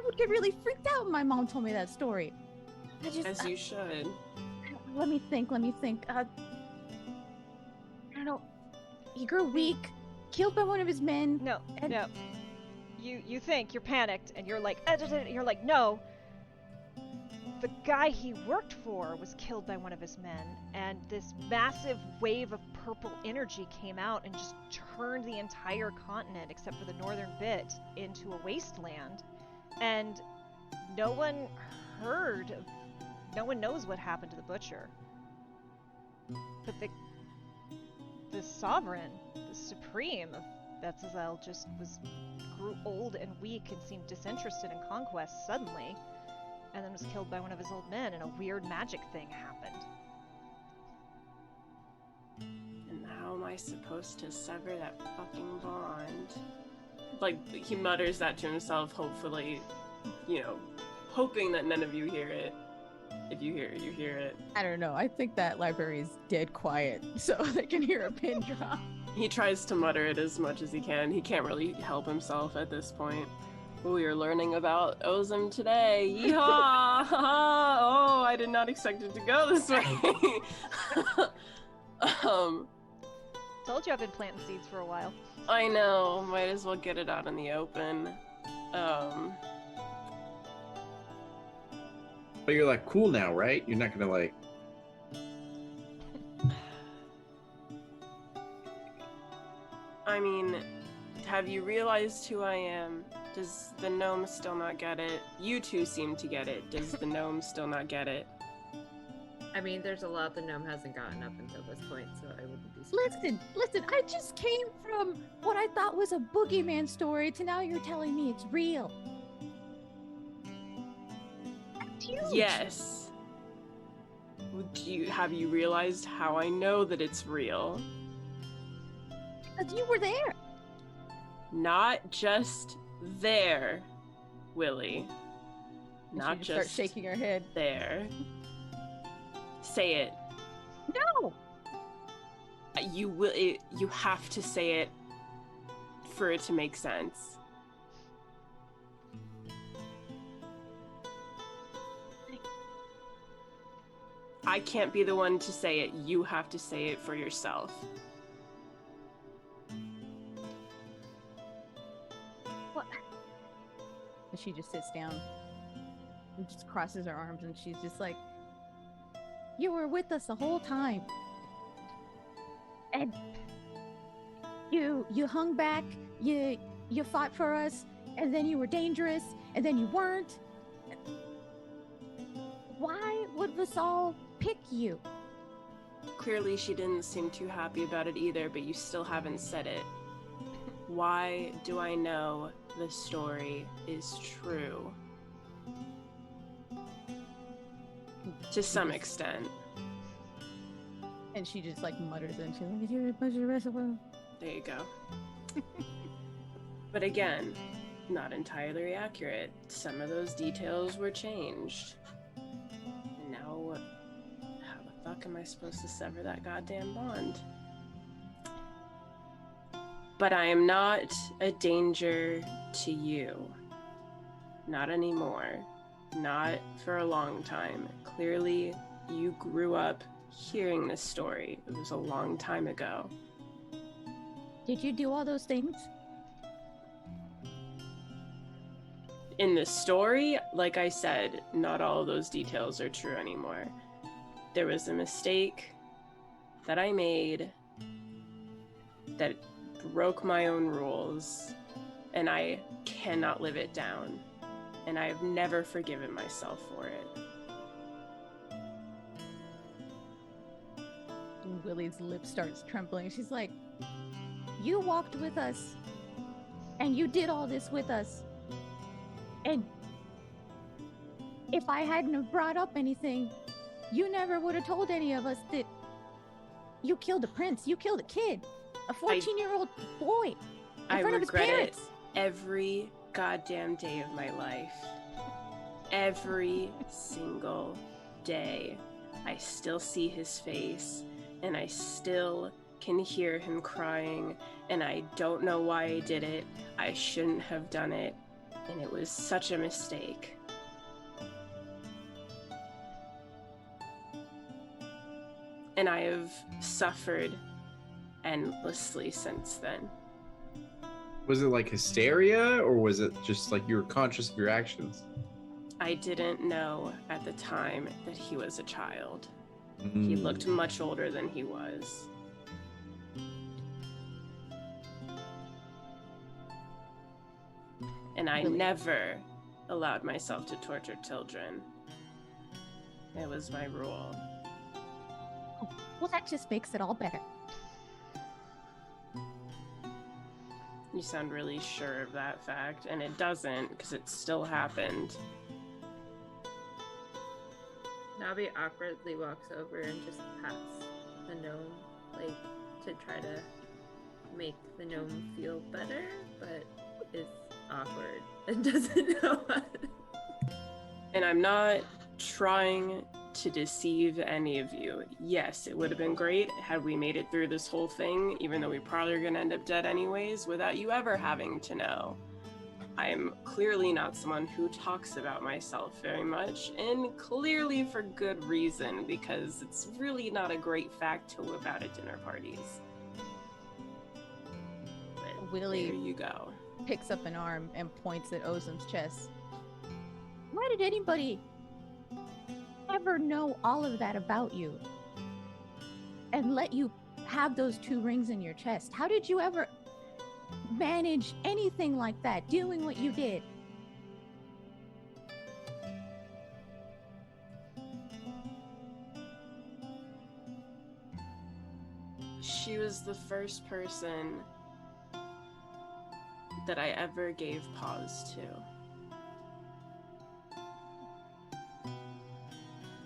would get really freaked out when my mom told me that story. As you should. Let me think. I don't know. He grew weak, killed by one of his men. No, And- no. You think, you're panicked, and you're like, you're like, no. the guy he worked for was killed by one of his men, and this massive wave of purple energy came out and just turned the entire continent, except for the northern bit, into a wasteland. And no one knows what happened to the butcher. But the sovereign, the supreme of Betzazel, just grew old and weak and seemed disinterested in conquest suddenly, and then was killed by one of his old men, and a weird magic thing happened. And how am I supposed to sever that fucking bond? Like, he mutters that to himself, hopefully, hoping that none of you hear it. If you hear it, you hear it. I don't know. I think that library is dead quiet, so they can hear a pin drop. He tries to mutter it as much as he can. He can't really help himself at this point. We are learning about Ozim today. Yeehaw! Oh, I did not expect it to go this way. Told you I've been planting seeds for a while. I know. Might as well get it out in the open. But you're like cool now, right? You're not gonna like. I mean, have you realized who I am? Does the gnome still not get it? You two seem to get it. Does the gnome still not get it? I mean, there's a lot the gnome hasn't gotten up until this point, so I wouldn't be surprised. Listen, I just came from what I thought was a boogeyman story to now you're telling me it's real. That's huge. Yes. Have you realized how I know that it's real? Because you were there. Not just there, Willie. And Not she just starts shaking her head. there. Say it. No. You will. You have to say it for it to make sense. I can't be the one to say it. You have to say it for yourself. What? And she just sits down and just crosses her arms, and she's just like, "You were with us the whole time, and you hung back. You fought for us, and then you were dangerous, and then you weren't. Why would Vasal pick you?" Clearly she didn't seem too happy about it either, but you still haven't said it. Why do I know the story is true? To some extent. And she just like mutters and she's like, "You're a bunch of rest of them." There you go. But again, not entirely accurate. Some of those details were changed. And now, how the fuck am I supposed to sever that goddamn bond? But I am not a danger to you. Not anymore. Not for a long time. Clearly, you grew up hearing this story. It was a long time ago. Did you do all those things? In the story, like I said, not all of those details are true anymore. There was a mistake that I made that broke my own rules, and I cannot live it down. And I have never forgiven myself for it. And Willie's lip starts trembling. She's like, "You walked with us, and you did all this with us. And if I hadn't have brought up anything, you never would have told any of us that you killed a prince. You killed a kid, a 14-year-old boy, in front of his regret it parents." every goddamn day of my life. Every single day. I still see his face, and I still can hear him crying, and I don't know why I did it. I shouldn't have done it, and it was such a mistake. And I have suffered endlessly since then. Was it like hysteria, or was it just like you were conscious of your actions? I I didn't know at the time that he was a child. He looked much older than he was. And I Really? never allowed myself to torture children. It was my rule. Well, that just makes it all better. You sound really sure of that fact, and it doesn't, because it still happened. Nabi awkwardly walks over and just pats the gnome, like, to try to make the gnome feel better, but is awkward and doesn't know what. And I'm not trying to deceive any of you. Yes, it would have been great had we made it through this whole thing, even though we probably are going to end up dead anyways, without you ever having to know. I'm clearly not someone who talks about myself very much, and clearly for good reason, because it's really not a great fact to whip out at dinner parties. But there Willie you go. picks up an arm and points at Ozum's chest. Why did anybody ever know all of that about you and let you have those 2 rings in your chest? How did you ever manage anything like that, doing what you did? She was the first person that I ever gave pause to.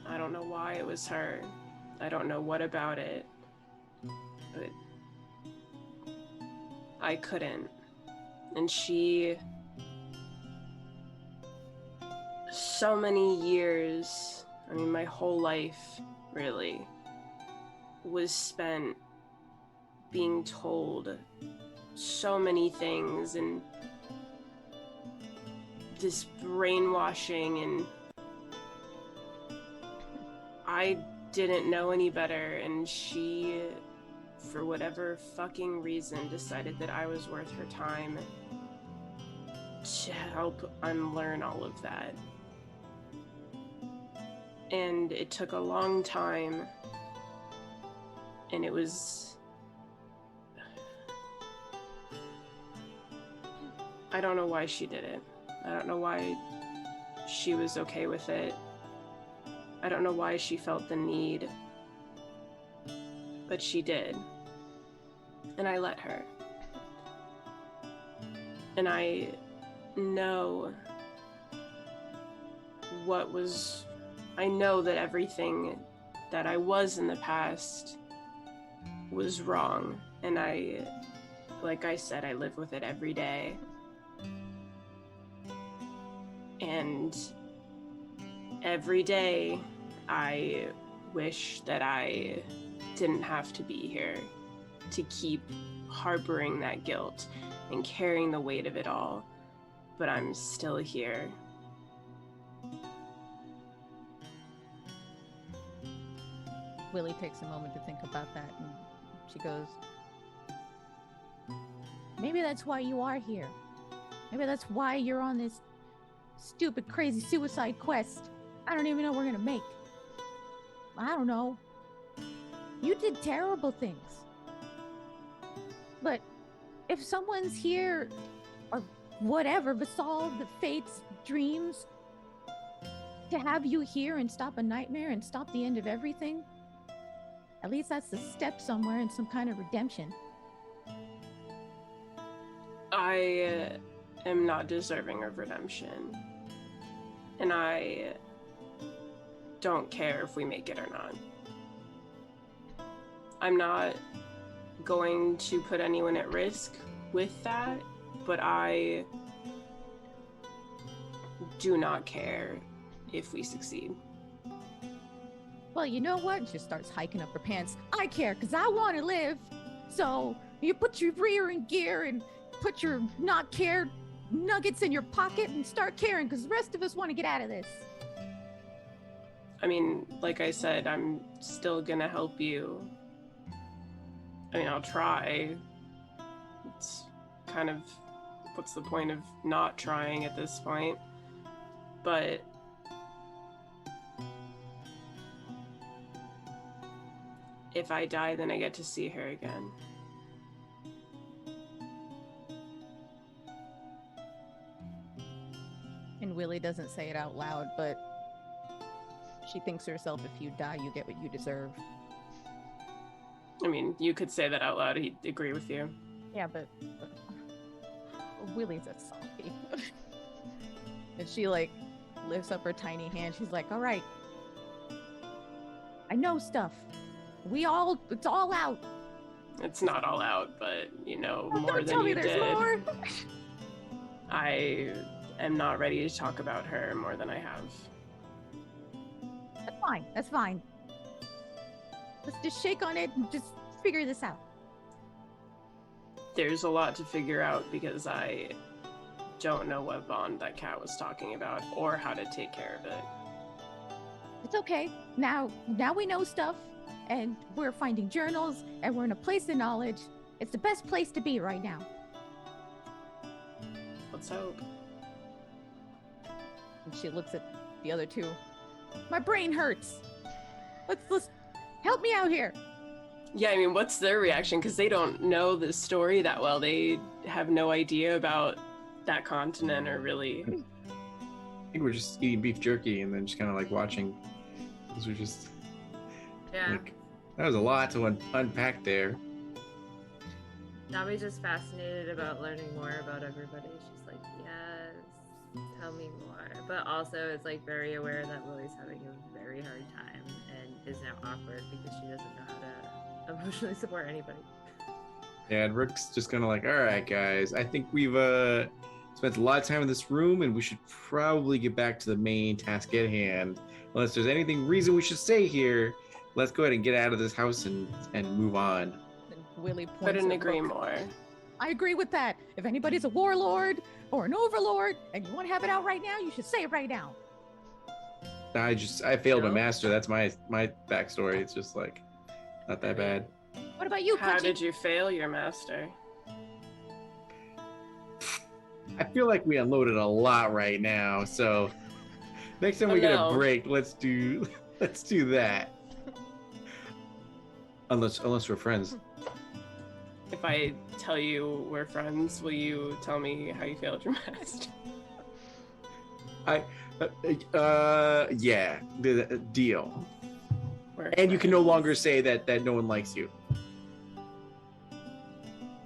I don't know why it was her. I don't know what about it. But I couldn't. And she... So many years, I mean my whole life, really, was spent being told so many things and this brainwashing, and I didn't know any better, and she, for whatever fucking reason, decided that I was worth her time to help unlearn all of that. And it took a long time, and it was... I don't know why she did it. I don't know why she was okay with it. I don't know why she felt the need, but she did. And I let her. And I know I know that everything that I was in the past was wrong. And like I said, I live with it every day. And every day, I wish that I didn't have to be here to keep harboring that guilt and carrying the weight of it all. But I'm still here. Willie takes a moment to think about that, and she goes, maybe that's why you are here. Maybe that's why you're on this stupid, crazy suicide quest I don't even know we're gonna make. I don't know. You did terrible things. But if someone's here, or whatever, Basal, the Fates, dreams, to have you here and stop a nightmare and stop the end of everything, at least that's the step somewhere in some kind of redemption. I am not deserving of redemption. And I don't care if we make it or not. I'm not going to put anyone at risk with that, but I do not care if we succeed. Well, you know what? She starts hiking up her pants. I care, because I want to live. So you put your rear in gear and put your not care nuggets in your pocket and start caring, because the rest of us want to get out of this. I mean, like I said, I'm still gonna help you. I mean, I'll try. It's kind of, what's the point of not trying at this point? But if I die, then I get to see her again. And Willie doesn't say it out loud, but she thinks to herself, if you die, you get what you deserve. I mean, you could say that out loud. He'd agree with you. Yeah, but Willie's a softie. And she, like, lifts up her tiny hand. She's like, all right. I know stuff. It's all out. It's not all out, but you know Oh, more don't than tell me you there's did. more. I am not ready to talk about her more than I have. That's fine. That's fine. Let's just shake on it and just figure this out. There's a lot to figure out because I don't know what bond that cat was talking about or how to take care of it. It's okay. Now we know stuff, and we're finding journals, and we're in a place of knowledge. It's the best place to be right now. Let's hope. And she looks at the other two. My brain hurts. Let's help me out here. Yeah, I mean, what's their reaction? Because they don't know the story that well. They have no idea about that continent or really. I think we're just eating beef jerky and then just kind of like watching. Because we're just Yeah. like, that was a lot to unpack there. Nami's just fascinated about learning more about everybody. She's like, yes, tell me more. But also is like very aware that Lily's having a very hard time and is now awkward because she doesn't know how to emotionally support anybody. Yeah, and Rick's just kind of like, all right, guys, I think we've spent a lot of time in this room and we should probably get back to the main task at hand. Unless there's reason we should stay here, let's go ahead and get out of this house and move on. And Willie points Couldn't at agree Book. more. I agree with that. If anybody's a warlord or an overlord and you want to have it out right now, you should say it right now. I failed my No. master. That's my backstory. It's just like not that bad. What about you, How Punchy? did you fail your master? I feel like we unloaded a lot right now, so next time Oh, we get no. a break, let's do that. Unless we're friends. If I tell you we're friends, will you tell me how you failed your master? Yeah, the deal. We're And you can no friends. longer say that no one likes you.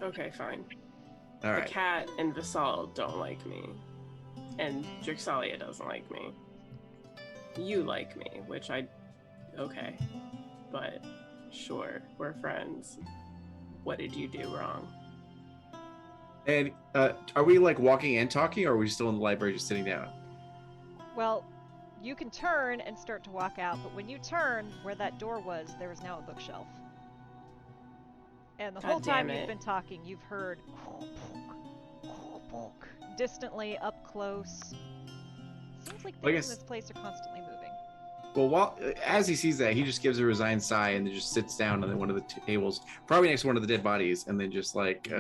Okay, fine. All The right. cat and Vasal don't like me. And Drixalia doesn't like me. You like me, which okay. But sure, we're friends. What did you do wrong? And are we like walking and talking, or are we still in the library just sitting down? Well, you can turn and start to walk out, but when you turn, where that door was, there is now a bookshelf. And the God whole time damn you've it. been talking, you've heard distantly up close. Seems like Well, I things in guess- this place are constantly moving. Well, as he sees that, he just gives a resigned sigh and then just sits down on one of the tables, probably next to one of the dead bodies, and then just like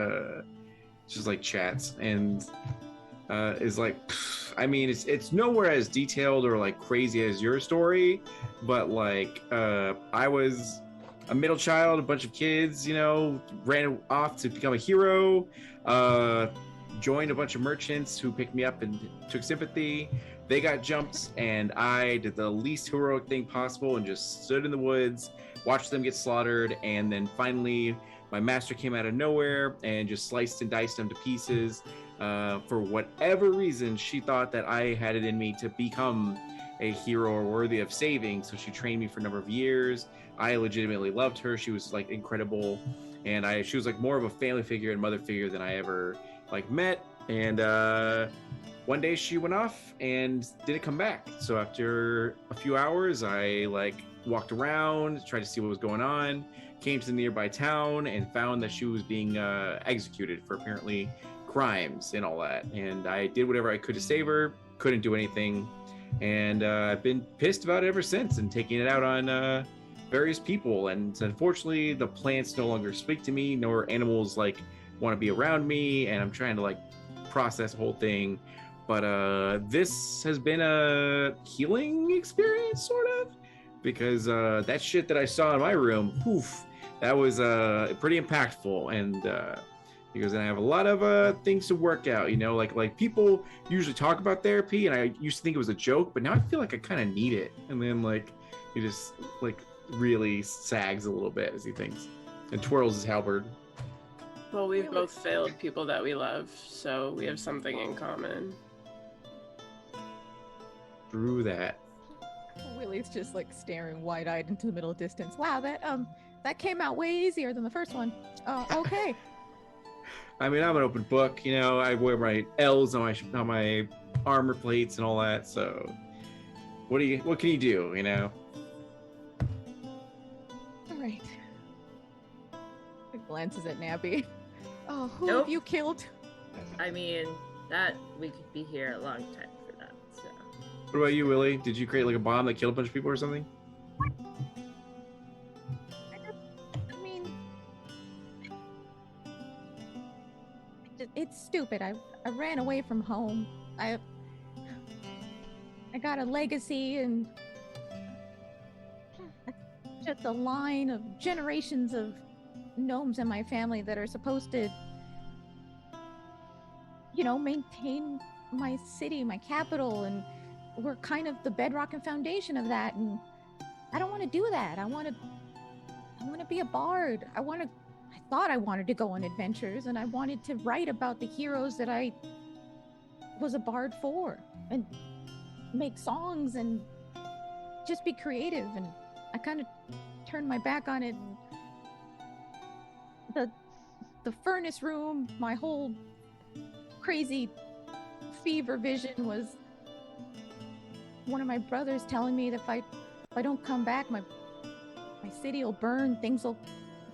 chats and is like, I mean, it's nowhere as detailed or like crazy as your story, but like I was a middle child, a bunch of kids, ran off to become a hero, joined a bunch of merchants who picked me up and took sympathy. They got jumped, and I did the least heroic thing possible and just stood in the woods, watched them get slaughtered, and then finally my master came out of nowhere and just sliced and diced them to pieces. For whatever reason, she thought that I had it in me to become a hero or worthy of saving, so she trained me for a number of years. I legitimately loved her. She was like incredible, and she was like more of a family figure and mother figure than I ever like met. And one day she went off and didn't come back. So after a few hours, I like walked around, tried to see what was going on, came to the nearby town and found that she was being executed for apparently crimes and all that. And I did whatever I could to save her, couldn't do anything. And I've been pissed about it ever since and taking it out on various people. And unfortunately, the plants no longer speak to me, nor animals like want to be around me. And I'm trying to like process the whole thing. But this has been a healing experience, sort of, because that shit that I saw in my room, poof, that was pretty impactful, and he goes, and I have a lot of things to work out, like people usually talk about therapy, and I used to think it was a joke, but now I feel like I kind of need it. And then like he just like really sags a little bit as he thinks and twirls his halberd. Well, we've both failed people that we love, so we have something in common. Through that. Willie's just like staring wide-eyed into the middle distance. Wow, that came out way easier than the first one. Okay. I mean, I'm an open book, I wear my L's on my armor plates and all that, so what can you do, All right. He glances at Nabby. Oh, who Nope. have you killed? I mean, that we could be here a long time for that. So What about you, Willie? Did you create like a bomb that killed a bunch of people or something? I mean, it's stupid. I ran away from home. I got a legacy and just a line of generations of gnomes in my family that are supposed to, maintain my city, my capital, and we're kind of the bedrock and foundation of that. And I don't want to do that. I want to be a bard. I thought I wanted to go on adventures, and I wanted to write about the heroes that I was a bard for, and make songs and just be creative. And I kind of turned my back on it. The furnace room, my whole crazy fever vision was one of my brothers telling me that if I don't come back, my city will burn, things will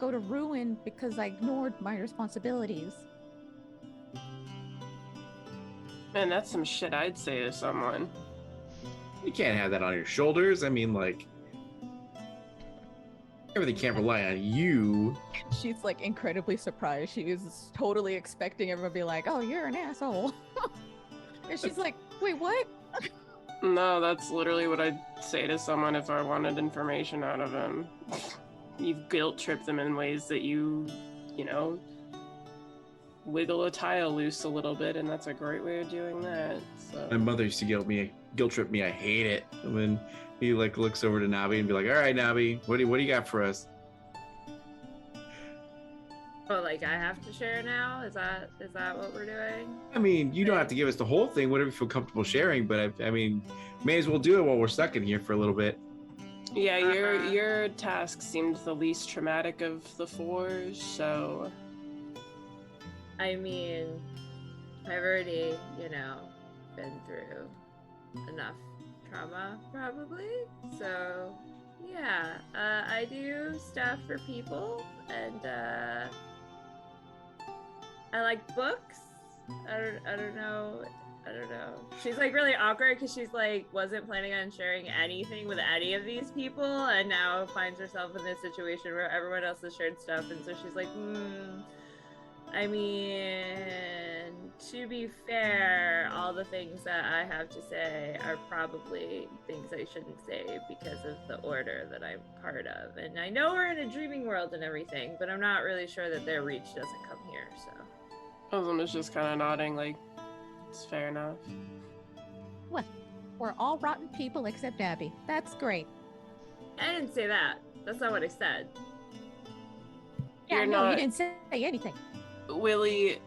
go to ruin because I ignored my responsibilities. Man, that's some shit I'd say to someone. You can't have that on your shoulders. I mean, like, everything can't rely on you. She's like incredibly surprised. She is totally expecting everyone to be like, "Oh, you're an asshole." And she's like, "Wait, what?" No, that's literally what I'd say to someone if I wanted information out of them. You've guilt tripped them in ways that you wiggle a tile loose a little bit, and that's a great way of doing that. So. My mother used to guilt trip me. I hate it. And then he like looks over to Nabi and be like, "All right, Nabi, what do you got for us?" Oh, like I have to share now? Is that what we're doing? I mean, you don't have to give us the whole thing, whatever you feel comfortable sharing, but I mean, may as well do it while we're stuck in here for a little bit. Yeah, your task seemed the least traumatic of the four, so... I mean, I've already, been through enough trauma, probably. So, yeah, I do stuff for people, and I like books. I don't know. She's like really awkward because she's like wasn't planning on sharing anything with any of these people, and now finds herself in this situation where everyone else has shared stuff, and so she's like, I mean, to be fair, all the things that I have to say are probably things I shouldn't say because of the order that I'm part of. And I know we're in a dreaming world and everything, but I'm not really sure that their reach doesn't come here, so. Ozum is just kind of nodding like, it's fair enough. Well, we're all rotten people except Abby. That's great. I didn't say that. That's not what I said. Yeah, You're no, not- you didn't say anything. Willie,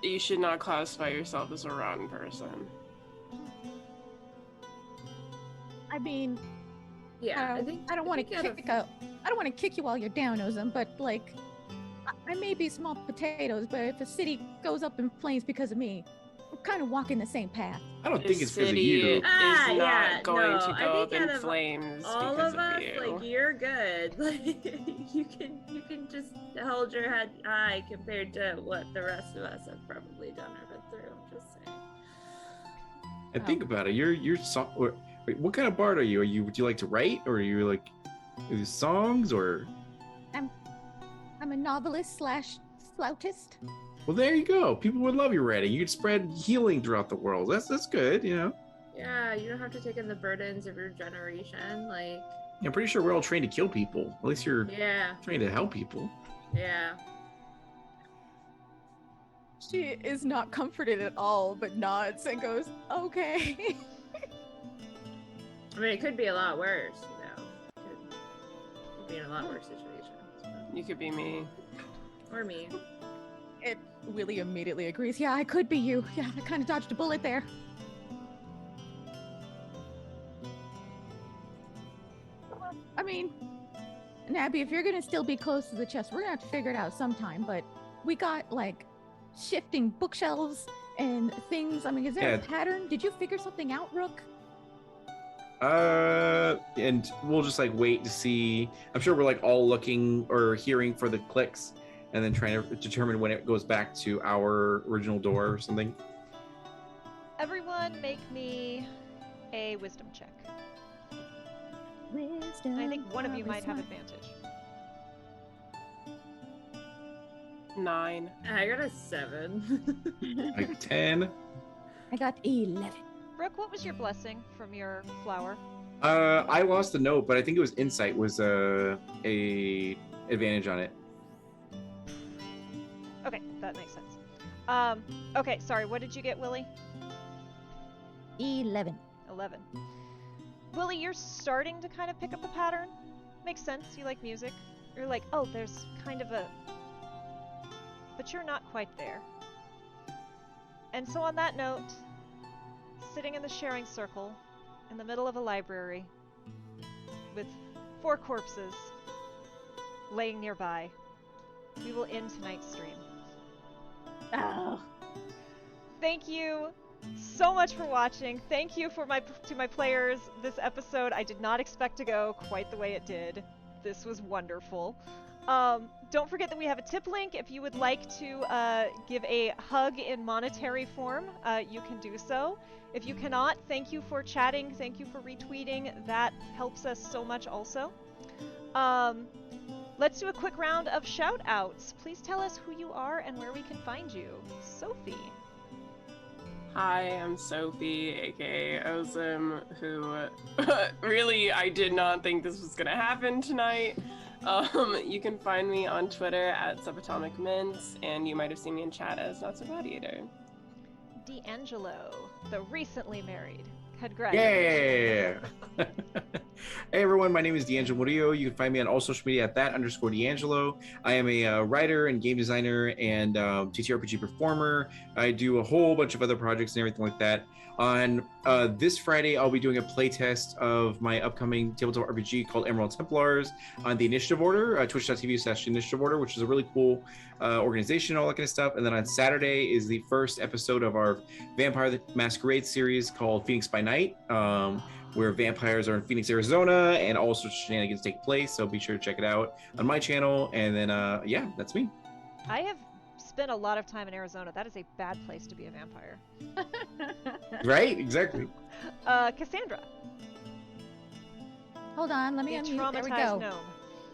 you should not classify yourself as a rotten person. I mean, Yeah, I don't want to kick you while you're down, Ozum, but like, I may be small potatoes, but if a city goes up in flames because of me, we're kind of walking the same path. I don't think The it's because of city you. is not yeah, going no, to I go think up in out of flames all because of us, you. like you're good. Like you can just hold your head high compared to what the rest of us have probably done or been through. I'm just saying. And think about it. Wait, what kind of bard are you? Would you like to write, or are you like do songs, or? I'm a novelist / flautist. Well, there you go. People would love your writing. You could spread healing throughout the world. That's good, Yeah, you don't have to take in the burdens of your generation. Like I'm pretty sure we're all trained to kill people. At least you're Yeah. trained to help people. Yeah. She is not comforted at all, but nods and goes, okay. I mean, it could be a lot worse, you know. Could be in a lot worse situations. You could be me. Or me. And Willie immediately agrees. Yeah, I could be you. Yeah, I kind of dodged a bullet there. I mean, Nabby, if you're gonna still be close to the chest, we're gonna have to figure it out sometime. But we got like shifting bookshelves and things. I mean, is there a Yeah. pattern? Did you figure something out, Rook? And we'll just like wait to see. I'm sure we're like all looking or hearing for the clicks, and then trying to determine when it goes back to our original door or something. Everyone, make me a wisdom check. Wisdom. I think one of you might have wisdom. advantage. 9. I got a 7. Like 10. I got 11. Brooke, what was your blessing from your flower? I lost a note, but I think it was insight was a advantage on it. Okay, that makes sense. Okay, sorry, what did you get, Willie? 11. 11. Willie, you're starting to kind of pick up a pattern. Makes sense, you like music. You're like, oh, there's kind of a... But you're not quite there. And so on that note, sitting in the sharing circle, in the middle of a library, with 4 corpses laying nearby, we will end tonight's stream. Oh. Thank you so much for watching. Thank you to my players this episode. I did not expect to go quite the way it did. This was wonderful. Don't forget that we have a tip link. If you would like to give a hug in monetary form, you can do so. If you cannot, thank you for chatting. Thank you for retweeting. That helps us so much also. Let's do a quick round of shout outs. Please tell us who you are and where we can find you. Sophie. Hi, I'm Sophie, aka Ozim, who really I did not think this was gonna happen tonight. You can find me on Twitter at Subatomic Mints, and you might have seen me in chat as Not So Gladiator. D'Angelo, the recently married. Congratulations. Yeah. Hey everyone, my name is D'Angelo Murillo. You can find me on all social media at that_D'Angelo. I am a writer and game designer and TTRPG performer. I do a whole bunch of other projects and everything like that. On this Friday, I'll be doing a playtest of my upcoming tabletop RPG called Emerald Templars on the Initiative Order, twitch.tv/Initiative Order, which is a really cool organization, all that kind of stuff. And then on Saturday is the first episode of our Vampire the Masquerade series called Phoenix by Night, where vampires are in Phoenix, Arizona, and all sorts of shenanigans take place. So be sure to check it out on my channel. And then, yeah, that's me. I have spent a lot of time in Arizona. That is a bad place to be a vampire. Right? Exactly. Cassandra. Hold on, let The me unmute. There we traumatized go. gnome.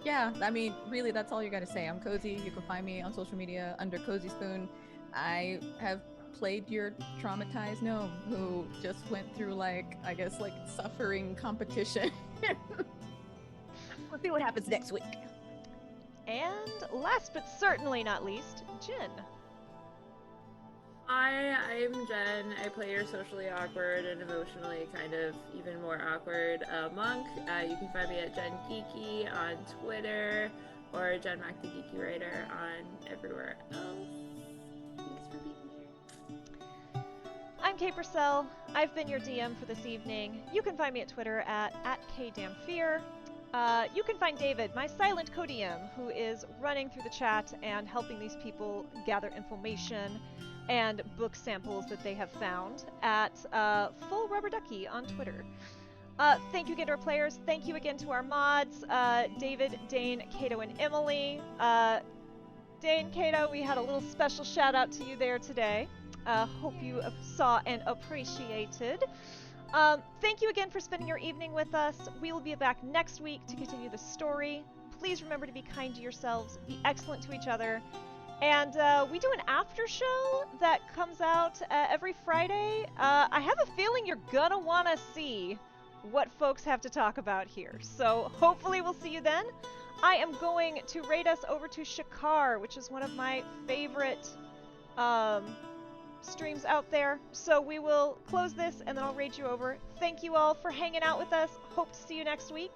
Yeah, I mean, really, that's all you gotta say. I'm Cozy. You can find me on social media under Cozy Spoon. I have played your traumatized gnome who just went through, like, I guess, like, suffering competition. We'll see what happens next week. And last but certainly not least, Jin. Hi, I'm Jen. I play your socially awkward and emotionally kind of even more awkward monk. You can find me at Jen Geeky on Twitter or Jen Mac the Geeky Writer on everywhere else. Thanks for being here. I'm Kay Purcell. I've been your DM for this evening. You can find me at Twitter at @KDamnFear. You can find David, my silent co-DM, who is running through the chat and helping these people gather information and book samples that they have found at Full Rubber Ducky on Twitter. Thank you again to our players. Thank you again to our mods, David, Dane, Kato, and Emily. Dane, Kato, we had a little special shout out to you there today. Hope you saw and appreciated. Thank you again for spending your evening with us. We will be back next week to continue the story. Please remember to be kind to yourselves, be excellent to each other. And we do an after show that comes out every Friday. I have a feeling you're gonna want to see what folks have to talk about here. So hopefully we'll see you then. I am going to raid us over to Shakar, which is one of my favorite streams out there. So we will close this and then I'll raid you over. Thank you all for hanging out with us. Hope to see you next week.